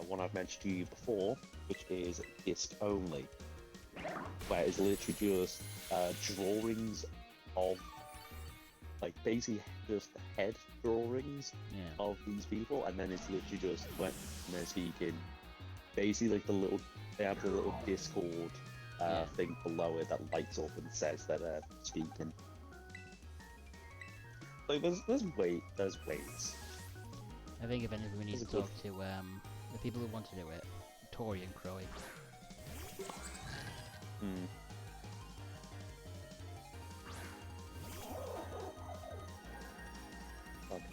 one I've mentioned to you before, which is disc only, where it's literally just drawings of, like, basically just head drawings of these people, and then it's literally just when they're speaking, basically like they have the little Discord thing below it that lights up and says that they're speaking. Like there's ways. I think if anything we need to talk to the people who want to do it, Tori and Croy.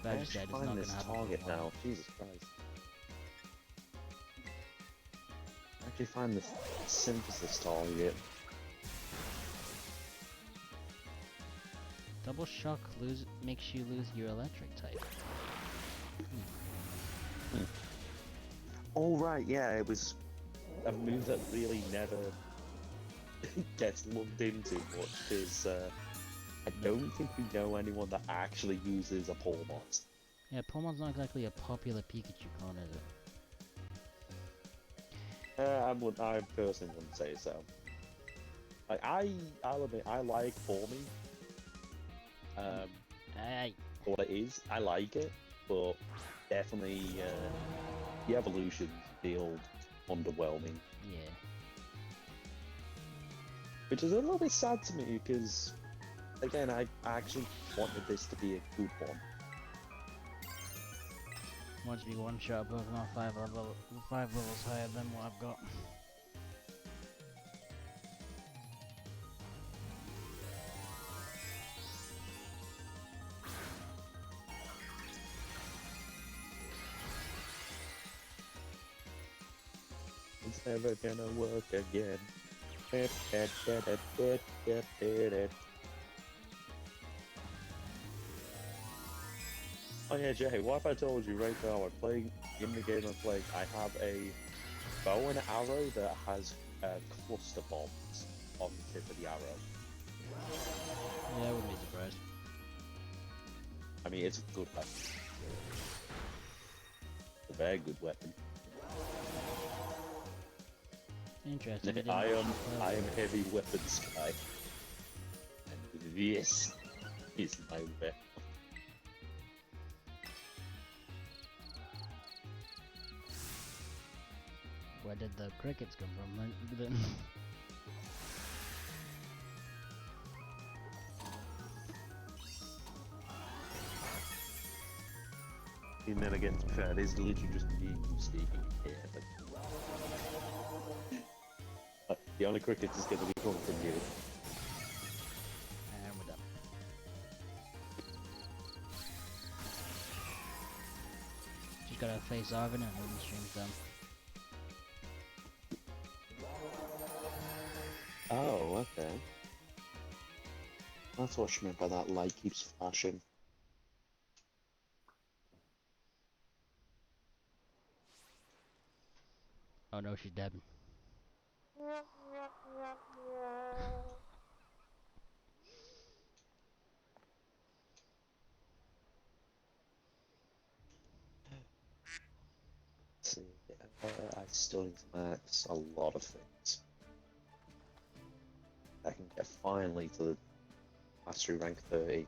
I actually find this target now. Jesus Christ. I actually find this synthesis target. Double shock makes you lose your electric type. Oh right, yeah, it was a move that really never gets looked into much, because I don't think we know anyone that actually uses a Pawmot. Yeah, Pokemon's not exactly a popular Pikachu clone, is it? I personally wouldn't say so. Like, I'll admit, I like Forming. Hey. For what it is, I like it, but definitely the evolutions feel underwhelming. Yeah. Which is a little bit sad to me, because, again, I actually wanted this to be a good one. Wants to be one shot above, not 5 levels higher than what I've got. It's never gonna work again. Oh yeah, Jay, what if I told you right now, I'm playing, in the game I'm playing, I have a bow and arrow that has cluster bombs on the tip of the arrow. Yeah, I wouldn't be surprised. I mean, it's a good weapon. It's a very good weapon. Interesting. I am heavy weapons guy. And this is my weapon. Where did the crickets come from then? And then again, to be fair, it is literally just me speaking here. But the only crickets is going to be coming from you. And we're done. Just gotta face Arvin and then the stream's done. Oh, okay. That's what she meant by that light keeps flashing. Oh no, she's dead. Let's see, I still need to max a lot of things. I can get finally to the mastery rank 30.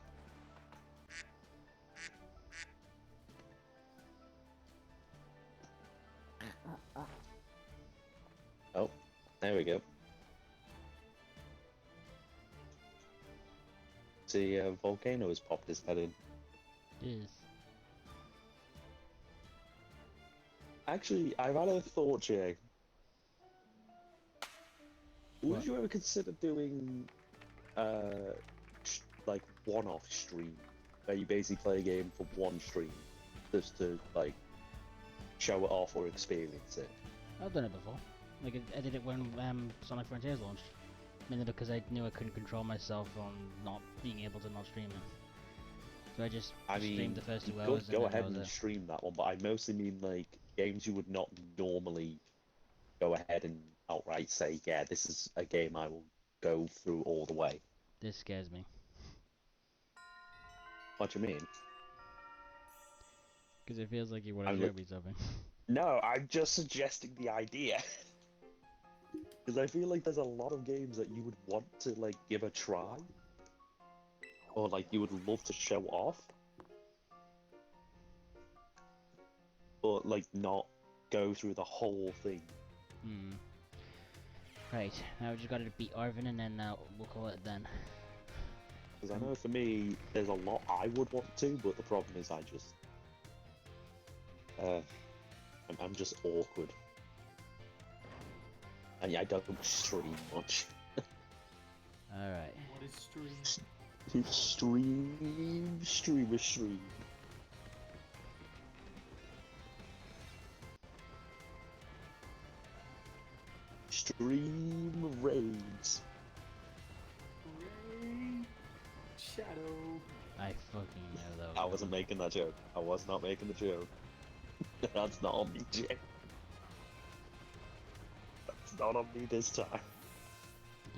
Oh, there we go. See, Volcano has popped his head in. Yes. Actually, I've had a thought, Jay. Would you ever consider doing, like, one-off stream? Where you basically play a game for one stream, just to, like, show it off or experience it? I've done it before. Like, I did it when Sonic Frontiers launched. Mainly because I knew I couldn't control myself on not being able to not stream it. So I just I stream mean, the first you 2 could hours and go then ahead that was and it. stream that one, but I mostly mean like games you would not normally go ahead and outright say, yeah, this is a game I will go through all the way. This scares me. What do you mean? Because it feels like you want I'm to show look. me something. No, I'm just suggesting the idea. Because I feel like there's a lot of games that you would want to like give a try, or like you would love to show off, but like not go through the whole thing. Hmm. Right, now we just gotta beat Arvin and then we'll call it then. Because I know for me, there's a lot I would want to, but the problem is I just, I'm just awkward, and yeah, I don't stream much. Alright. What is stream? Stream. Stream raids. Ray Shadow. I fucking know though. I wasn't making that joke. I was not making the joke. That's not on me, Jay. That's not on me this time.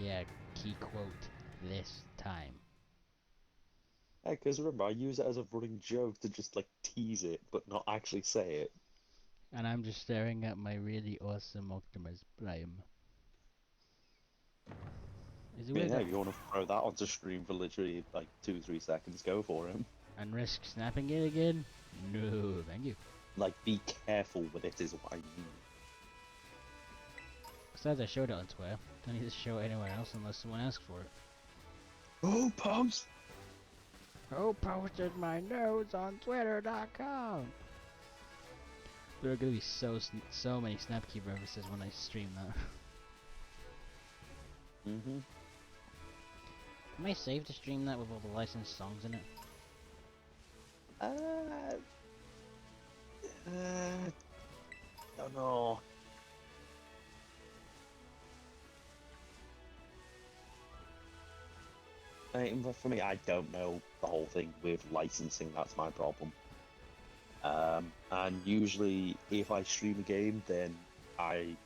Yeah, key quote. This time. Yeah, because remember, I use it as a running joke to just like tease it, but not actually say it. And I'm just staring at my really awesome Optimus Prime. Is it I mean, weird yeah, that if you want to throw that onto stream for literally like 2-3 seconds, go for him. and risk snapping it again? No, thank you. Like, be careful with it is what I mean. Besides, I showed it on Twitter. Don't need to show it anywhere else unless someone asks for it. Oh, post! Who posted my notes on Twitter.com? There are gonna be so many Snapkey references when I stream that. Mm-hmm. Am I safe to stream that with all the licensed songs in it? Don't know. But for me, I don't know the whole thing with licensing. That's my problem. And usually, if I stream a game, then I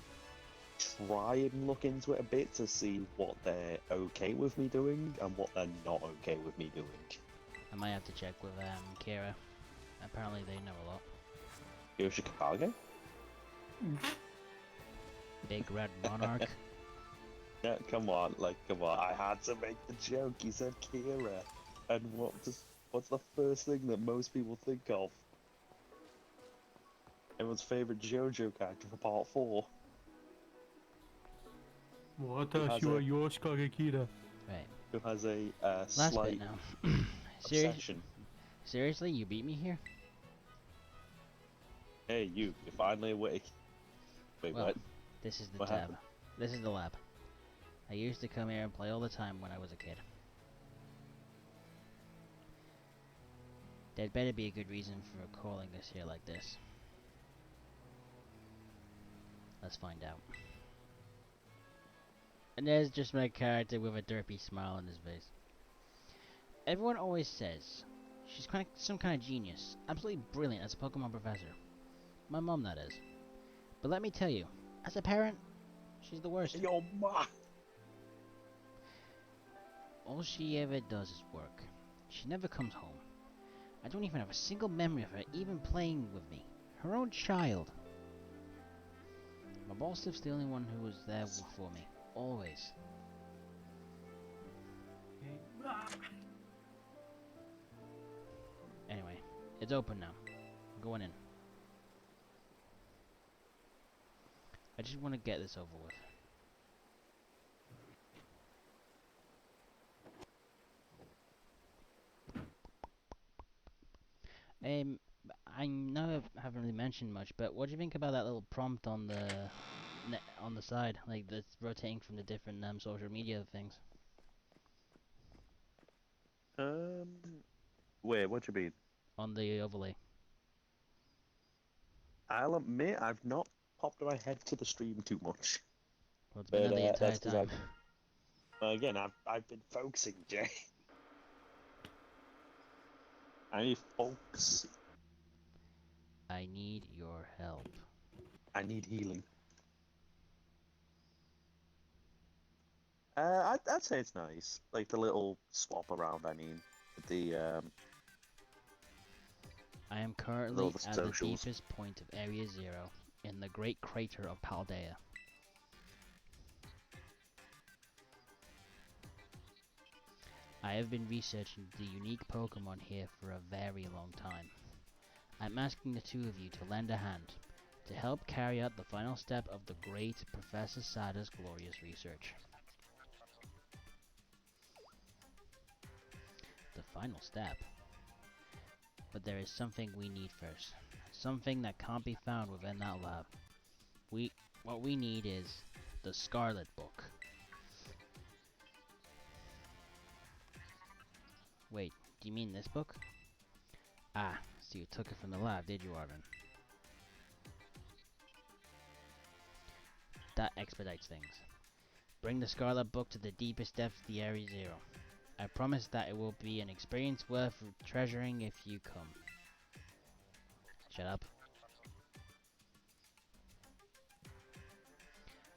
try and look into it a bit to see what they're okay with me doing and what they're not okay with me doing. I might have to check with Kira. Apparently they know a lot. You're Chicago? Big Red Monarch. Yeah, come on, come on. I had to make the joke. You said Kira. And what's the first thing that most people think of? Everyone's favorite JoJo character for part 4. Right. Who has a Last slight bit now. obsession. Seriously, you beat me here? Hey, you're finally awake. Wait, Well, what? this is the What tab. happened? This is the lab. I used to come here and play all the time when I was a kid. There'd better be a good reason for calling this here like this. Let's find out. And there's just my character with a derpy smile on his face. Everyone always says she's some kind of genius, absolutely brilliant as a Pokemon professor. My mom, that is. But let me tell you, as a parent, she's the worst. Yo, ma! All she ever does is work. She never comes home. I don't even have a single memory of her even playing with me. Her own child. My boss is the only one who was there for me. Always. Anyway, it's open now. I'm going in. I just want to get this over with. I know I haven't really mentioned much, but what do you think about that little prompt on the side, like that's rotating from the different social media things? Um, wait, what do you mean? On the overlay. I'll admit I've not popped my head to the stream too much. Well, it's been But there the entire that's because time. again, I've been focusing, Jay. I need folks. I need your help. I need healing. I'd say it's nice. Like the little swap around, I mean. With I am all currently the at the socials. deepest point of Area Zero, in the great crater of Paldea. I have been researching the unique Pokémon here for a very long time. I'm asking the two of you to lend a hand, to help carry out the final step of the great Professor Sada's glorious research. The final step? But there is something we need first. Something that can't be found within that lab. What we need is the Scarlet Book. Wait, do you mean this book? Ah, so you took it from the lab, did you, Arvin? That expedites things. Bring the Scarlet Book to the deepest depths of the Area Zero. I promise that it will be an experience worth treasuring if you come. Shut up.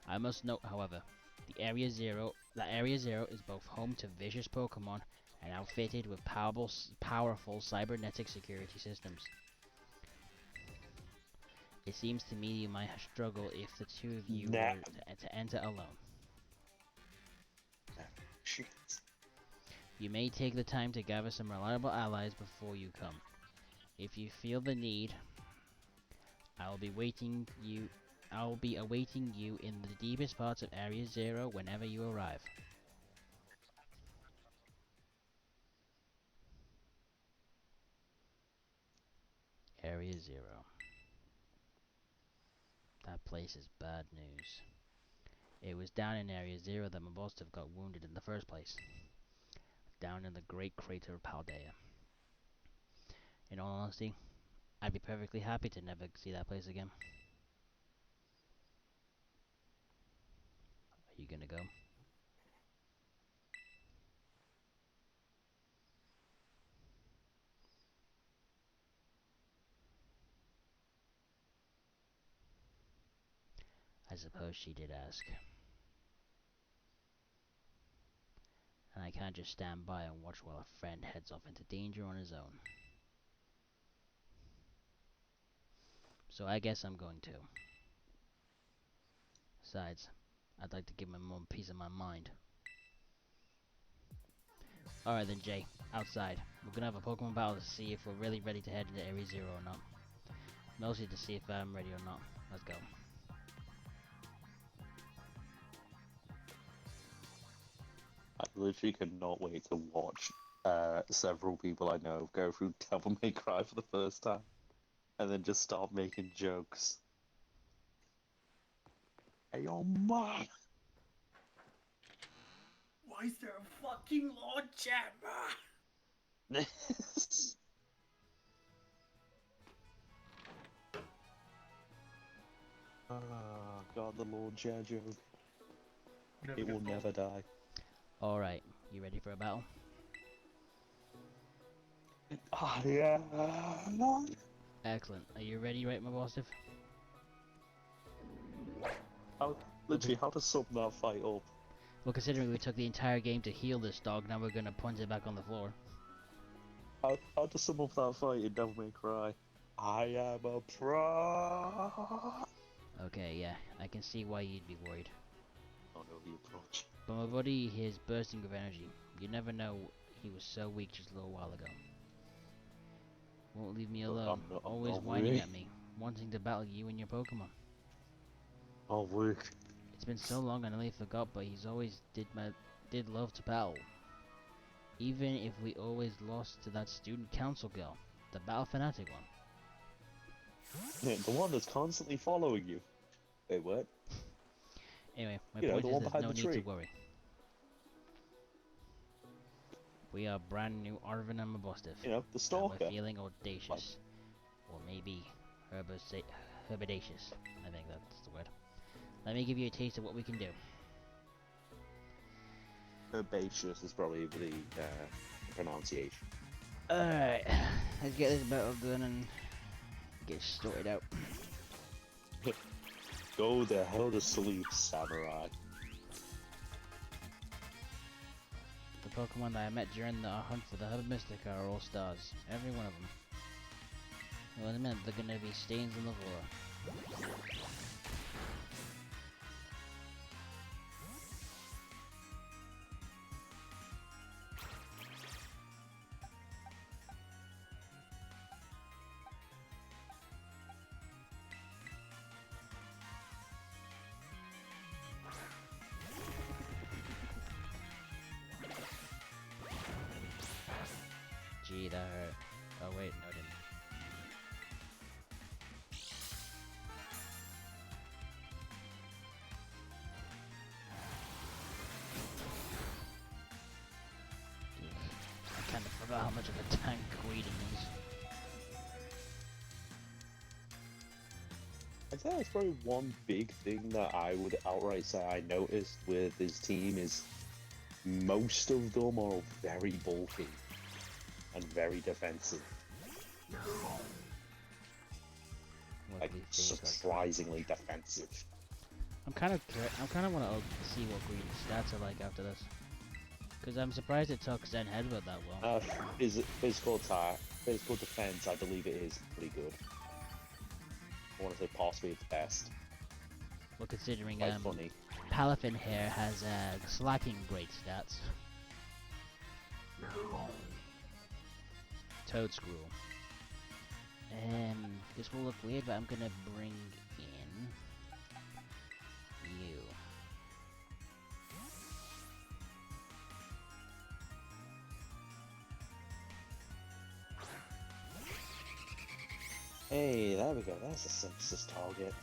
I must note, however, that Area Zero is both home to vicious Pokemon and outfitted with powerful cybernetic security systems. It seems to me you might struggle if the two of you Nah. were to enter alone. Shit. You may take the time to gather some reliable allies before you come. If you feel the need, I will be awaiting you in the deepest parts of Area Zero whenever you arrive. Area Zero. That place is bad news. It was down in Area Zero that Mabostov got wounded in the first place. Down in the great crater of Paldea. In all honesty, I'd be perfectly happy to never see that place again. Are you gonna go? I suppose she did ask. And I can't just stand by and watch while a friend heads off into danger on his own. So I guess I'm going to. Besides, I'd like to give my mom a piece of my mind. Alright then, Jay. Outside. We're gonna have a Pokemon battle to see if we're really ready to head into Area Zero or not. Mostly to see if I'm ready or not. Let's go. I literally cannot wait to watch several people I know go through Devil May Cry for the first time, and then just start making jokes. Hey, yo, man! Why is there a fucking law jammer? Ah, God, the Lord Chair joke. Never It will gets old. never die. Alright, you ready for a battle? Ah, yeah. Excellent. Are you ready, right, Mabostov? How, literally, how to sum that fight up? Well, considering we took the entire game to heal this dog, now we're gonna punch it back on the floor. How to sum up that fight in Devil May Cry? I am a pro. Okay, yeah, I can see why you'd be worried. Oh no, the approach. But my body is bursting with energy. You never know, he was so weak just a little while ago. Won't leave me Look, alone, I'm always not whining weak. at me, wanting to battle you and your Pokemon. Oh, weak. It's been so long I nearly forgot, but he's always did love to battle. Even if we always lost to that student council girl, the battle fanatic one. Yeah, the one that's constantly following you. Wait, what? Anyway, my You know, point the is one there's behind no the need tree. to worry. We are brand new Arvin and Mabostov. You know, the And stalker. we're feeling audacious. Or maybe herbidacious. I think that's the word. Let me give you a taste of what we can do. Herbaceous is probably the pronunciation. Alright, let's get this battle done and get sorted out. Go the hell to sleep, samurai. The Pokemon that I met during the hunt for the Hub Mystica are all stars. Every one of them. Well, in a minute, they're gonna be stains on the floor. Gee, that hurt. Oh wait, no it didn't. I kind of forgot how much of a tank Queen is. I'd say that's probably one big thing that I would outright say I noticed with his team is most of them are very bulky and very defensive. What Like these days are. surprisingly defensive. I'm kind of want to see what Green's stats are like after this. Because I'm surprised it took Zen Headbutt that well. Physical attack, physical defense, I believe it is pretty good. I want to say possibly its best. Well, considering Quite funny. Palafin here has slacking great stats. Toadscrew. This will look weird, but I'm gonna bring in you. Hey, there we go. That's the simplest target.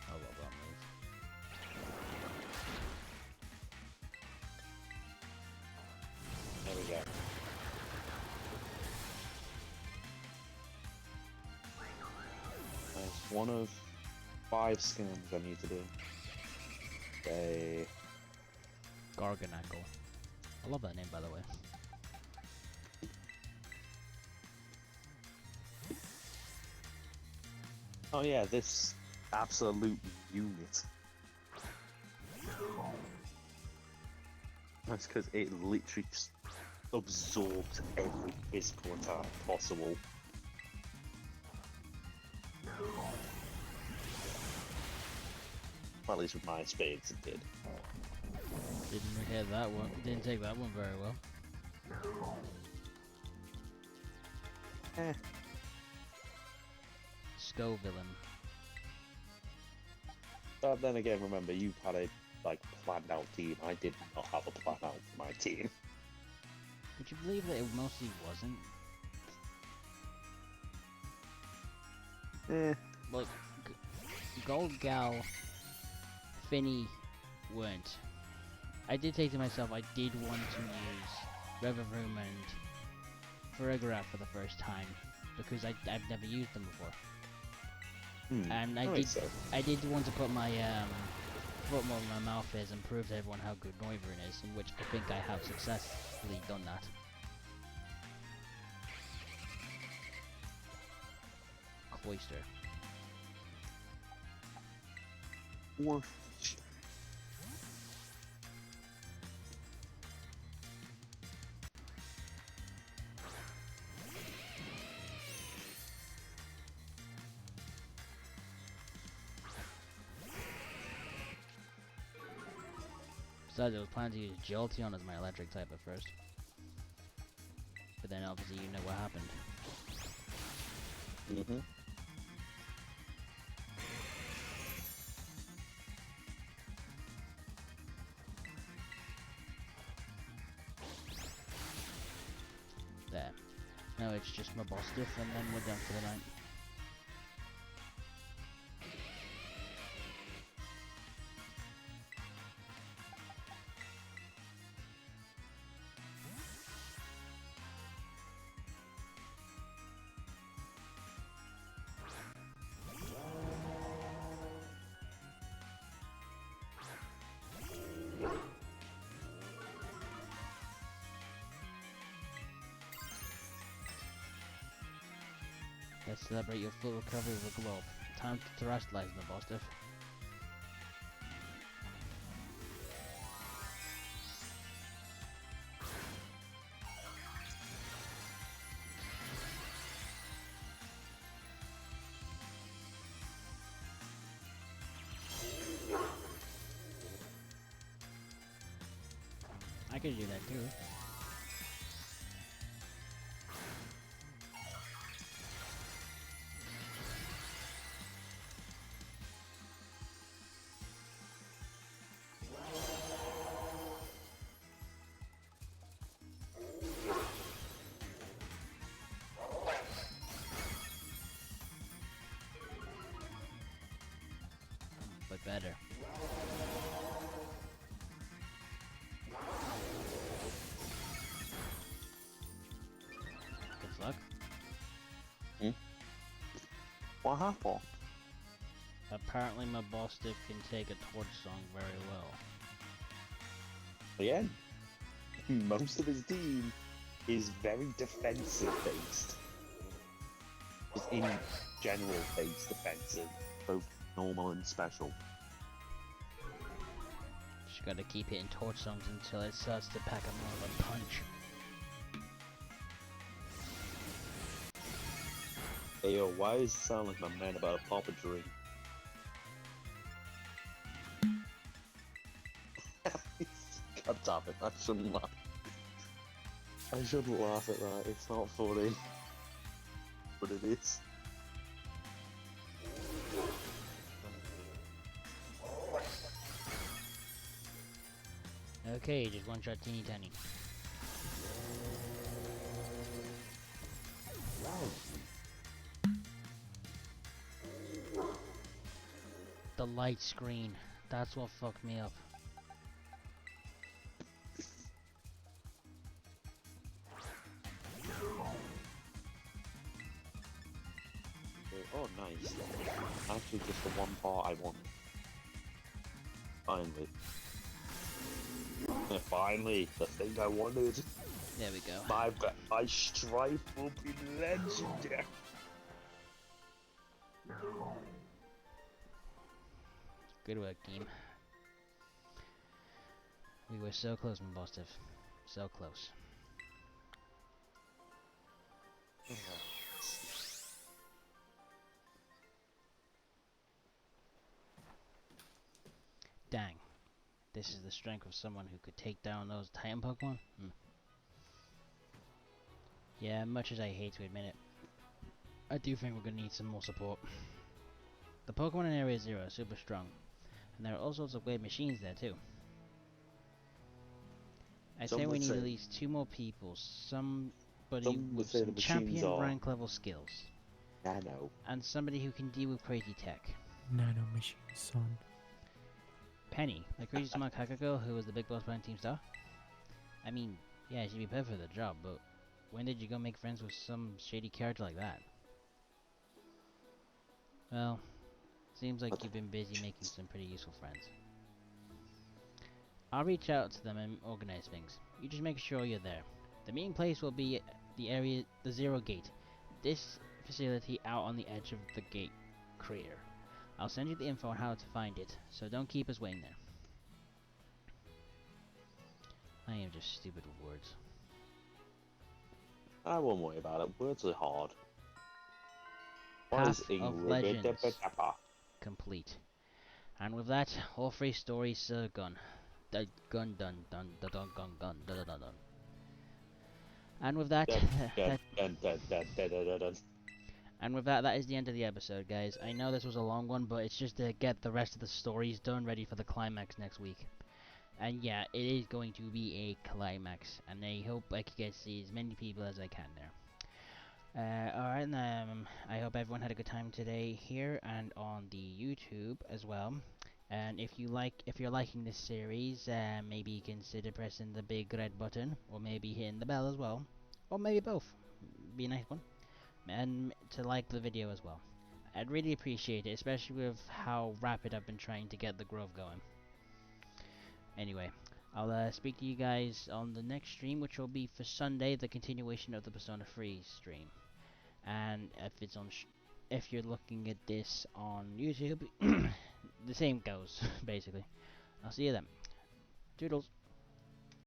I love that move. There we go. That's one of 5 scans I need to do. They... Garganackle. I love that name, by the way. Oh yeah, this absolute unit. That's because it literally just absorbs every physical attack possible. Well, at least with my experience it did. Didn't hit that one. Didn't take that one very well. Scovillain. But then again, remember, you've had a planned out team. I did not have a plan out for my team. Would you believe that it mostly wasn't? Like, Gold Gal, Finny weren't. I did say to myself I did want to use Revavroom and Farigiraf for the first time because I've never used them before. And I did want to put my foot more in my mouth is and prove to everyone how good Noivern is, in which I think I have successfully done that. Cloister. Besides, I was planning to use Jolteon as my electric type at first. But then obviously you know what happened. There. Now it's just my boss stuff and then we're done for the night. Let's celebrate your full recovery of the globe. Time to terrestrialize the boss stuff. I could do that too. But better. Good luck. What happened? Apparently my boss stick can take a torch song very well. Again, most of his team is very defensive based. Just in general based defensive, both normal and special. Just gotta keep hitting torch songs until it starts to pack up more of a punch. Hey yo, why does it sound like my man about to pop a drink? God damn it, I shouldn't laugh. I shouldn't laugh at that, it's not funny. But it is. Okay, just one shot teeny tiny. The light screen, that's what fucked me up. Oh, nice. Actually, just the one part I want. Finally. Finally, the thing I wanted. There we go. My strife will be legendary. Good work, team. We were so close, my boss Tiff. So close. Dang. This is the strength of someone who could take down those Titan Pokemon? Yeah, much as I hate to admit it, I do think we're gonna need some more support. The Pokemon in Area Zero are super strong, and there are all sorts of weird machines there too. I'd say we need at least 2 more people, somebody with some champion rank level skills. Nano. And somebody who can deal with crazy tech. Nano machine, son. Penny, the crazy smart hacker girl who was the big boss behind Team Star? I mean, yeah, she'd be perfect for the job, but when did you go make friends with some shady character like that? Well, seems like you've been busy making some pretty useful friends. I'll reach out to them and organize things. You just make sure you're there. The meeting place will be the Zero Gate. This facility out on the edge of the gate crater. I'll send you the info on how to find it, so don't keep us waiting there. I am just stupid with words. I won't worry about it. Words are hard. Path of Legends complete. And with that, all 3 stories are gone. Dun dun dun dun dun dun dun dun dun dun dun. And with that, and with that, that is the end of the episode, guys. I know this was a long one, but it's just to get the rest of the stories done, ready for the climax next week. And yeah, it is going to be a climax, and I hope I can get to see as many people as I can there. Alright, I hope everyone had a good time today here and on the YouTube as well. And if you're liking this series, maybe consider pressing the big red button, or maybe hitting the bell as well, or maybe both. Be a nice one. And to like the video as well. I'd really appreciate it, especially with how rapid I've been trying to get the growth going. Anyway, I'll speak to you guys on the next stream, which will be for Sunday, the continuation of the Persona 3 stream. and if you're looking at this on YouTube, the same goes basically. I'll see you then. Toodles.